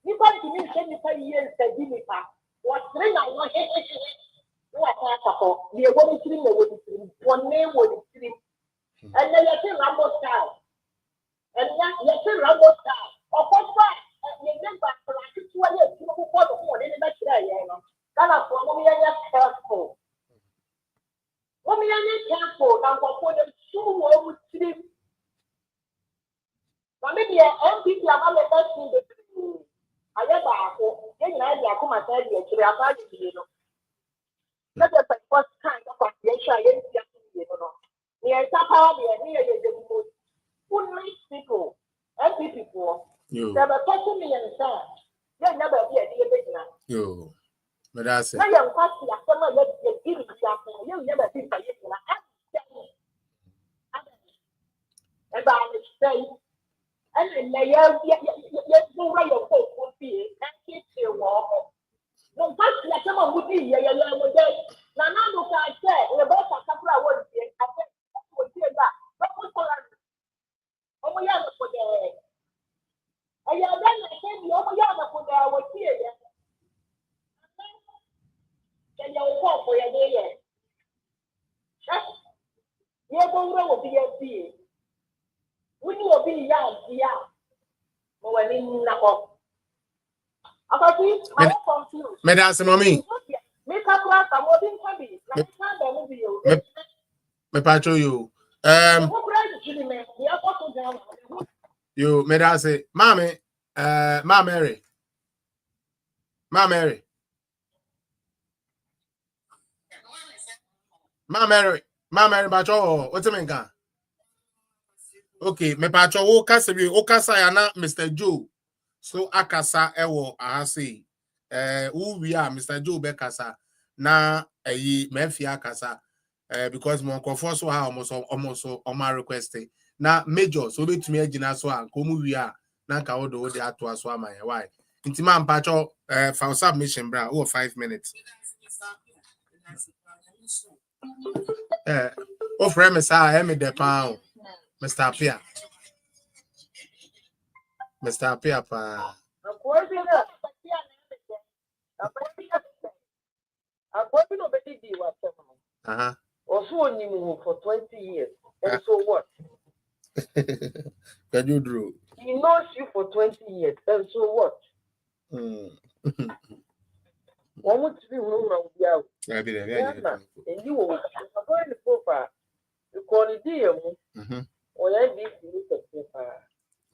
Speaker 5: Nipa, to me, send Nipa years, the Nipa. What's going on? We are going to one name was stream. And then you say Rambo style. And then you say Rambo style. Of course, never like to a year to for the one in the back there, you know. Ghana for mommy careful. Mommy careful, now for them two over three. Maybe MPP are not the best in the I never come and tell you, you know. That's the first time of aviation, you know. The entire power, the most foolish people, MPP people, they were talking me and saying, they never be a dear business.
Speaker 1: Yo, but that's it.
Speaker 5: I am quite a summer, you never think I and I say, and then yes, no way of hope would be, and keep your walk. No, but like someone would be here, now, look, I said, we're about a couple of words here. I said, we'll see that. But what's all right? Oh, we have for the I have done the same, you over yonder for the hour here. Then you'll call for your day. You're going to be a bee. When you will be young, yeah. But when in the hop. I think I'm confused.
Speaker 1: Madam, mommy.
Speaker 5: Make up class, I'm holding heavy. Like you.
Speaker 1: Me patcho you. You made us say, Mammy, Ma Mary. Ma Mary. Ma Mary Patcho, what's the main gun? Okay, me patcho, o kasa ya na Mr. Joe. So akasa ewo ahasi. We are Mr. Joe Bekasa. Na Mefia Kasa. Because mon confirm so almost on my request. Na major so bit me agina so an komu wi a na nka wo do de ato aso ama ye why intima mpacho for submission bra 5 minutes o frame me sa me de pa Mr. Apia pa
Speaker 3: Also knew him for 20 years. And so what?
Speaker 1: Can you draw?
Speaker 3: He knows you for 20 years. And so what? One would be room of the hour. And you will going to go far. You call it dear. Or I did look at paper.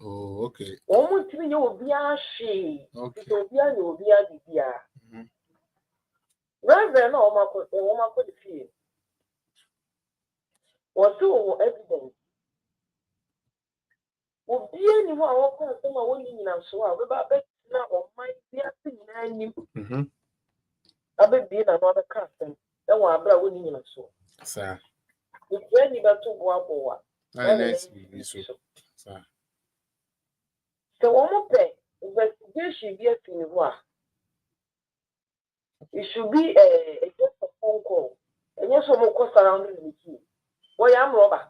Speaker 1: Oh, okay.
Speaker 3: One would be you will be a she.
Speaker 1: Okay.
Speaker 3: It will be a you will be a dear. Rev.Ntim Fordjour feel. Was so evident. Will be anyone walk on someone winning and so I'll be back now on my dear thing. I bet being another custom. Then one brother winning and so.
Speaker 1: Sir.
Speaker 3: It's very bad to go up or
Speaker 1: Sir.
Speaker 3: So one more thing, investigation be a thing. It should be just a phone call. And yes, some more cost surrounding with you. Why am robber?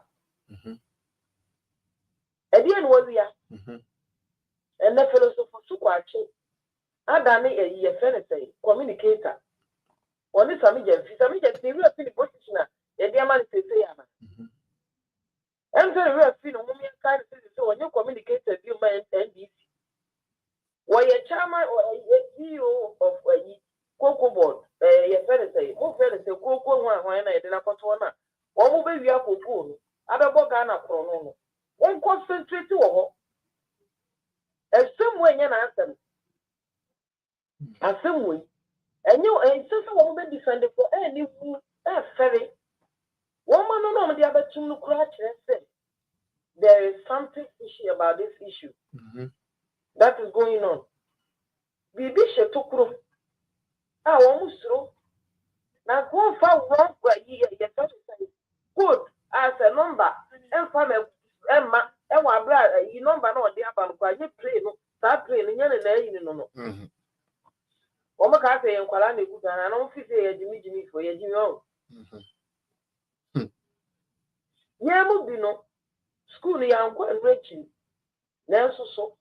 Speaker 3: At the end, what we are. And the fellows of Suquachi. I done a year, say, communicator. One is a major, they will feel position. A dear man say, I'm very well feeling women kind of so when you communicate with you, man, NDC. Why a chairman or a CEO of a Cocoa board, your friend say, more friends say, Cocoa when I did not want one. One will be your cocoon. Other Bogana pronoun. One concentrate to all. And some way, you answer. And some way. And you ain't so woman defended for any food. That's very. One man on the other two look right and say, there is something fishy about this issue that is going on. Bibi Shetokro. I almost so. Now go far wrong for a year. Good as a number. And from Emma, and one brother, you number no, the other, you play no, start playing, no. Oma ka say nkwala na egu Ghana na ofisi ya Jimmy for ya Jimmy on. Ye mu bi no school ya nkwa enrichi na nsoso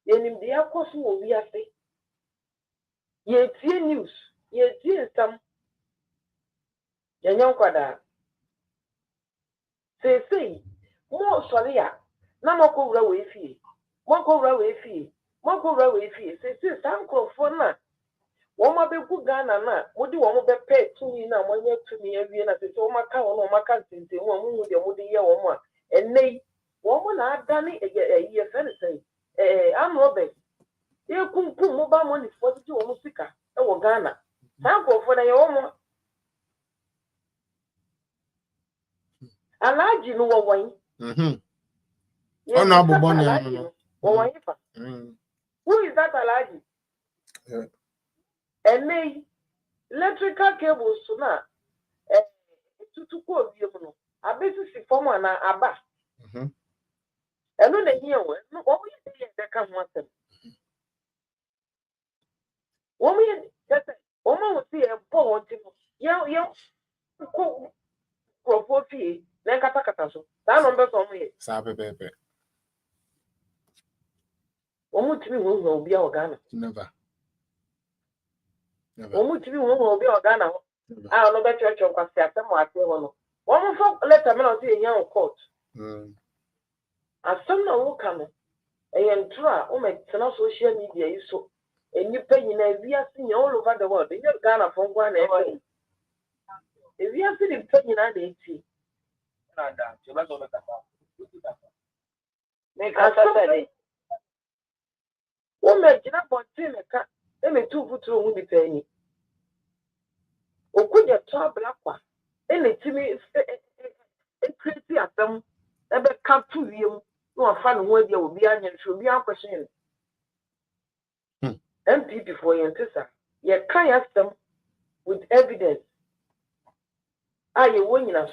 Speaker 3: ye nim de akoso wo bi ase. Ye tie news, ye tie nsam. Ya nyankwada. Say mo sori ya na makowura we fie. Makowura we fie. Moko we fi say sanko for na. Woma be ku Ghana na, wodi womo be pay tumi na monye tumi awie na say woma ka wono maka tinte wo mu de mo de ye womo a. Enei womo na adani ye say amrobe. Ye kumkum mo ba money for ti womo sika e wo Ghana. Sanko for na ye womo. Alaji no wo wan.
Speaker 1: Oh no, Boboni.
Speaker 3: Who is that Alaji? And electrical cables na to go no. I basically form an aba. And no the here no what we say that can want them. What we that woman will see a poor yeah for fee then kata so. That number from me.
Speaker 1: Sabe pepe.
Speaker 3: Omutimi will be organa.
Speaker 1: Never.
Speaker 3: Omutimi will be organa. I don't know that church of Cassiata, one. One folk letter me not see a young court. As some no come. And try, make social media is so. And you pay in a via seen all over the world. In your Ghana from one every. If you have seen paying at 80. Make us say. Woman, you not want to make 2 foot room with the penny. O could you talk black one? And it's me crazy at them. Ever come to you. No fun word you will be on your should be our question. MPP for your sister. You can't ask them with evidence. Are you winning us?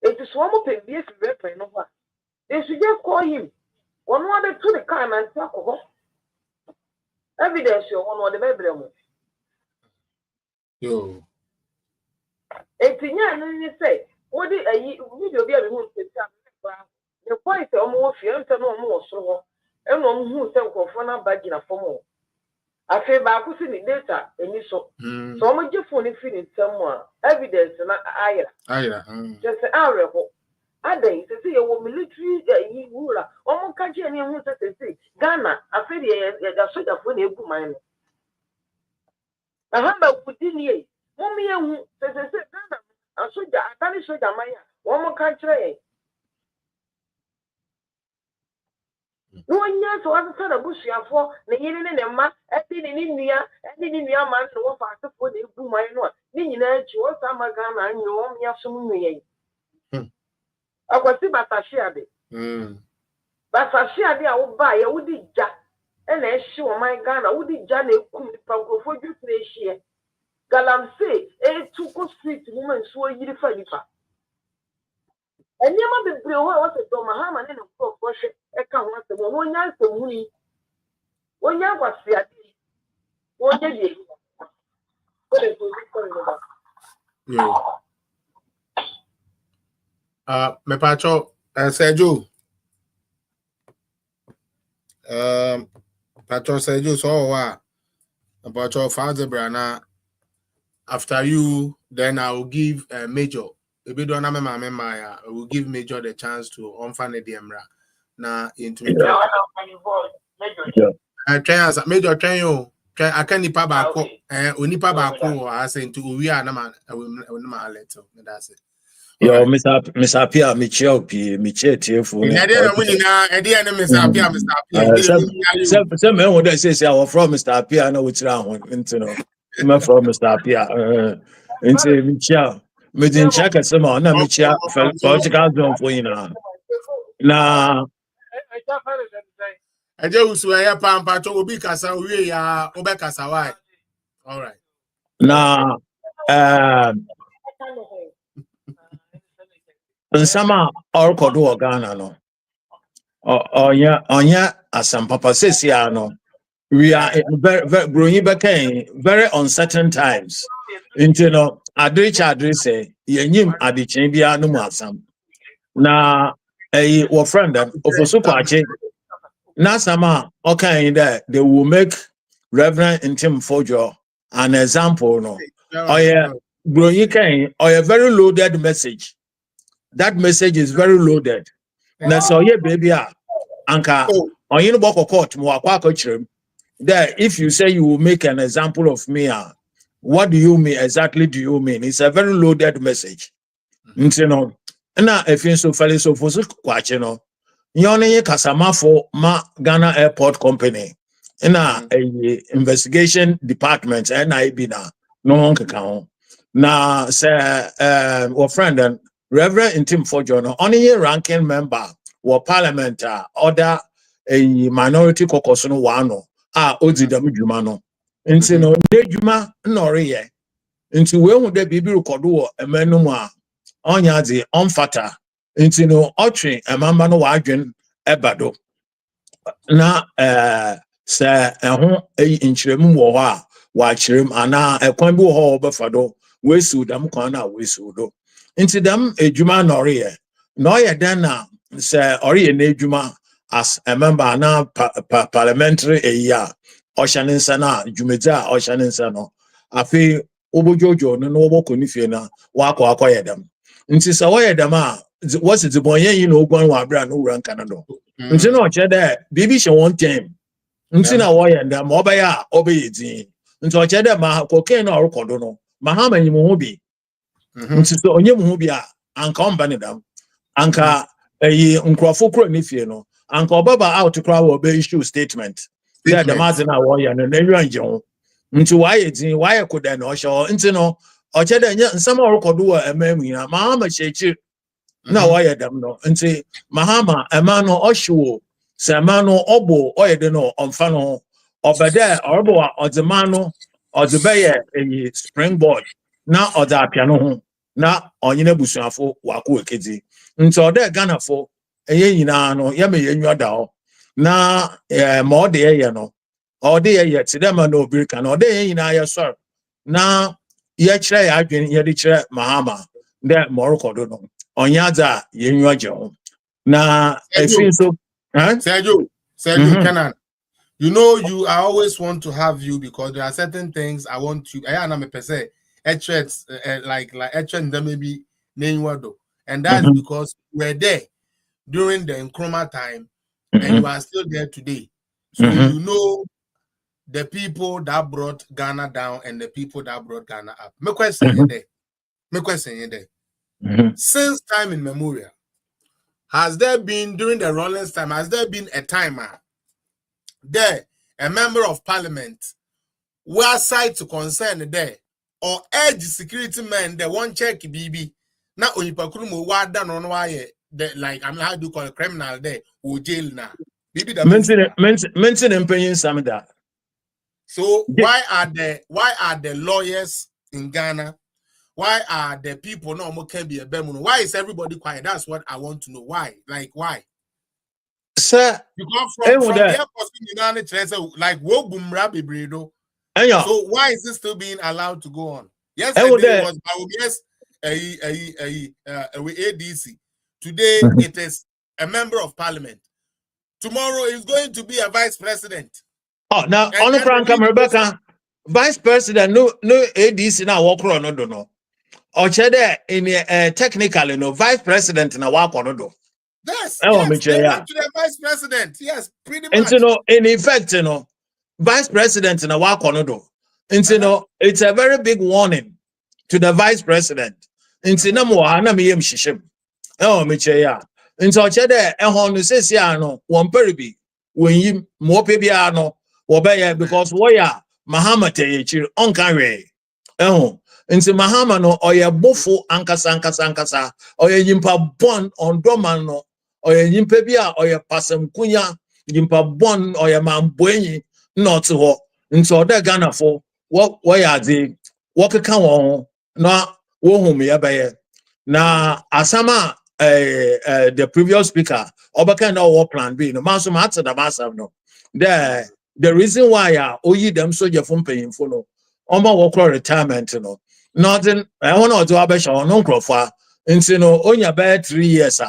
Speaker 3: It is one more thing. Yes, we're no one. They should just call him. One more to the car and alcohol. Evidence you one of the bedroom.
Speaker 1: Yo.
Speaker 3: 18 years, say, what did a video be able to tell? The point of more fear and no more so. And one who sent for a badge for more. I feel back in the data and you so. So much your phone if you someone. Evidence and I. Just an hour. Ade se say your military ruler omo ka je ni hu se say Ghana afedi ya soldier fo na egu man no ahamba kudini e momi ehu se Ghana soldier atani soldier man ya omo ka kire no nya so asa na busuafo na yiri ne ma edi ni nua man no wo fa asefo na egu man no ni nyina achi wo sa ma Ghana anyo wo ya so mu ye akwati batashiade batashiade a wo ba ya wudi ja e na ehye wo man Ghana wudi ja na ekum nipa grofo dwusu na ehye galamse tuko street woman so yiri fa nipa enyama bebre ho a se do Mahama ne ko hwe e ka ho asem wo nya asem huni wo nya kwasiade wo nya die ko le ko le ba
Speaker 1: me pacho Sergio pacho Sergio so wa about your father brana after you then I will give Major maybe don't na me I will give Major the chance to unfund the emra na into Major train you I can nipa ba ko onipa ba ko I say into we are na ma let that's it.
Speaker 6: Yo, Mr. Apia, Michel Tiefo. Some men would say, I was from Mr. Apia, no, which round, I'm from Mr. Apia, into Michel. We didn't check at some on Michel, political zone for you now. Now,
Speaker 1: I just swear, Pampa to be Casa, we are Obeka. All right.
Speaker 6: Now, Nsama orkodo Ghana no onya asam papa sesia no we are very growing back very uncertain times into no adri say yenyim adichin bia no asam na wo friend that ofoso kwache na sama okay that they will make Rev.Ntim Fordjour an example no growing kind or very loaded message. That message is very loaded. Na so ye baby anka onye no boko court mo akwa akochrem that if you say you will make an example of me, what do you mean exactly? Do you mean it's a very loaded message? You know, na if you so fairly so for so kwache no, nyone kasama for ma Ghana Airport Company, na a investigation department, NIB na no one can na say our friend and Rev.Ntim Fordjour no only ranking member or parliament order a minority caucus no one odi dam dwuma no nti no de dwuma noriye nti we hu de bibi record wo emanum a onya de onfata nti no otwe emamba no wadwen ebado na se eho nkyeremu wo ho a wa kyerem ana ekwan bi wo ho obefado we su dam kwan na we su do nti dam edwuma noriye no ye den na se oriye na edwuma as a member na parliamentary area Oshanin na Jumeza Oshanin no afi obojojo no no boko ni fie na wako akoyedam nti sa woyedam a what's it bonye yi no ogwan wa bra no wura nka no nti no che de bibi she one time nti na woyedam obeya a obeyedin nti o che de ma cocaine na orokodo no Mahama nyimu ho bi nti so onye mu ho bi a anka omba ne dam anka eyi nkrofo kro ni fie no anka obaba out kra wo be issue statement yeah the matter na wo ya no na nwanje ho nti waye din waye koda na osho nti no o che de nsam orokodo wo emamu ya Mahama chechi na waye dam no nti Mahama ema no ohwo sema no obo oyede no omfa no obede orbo odema no odebeye eyi springboard na oda apia no ho na onyine busuafo wako ekedi nti ode Ghana fo eye nyina no ya me yenwa da ho na ma ode ye no ode ye ti dem na obirika na ode ye nyina ya so na ye kire ya adwen ye de kire Mahama de moroko no onya za yenwa je ho na efin so
Speaker 1: Sergio Canan, you know you I always want to have you because there are certain things I want you I am a person like them maybe name word, and that's because we're there during the Nkrumah time and you are still there today, so you know the people that brought Ghana down and the people that brought Ghana up. My question there. Since time immemorial, has there been during the Rollins time, has there been a timer there, a member of parliament were side to concern there or urge security men they won't check BB now only pakrumo what done on why the like I'm how do you call a criminal there or jail now BB the
Speaker 6: mention and paying some of that.
Speaker 1: So why are the lawyers in Ghana, why are the people no more can be a bemuno? Why is everybody quiet? That's what I want to know. Why? Like why?
Speaker 6: Sir,
Speaker 1: you come from the airport like wo bumra bebredo. So why is this still being allowed to go on? Yesterday was ADC. Today it is a member of parliament. Tomorrow is going to be a vice president.
Speaker 6: Oh, now on the Rebecca, vice president no ADC now walk on no. Or cheddar in technically no vice president na walk on no.
Speaker 1: Yes, they went to the vice president. Yes, pretty much.
Speaker 6: And in effect, vice president na walk on no. And it's a very big warning to the vice president. Into no more, na me shishim. Oh, Michia. Into cheddar, and on says no, one peribi, when you more pebiano, or because waya Mahama te on carry. Oh, into Mahama no, or ya bofo ankasa, or ya yimpa bon on domano, or ya yimpebia, or ya pasam kunya, yimpa bon, or ya mambueni, not to ho. Into other Ghana for what why they walk a can na wo me yabaye na asama the previous speaker obaka na war plan B no maso matter the massive no the reason why oyi them soldier from paying for no omo work retirement no nothing I want to do abesha no crofo nti no onya be 3 years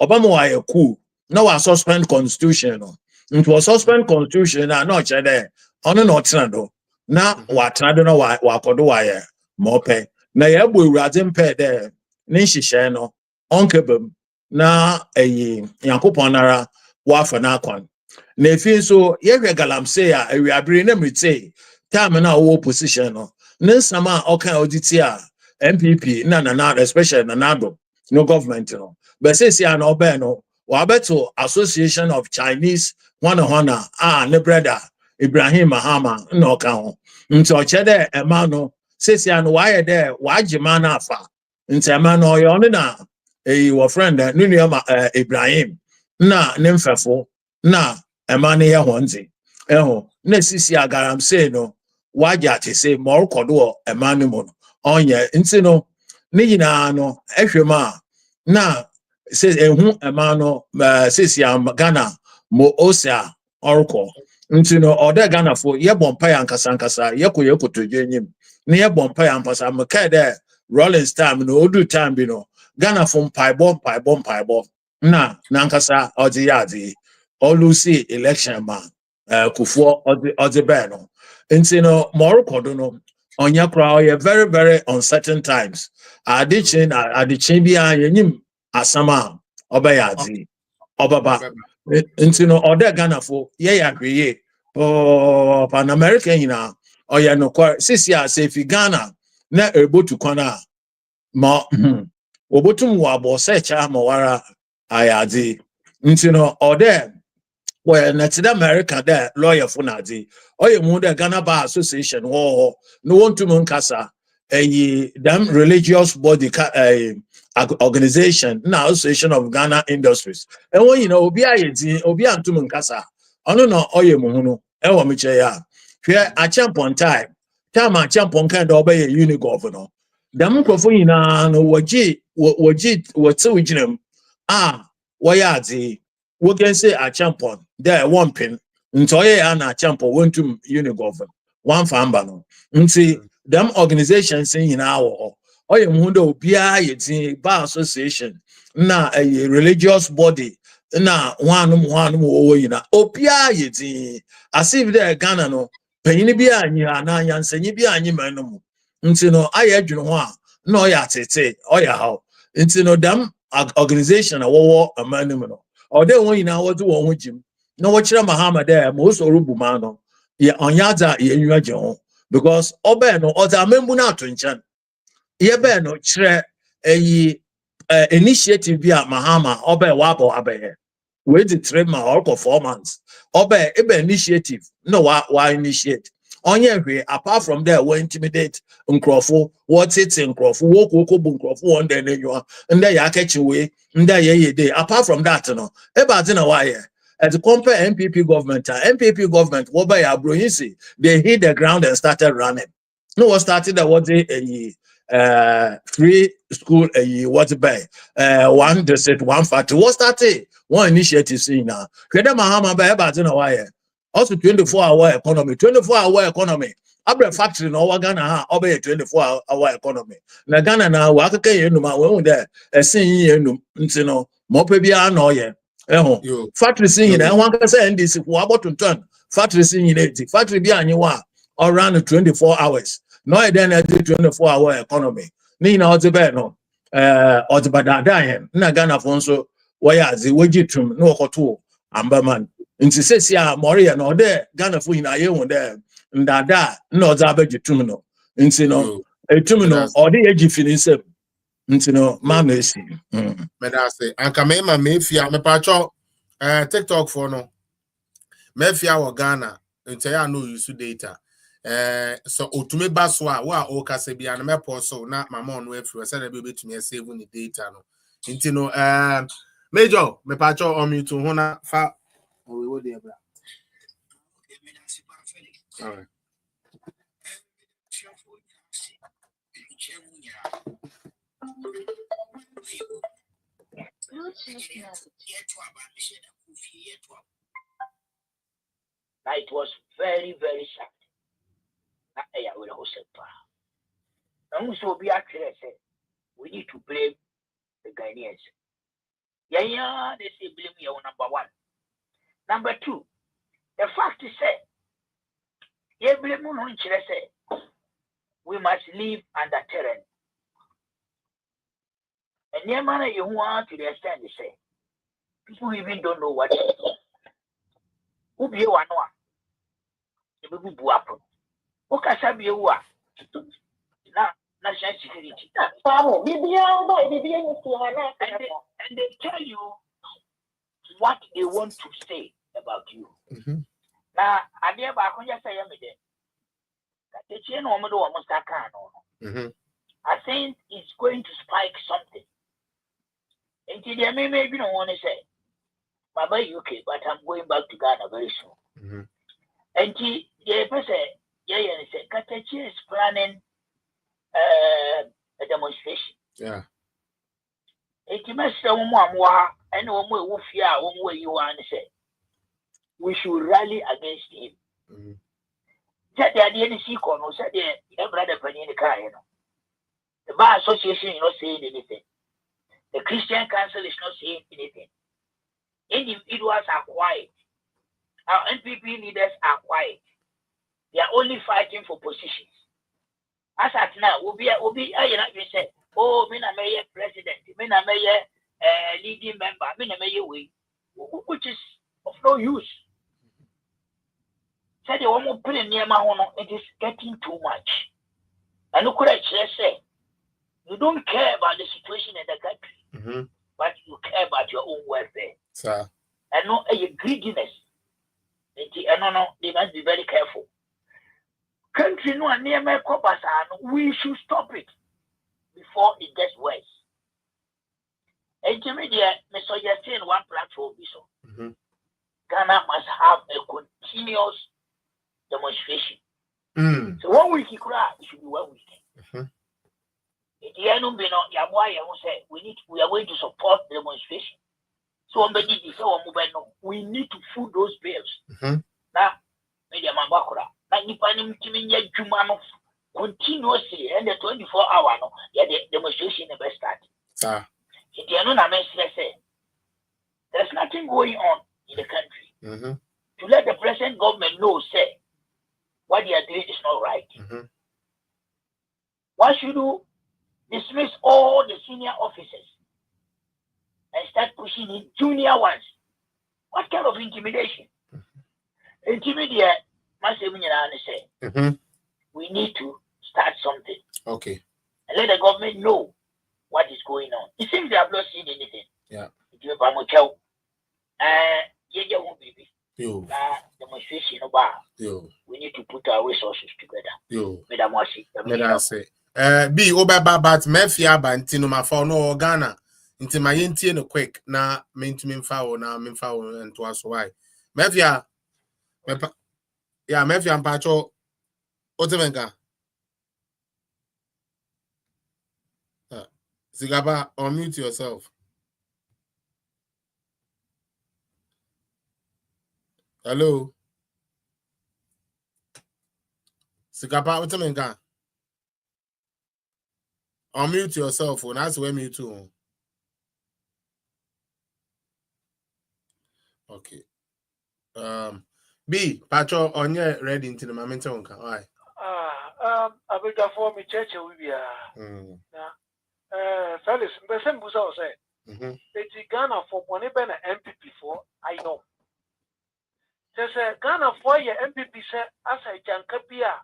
Speaker 6: obama wa cool no wa suspend constitution no it was suspend constitution na no che there ono no trado na wa trado no wa kodo wa ye mope na ya gbo urade mpe de ni nhihye no onkebam na eyi yakopon nara wafa na kwan na efi so ye hwe galamsey a awiabere na mrite time na wo position no ne nsama oka auditi a MPP na especially na nado no government no but say na obe no wa beto Association of Chinese one ne brother Ibrahim Mahama na oka ho nti o chede ema no say no wa ye there wa agima na afa nti ema no yo na your friend nunu Ibrahim na ne mfefo na ema ne ye ho nti eho na sisi agaram say no waja te say more kodo ema ne mo no onye nti no ne nyina no ehwema na say ehu ema no sisi am Ghana mo osia orko nti no ode Ghana fo ye bompa ya nkasa ye kotojenyim ne ye bompa ya mpasa meka de Rollins time no odu time bi no Ghana fo mpaibom na nkasa odi yadi olusi election man kufuo odi be no nti no Morocco do no onya kra ye very very uncertain times adichin bi anyim asama obayadi obaba nti no ode Ghana fo ye ya hweye pan American ina oya no kwa sisi a sefi Ghana na ebotu kwana ma obotum wa bo secha ma wara ayadi nti no ode well na tida America there lawyer for nadi oye mu de Ghana Bar Association wo no wontum nkasa them religious body organization na Association of Ghana Industries when you know obi ayedi obi antum nkasa ono no oye mu no e wo meche ya hwe a champon time a champon kan do obey uni governor them krofo nyina no woji wojinam wayadi we can say a champion there one pin ntoye ya na champion wontum uni govern one famba no nti them organizations in our oye mu ndo bia yeti bar association na a religious body na one wo yina obia yeti as if there Ghana no panyin bia anyi na yansanyi bia anyi manum nti no aye adwunu ho a na oya tete oya how nti no them organization a wo amanum no or they want you now what do one him. No watch Mahama there, most or Rubumano. Ye on yada ye new because Obeno or the Memuna to enchan. Ye beno chre a initiative via Mahama Obe Wabo Abe. Wait the 3 months or 4 months. Obe ebe initiative. No why initiate. Onye hwe apart from there we intimidate nkrofo what it nkrofo woko bu nkrofo one day nenyo nda ya kechiwe nda ye dey apart from that no eba ati na why at compare MPP government wo ba ya broyinsi they hit the ground and started running no what started that what free school what by one district one factory what started one initiative see now kweda Mahama ba eba ati na why also 24-hour economy. 24-hour economy. Abre factory no Ghana ha obe 24-hour economy. Na Ghana na wa akeke yenu ma we there esin yenu nti no mo pe bia na oye. Eho. Factory sin na wan ka say NDC for abotunton. Factory sin yin eti. Factory bia anyi wa around 24 hours. No e then 24-hour economy. Ni na ote be no ote badada hen. Na Ghana for nso we azi wejitum no okoto ambaman. Nti sesi a Moria no de Ghana fo ina ye won de ndada na oza abejitum no nti no etum no ode agi finisem nti no ma na esi
Speaker 1: me da say anka me ma me fia me pa cho TikTok for no me fia wo Ghana nti ya no use data so otume baso a wa o kase bia na me pause so na mama no afiri say na be betumi save ni data no nti no Major me pa cho on mute ho na fa we wo dey bra. All right.
Speaker 3: It was very, very sad. I will also be actually we need to blame the Ghanaians. Yeah, they say blame you number one. Number two, the fact is we must live under terrain. And the manner you want to the extent they say, people even don't know what it is.
Speaker 7: Ubi one. The baby buapo. Okasa be wa. National security. And they tell you what they want to say about you. Now, I never say I think it's going to spike something. And they maybe don't want to say, Baba UK, but I'm going back to Ghana very soon. And the person, Katachi is planning a demonstration.
Speaker 1: Yeah.
Speaker 7: It must say, and one way you want to say, we should rally against him. Said the idea is equal, no, said the brother Penny in the car, you know. The Bar Association is not saying anything. The Christian Council is not saying anything. Individuals are quiet. Our NPP leaders are quiet. They are only fighting for positions. As at now, we say, oh, me na mayor president, me na mayor leading member, me na mayor way, which is of no use. Said the one put in near Mahono, it is getting too much. And look what I say. You don't care about the situation in the country, but you care about your own welfare.
Speaker 1: Sir.
Speaker 7: And no greediness. And no, they must be very careful. Country no near my coppers, we should stop it before it gets worse. And to me, me suggesting one platform so. Ghana must have a continuous demonstration. So 1 week you cry, it should be 1 week. We are going to support the demonstration. So we need to food those bills. Now, media mambakura. Now, continuously and the 24-hour the demonstration never started. There's nothing going on in the country. To let the present government know, say, what they are doing is not right. Why should you dismiss all the senior officers and start pushing in junior ones? What kind of intimidation? Intimidate, we need to start something.
Speaker 1: Okay.
Speaker 7: And let the government know what is going on. It seems they have not seen anything.
Speaker 1: Yeah.
Speaker 7: Demonstration we need to put our resources together.
Speaker 1: Be Obaba but Mefia Bantino my phone no Ghana. Into my inti no quick na mintimim foul na min foul and twice why. Mefia Mefia Pacho Otemenga. Zigaba, unmute yourself. Hello. Zigaba Otemenga. Unmute yourself. And that's where me too. Okay. B, Pacho, on your ready into the momentum. Why?
Speaker 3: I will go for me church. We are. Fellas, but some Busa say, it's Ghana for one even an MPP for, I know. There's a Ghana for your MPP said, as I can capia,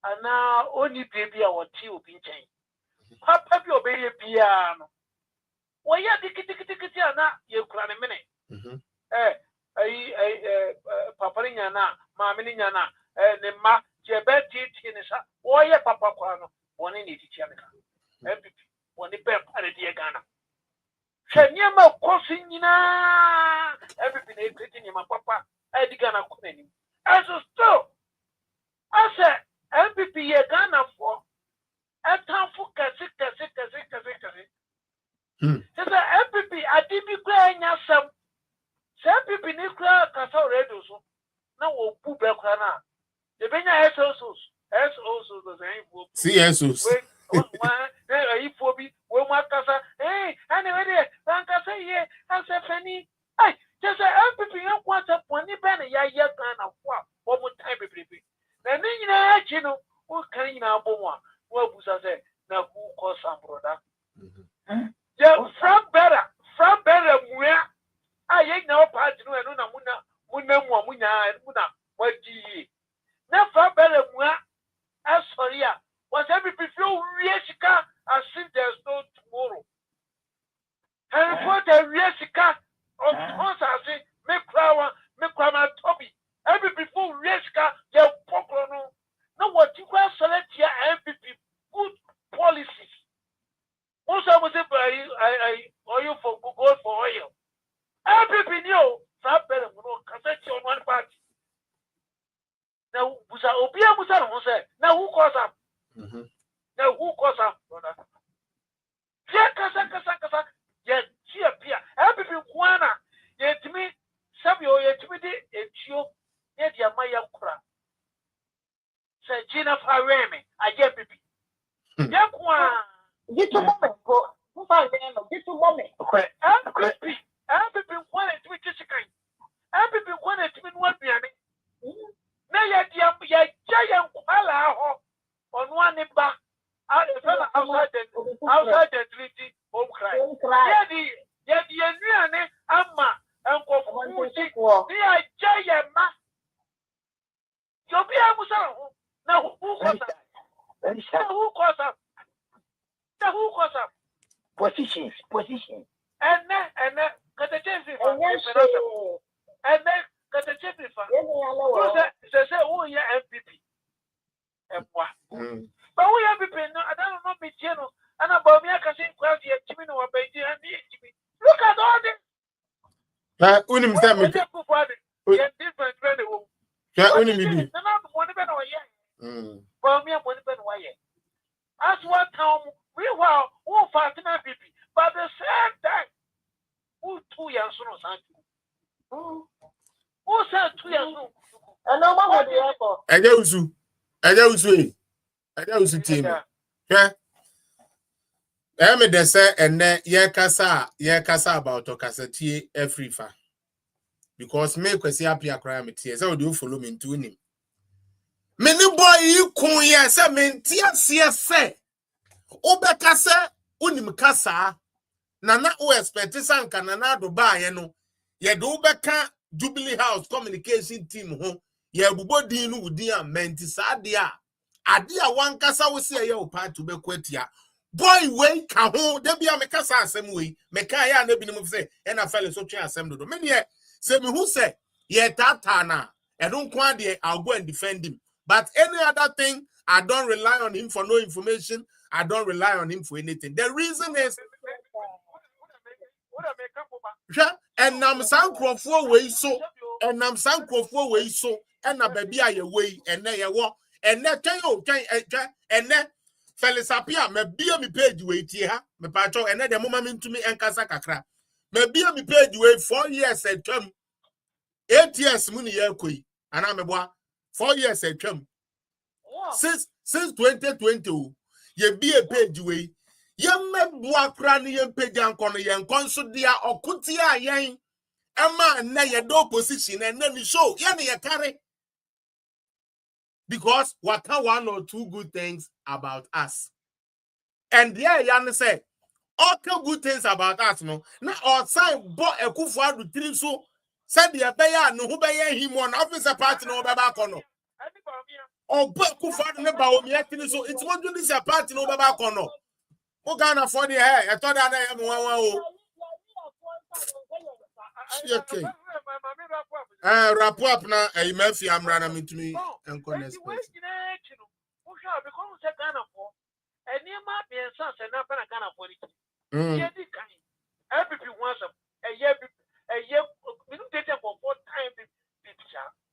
Speaker 3: and now only baby our tea will be changed. Papa, your baby piano. Why, yeah, ticket, you cry a minute. Papariana, Maminiana, the Ma, Jabeti, why, yeah, Papa Quano, one in the Chianica. MPP. When the bear party Ghana. Shanyama crossing everything is getting in my papa, Eddie Ghana Queen. As a still, I said, MPP Ghana for a town for Cassie. There's an MPP, I did be crying some. MPP nuclear Casa Redos. Now we'll put back now. The Benya SOS the same.
Speaker 1: CSOs.
Speaker 3: Hey, anyway, Lancasa, yeah, as a penny. Hey, just a MPP, what's up when you ban a year kind of what would time be? Then you know, what can you now go on? What was I say? Now, who calls some brother? Yeah, from better, where I ain't no part to know, Munamwa Muna Muna, what ye? Never better mua as Soria was every before Riesica as if there's no tomorrow. And what a Riesica of course I say, make Crama Toby. Every before Riesica, your Poclono. No, what you can select here MVP good policies. Most of us say, oil for gold for oil. MVP knew that better cassette on one party. Now, Obia Musa said, now who calls up? Now who calls up, brother? Kasa, yet, she appear. MVP Juana, yet to me, Sabio, yet to me, a chio, yet Yamaya Kura. Say Gina Faremi, I get baby. Yakwa,
Speaker 5: Get to moment, who found them? Get to moment.
Speaker 3: okay, MVP wanted to be chicken. MVP wanted to be one piano. Now, yet, giant Kuala on one back outside the treaty, home cry. Yet, the Amma, Uncle Fuji, the giant ma. You'll be able to. Now, who calls up? Who calls up? Now, who calls up?
Speaker 7: Positions.
Speaker 3: And then, got the chance and then, got the chance say, oh, yeah, MVP. And what? But we have been, I don't know, me, General, and about me, I can say, well, the Jimmy or baby, and Jimmy. Look at all this.
Speaker 1: Unim that me.
Speaker 3: Yeah, different, very well.
Speaker 1: Yeah, unim me.
Speaker 3: Well, me, I'm one of why. As what time we were all fighting MVP, but the same time, who 2 years old, who said 2 years old?
Speaker 5: And no one would
Speaker 1: I don't team. Yeah. The say and then ye kasa about okasati every fa. Because me kwesi apia crime tie. So do follow me into him. Many boy you kun ye say me tie say. Obeka say unim kasa na o expect sanka na do ba ye no. Ye do obeka Jubilee House communication team ho. Ye bubo din no wudi amenti sa de a. Ade a wan kasa wo se ye o part to be kwatia. Boy we ka ho de bia me kasa asem we me ka ya na binim say e na fele so twa asem do me ne say me who say ye tata na e don't kwa de I'll go and defend him, but any other thing I don't rely on him for no information. I don't rely on him for anything. The reason is and nam sankrofo we so and nam sankrofo we so and na baby aye we and na ye wo and na twen o twen and na Felisapia me bia mi page we tie ha me pacho and na de mama ntumi enkasa kakra me bia mi page we 4 years atwam 8 years mu ni ye koi ana me boa 4 years atwam since 2020 ye bia page we ye meboa kra ne ye page anko no ye nkonso dia okotia yen ema na ye do opposition and na ni show ye ne ye carry. Because what can 1 or 2 good things about us. And there Yan said, all good things about us, no. Now outside bought a kufa to 3 so said the abaya no who bay him one officer party no baba kono. Oh but kufa no ba me so it's not this a party no baba kono. Who can afford the hair? I thought I am one. Okay. Wrap up now. I may feel I'm running to me and connect.
Speaker 3: Because and you might be a son and not a kind of politics. Every once a year, we don't take for 4 times.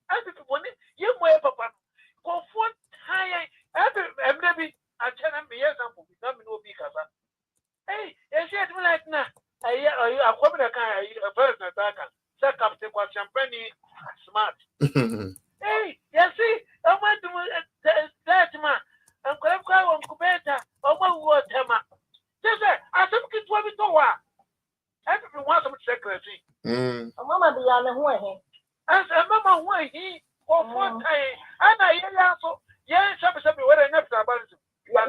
Speaker 3: Every one, you may papa go 4 times. Every I tell them, yes, I'm becoming no big. Hey, you said like now. I come to a person attacker. Set up the champagne smart. Hey, you see, I went to that man. I'm going to go on Kubeta or what was him. Just I think it's what we do. Everyone wants some secretary.
Speaker 5: Mama be on the way.
Speaker 3: As a mama, why he for 4 times. And I also, yes, somebody where I never about it. Africa,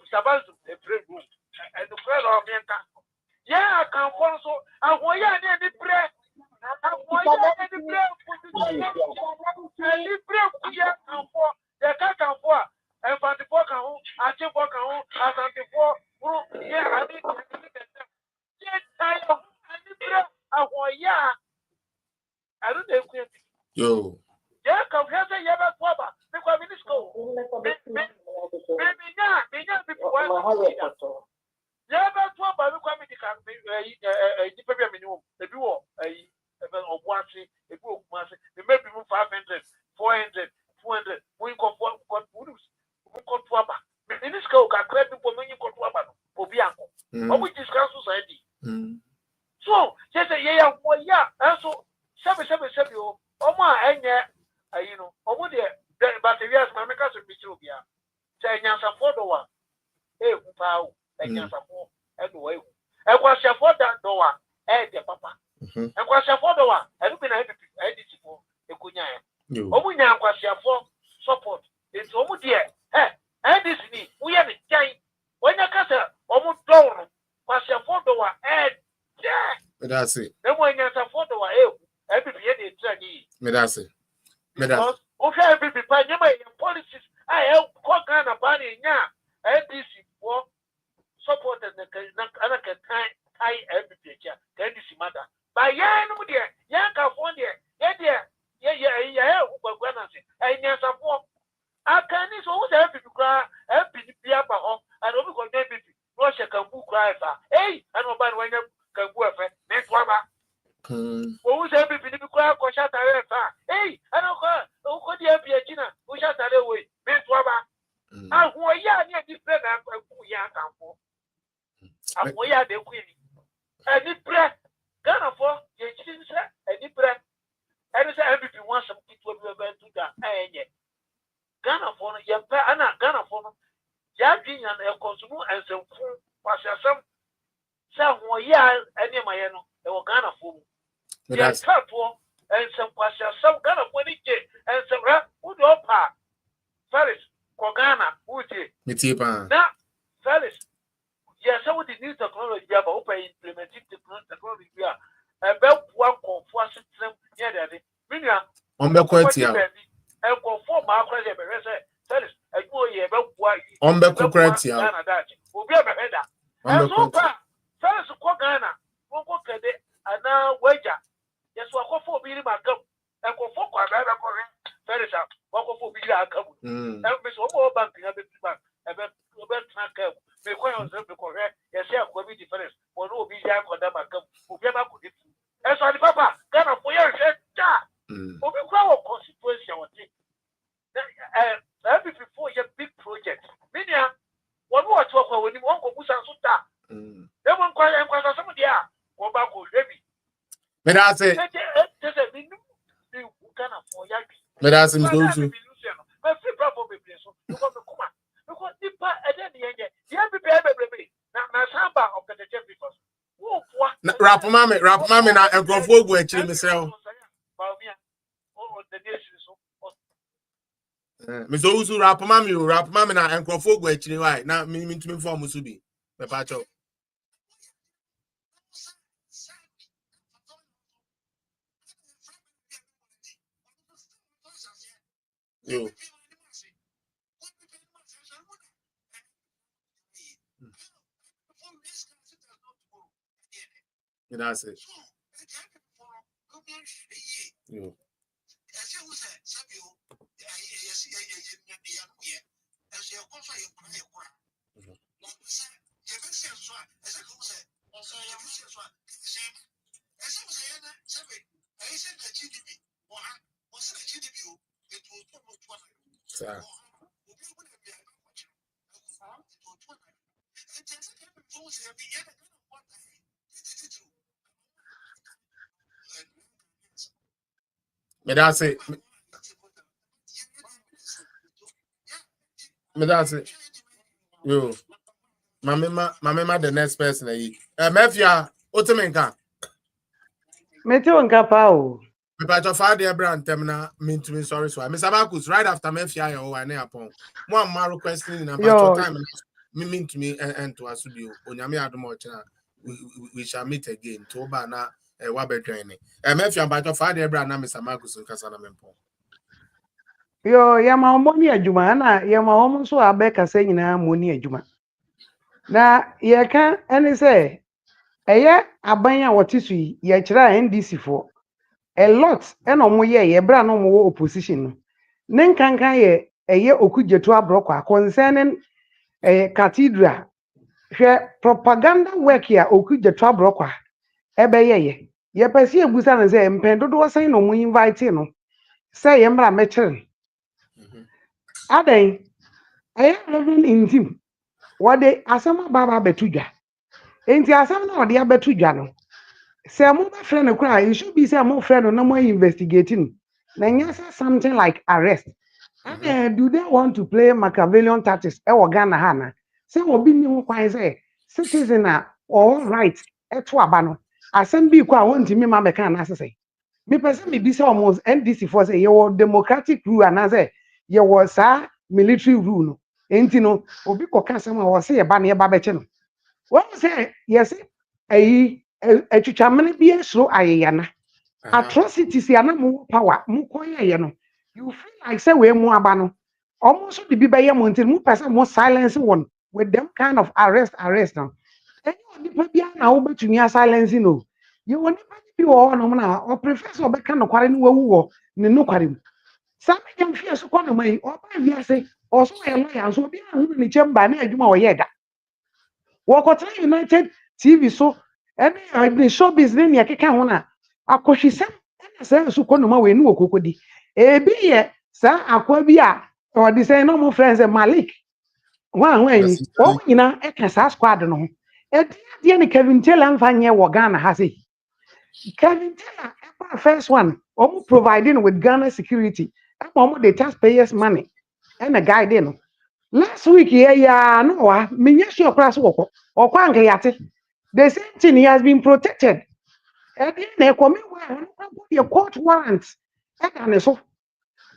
Speaker 3: Sabal, the free room, and the prayer of Yanka. Yeah, I can also, and why
Speaker 7: can hear say you have to because we need go. Maybe people want to yeah, but what by the committee can be a minimum. If you want of one thing, if you want to maybe 500, 400, 200, we go for what would in this case, can create people when you go to a Bianco, or we discuss society. So, just a yeah, and so 777, oh my, and you know, over there, but the years, my makers will be true here. Say, Yansa Fordjour, eh, Pau, and Yansa Ford, and the way. And was your father, Noah, and the papa. And was your Fordjour, and been a for a Kunya. Oh, we now was your for support. It's over there, eh, and this me, we have a giant. When you got a almost door, was your Fordjour, and yeah.
Speaker 1: That's it.
Speaker 7: Then when you're a Fordjour, every day,
Speaker 1: that's it.
Speaker 7: Because okay, every policies, I help Kogan about it now. NDC for support and the tie every picture, NDC matter. But yeah, no, dear, yeah, California, yeah, and yes, I walk. I can is always happy to cry, happy to be up at home, and over baby, Russia can book cry. Hey, I know about when you can go for next one. Who's happy to cry, or shut away. Hey, I don't know, who could you be a China, who shut away, next one. I want ya, this bread, I'm for. I want ya, the queen. And this bread, Ghana for, your children, and this bread. And it's everything wants some people to go to that. Ghana for your Anna, Ghana for Jackie and a consumer and some food, was some years, and my Ghana for. Yes, and some passion, some kind of money, and some would offer. Felix, Ghana, would you? Now, Felix, yes, some of the new technology have open implemented technology. About one for system, yeah,
Speaker 1: on the quality
Speaker 7: and conform our credit. Felix, I go here about why
Speaker 1: on the quality.
Speaker 7: Will be a better. And so far, Felix, Ghana, won't go and now wager. Yes, what for being my cup and go for Quadrara Ferris up, what for being a cup. And Miss Omo Banking, a bit back, a bit track up, make one of them to correct, yes, yeah, will be different, or no be young for them a cup, who never could it. As for the papa, Ghana for your head, who will grow a constitution or thing. Before your big project, Minia, one more talk when you won't go Musa Suta. They won't cry and cry some of the air, go back with heavy.
Speaker 1: But I say, but I say, go to. Rap mama na enkrofo go akiri mesel. Me so usu rap mama na enkrofo go akiri why na me ntumi form so bi. Me pa cho. Yo. That's it. Yo. Me that's it. Me that's it. Yo. Mama the next person aí. Mafia, otemenka.
Speaker 8: Meteu nkapa o.
Speaker 1: Me pa cho fa de Rev.Ntim na me sorry so. Mr. Marcus right after Mafia ya o ane upon. Mo am requesting na pa time me to me and to asubi o. Onyame adom o chena. We shall meet again. To ba na wa betwen ni. Mafia ba cho fa de Rev.Ntim na Mr. Marcus nkasa na mempo.
Speaker 8: Yo yama omoni adwuma na yama omo so abeka se nyina moni adwuma. Na ye kan ene se eye aban a wotisu ye kira NDC for a lot eno mo ye bra no mo opposition no Nenkanka ye okudjetu abrokwa concerning cathedral. Hwe propaganda work ya okudjetu abrokwa ebeyeye. Ye pesi egusa na say empendodo wasan no mu invite no. Say yemra mechire. Aden Rev.Ntim wode asama baba betudwa. Enti asam na wode abetudwa no. Say mo be friend no kra, you should be say mo friend no na mo investigating. Na nyasa something like arrest. Do they want to play Machiavellian tactics? Ghana hana. Say obi ni ho kwan say citizen all right eto aba no. Asem bi kwa wontimi ma meka na say. Me person me bi say almost NDC for say your democratic rule and say your sa military rule no. Enti no obi koka asem a wo say ye ba na ye ba beche no. What say yes etwitwamene bi esro ayeyana. Atrocities ya na mo power mo koye no. You feel like say we mu aba no. Almost the be mo until mo person mo silence one with them kind of arrest now. And you nipa bia na wo betumi silence no. You woni pa bi wo no na o professor be kan no kware ni wawu wo ne no kware mu. Some jam fie so kwa no mai o ba wi ase o so we lawyer so bi na hu ni chamber na adwuma wo ye da. Wo kotra United TV so any show business ne akeka ho na akohwisem na say so kwa no ma we ni wo kokodi. Ebi ye sa akwa bi a or the say no more friends Malik. When oh nyina e ka sa squad no ho. E dia ne Kevin Taylor mfanye wo Ghana ha say. Kevin Taylor first one providing with Ghana security. The taxpayers money and a guy no. Last week no wa menya sure class wo or kwanke yate. The same thing he has been protected. E dia na ekomi wa the court warrant e da ne so.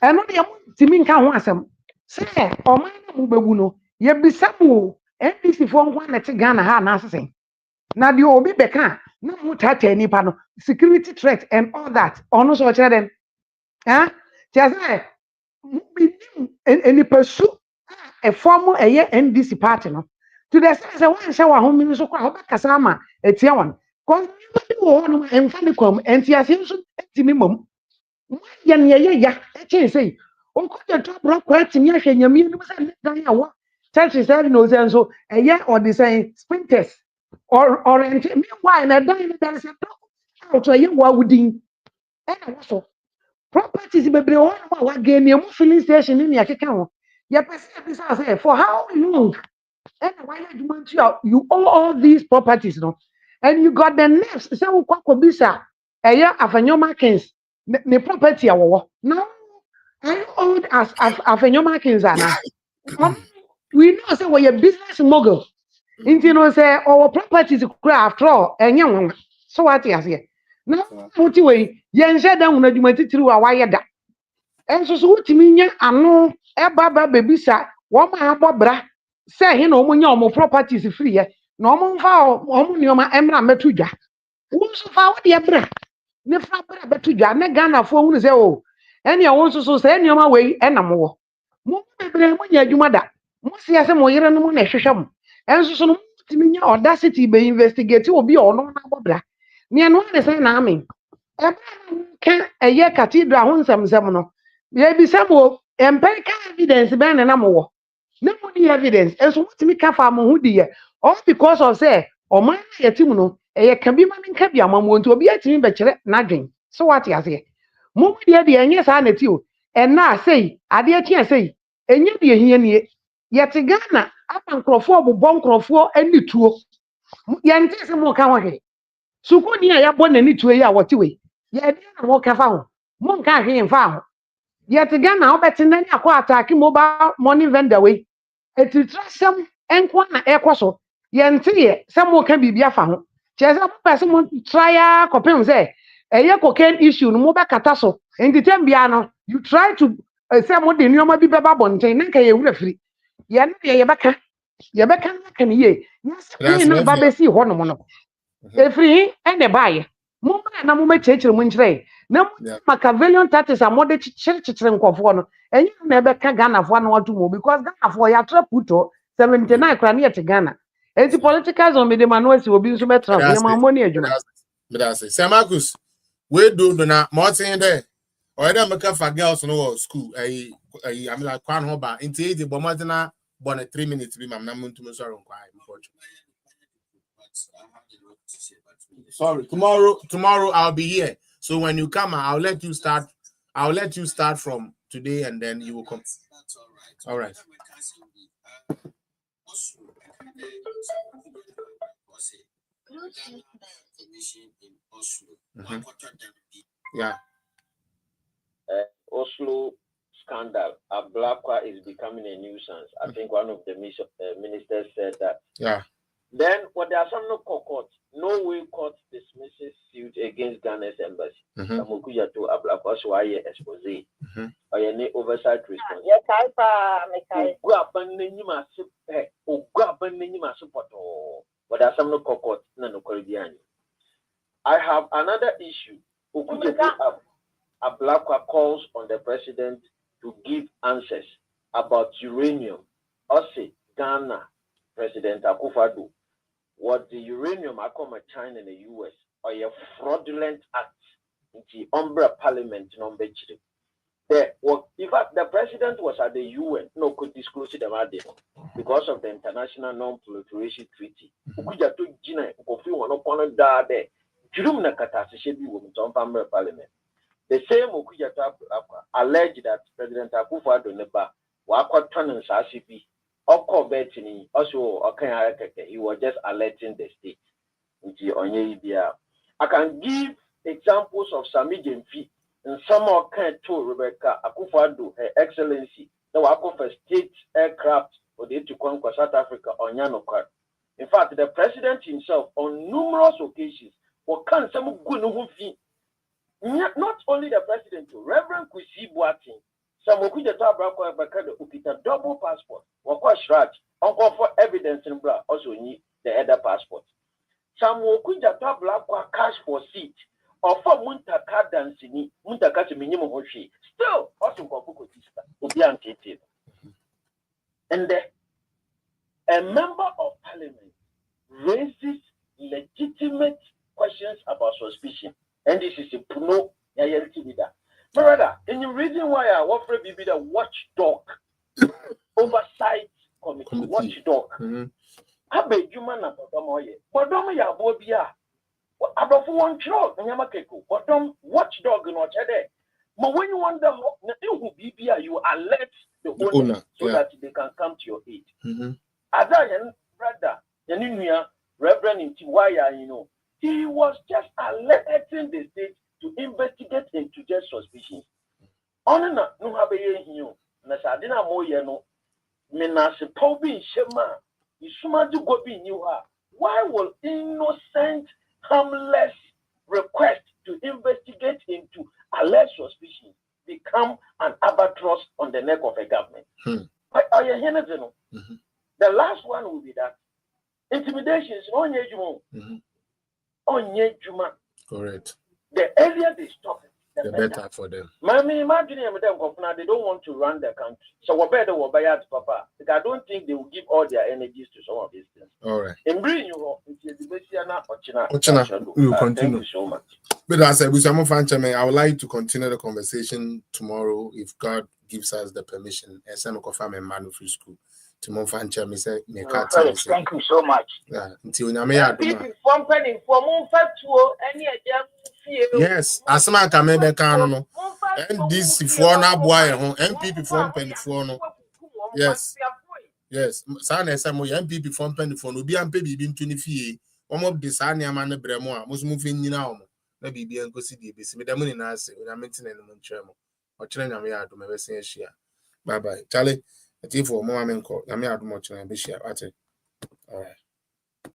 Speaker 8: And no dey timi nka ho asem say o man na mu bebu no ye bisamu NDC for nwa na te Ghana ha na asese na the obi beka na mu tata nipa no security threat and all that ono so chere dem just say any pursue a former NDC party no to the say one shower ho mi so kwa obakasa ma etia won cause you wo no emfa ne kwam entiase so etimi mom ya ne ya eche say onkoje to bro kwa timi ahwe nyame no say dan yawo church say no say so or the say sprinters or meanwhile na dan there is a talk out ye wa wudin na so properties bebre won wa gain mu filling station ni akeka ho ye person say for how long and why you own all these properties no and you got the nerves say we kwa bisa Afanyoma Kings the property awo now I owned as Afanyoma Kings ana we know say we a business mogul into no say our properties after all enye won so what you say now what we yen she dan una dwuma titiri wa waye da enso so wutimi nya ano baba bebisa wo ma abobra say he na omunya omo properties free ye na omo mfa omo nioma emra metu dwa wo so fa wo de bra ne fra bra betu dwa ne Ghana fo hunu say o ene wo so say nioma we enam wo mo bebre mo nya adwuma da mo sia se mo yere no mo na hwehwem enso so no timi nya audacity be investigate obi ono na abobra ne no de say na amen can a cathedral on some no. Maybe some empirical evidence ban and ammo. No evidence, and so what to make a farm who dear, all because of say, or my timono, a can be man in Cabia, want to be a team bachelor, nothing. So what you say? Move dear, yes, I net you, and now say, I dear can't say, and you be here yet a Ghana, up and Crawford, Bon Crawford, and the two. Yantis more come so go near ya born any 2 year what way. Ya na wo ka fa ho mo nka hwe fa ho yet Ghana wo beti na akwa attack mobile money vendor we etitrasem enko na ekoso ye nte ye sem wo ka bibia fa ho chese mo person mo try kopem say eye cocaine issue no mo be kata so entitem bia no you try to say mo de nioma bi beba bonten na ka ye wura firi ye na ye beka na kan ye yes na ba be si ho no mo no free and the buy. Mumma na mumma church munchre. Na Machiavellian tactics are more the church nkofo and you never can Ghana for no to move because Ghana for ya trap puto 79 kra near to Ghana. And the political on the manuals will be so better. Money adjuma.
Speaker 1: But I say, Marcus, we do not more thing there. Or I make for girls no school. I am like Kwan Hoba. Into the Bomadina born 3 minutes be my name to Mr. Sorry, tomorrow I'll be here. So when you come, I'll let you start. I'll let you start from today, and then you will come. All right. Yeah.
Speaker 2: Oslo scandal. Ablakwa is becoming a nuisance. I think one of the ministers said that.
Speaker 1: Yeah.
Speaker 2: Then, when there are some no court, no way court dismisses suit against Ghana's embassy. Samukuya to Ablakwa, so I expose. Or any oversight response.
Speaker 5: Yes, I
Speaker 2: but there are some no court, no Caribbean. I have another issue. Ablakwa calls on the president to give answers about uranium. Also, Ghana, President Akufo-Addo, what the uranium according to China and the US or a fraudulent act in the umbrella parliament number 3. In fact, the president was at the UN, no could disclose it about it because of the International Non-Proliferation Treaty. Parliament. The same Okujata alleged that President Akufo-Addo neba wakoton and Sasibi Oko Betini also he was just alerting the state. I can give examples of Sami Jemfi and some of to Rebecca Akufo-Addo, Her Excellency, the Wako for state aircraft for the to conquer South Africa on Yanokar. In fact, the president himself on numerous occasions can some good not only the president, Reverend Kwesi Boateng, some of the Tabrakwa Bakada Ukita double passport, Wakwa Shraj, uncle for evidence in Bra, also need the other passport. Some Okuja Tabrakwa cash for seat, or for Muntaka Dancini, Muntaka to minimum Hoshi, still also Kobuko Tista, Ubian. And a member of parliament raises legitimate questions about suspicion. And this is a puno leader. Brother, and the reason why I offer be the watchdog oversight committee, watchdog. I bet you man about Domoye. But Domoya Bobia. About one job, and Yamakeko. But watchdog in Ochade. But when you wonder who BBA, you alert the owner so that they can come to your aid. As I am, brother, Yanunia, Rev.Ntim Fordjour, you know. He was just alerting the state to investigate into just suspicions. Onena no have a na sadina moye no menase pobi shema isuma du gobi niwa. Why will innocent, harmless request to investigate into alleged suspicions become an albatross on the neck of a government? The last one will be that intimidation is on your
Speaker 1: correct.
Speaker 2: The earlier they stop it,
Speaker 1: the better for them.
Speaker 2: Mammy, imagine them they don't want to run the country. So what better will buy out Papa? Because I don't think they will give all their energies to some of these things.
Speaker 1: All right.
Speaker 2: In bringing you up, it's the
Speaker 1: we will continue.
Speaker 2: Thank you so much.
Speaker 1: But as I said, I would like to continue the conversation tomorrow if God gives us the permission. School.
Speaker 7: Thank you so much.
Speaker 1: Yeah, until yes, as man can make no. And this for na boy MPP from Penny yes. Yes, San SMO MPP from Penny for no be am pay bi 20 fie. Of the San Yaman Bremo, most moving now. Maybe be and go see the base. With the money na say, we are maintaining the Montremo. Or China, we are to my best share. Bye bye, Charlie. I think for more men call. I may have much and be share. All right.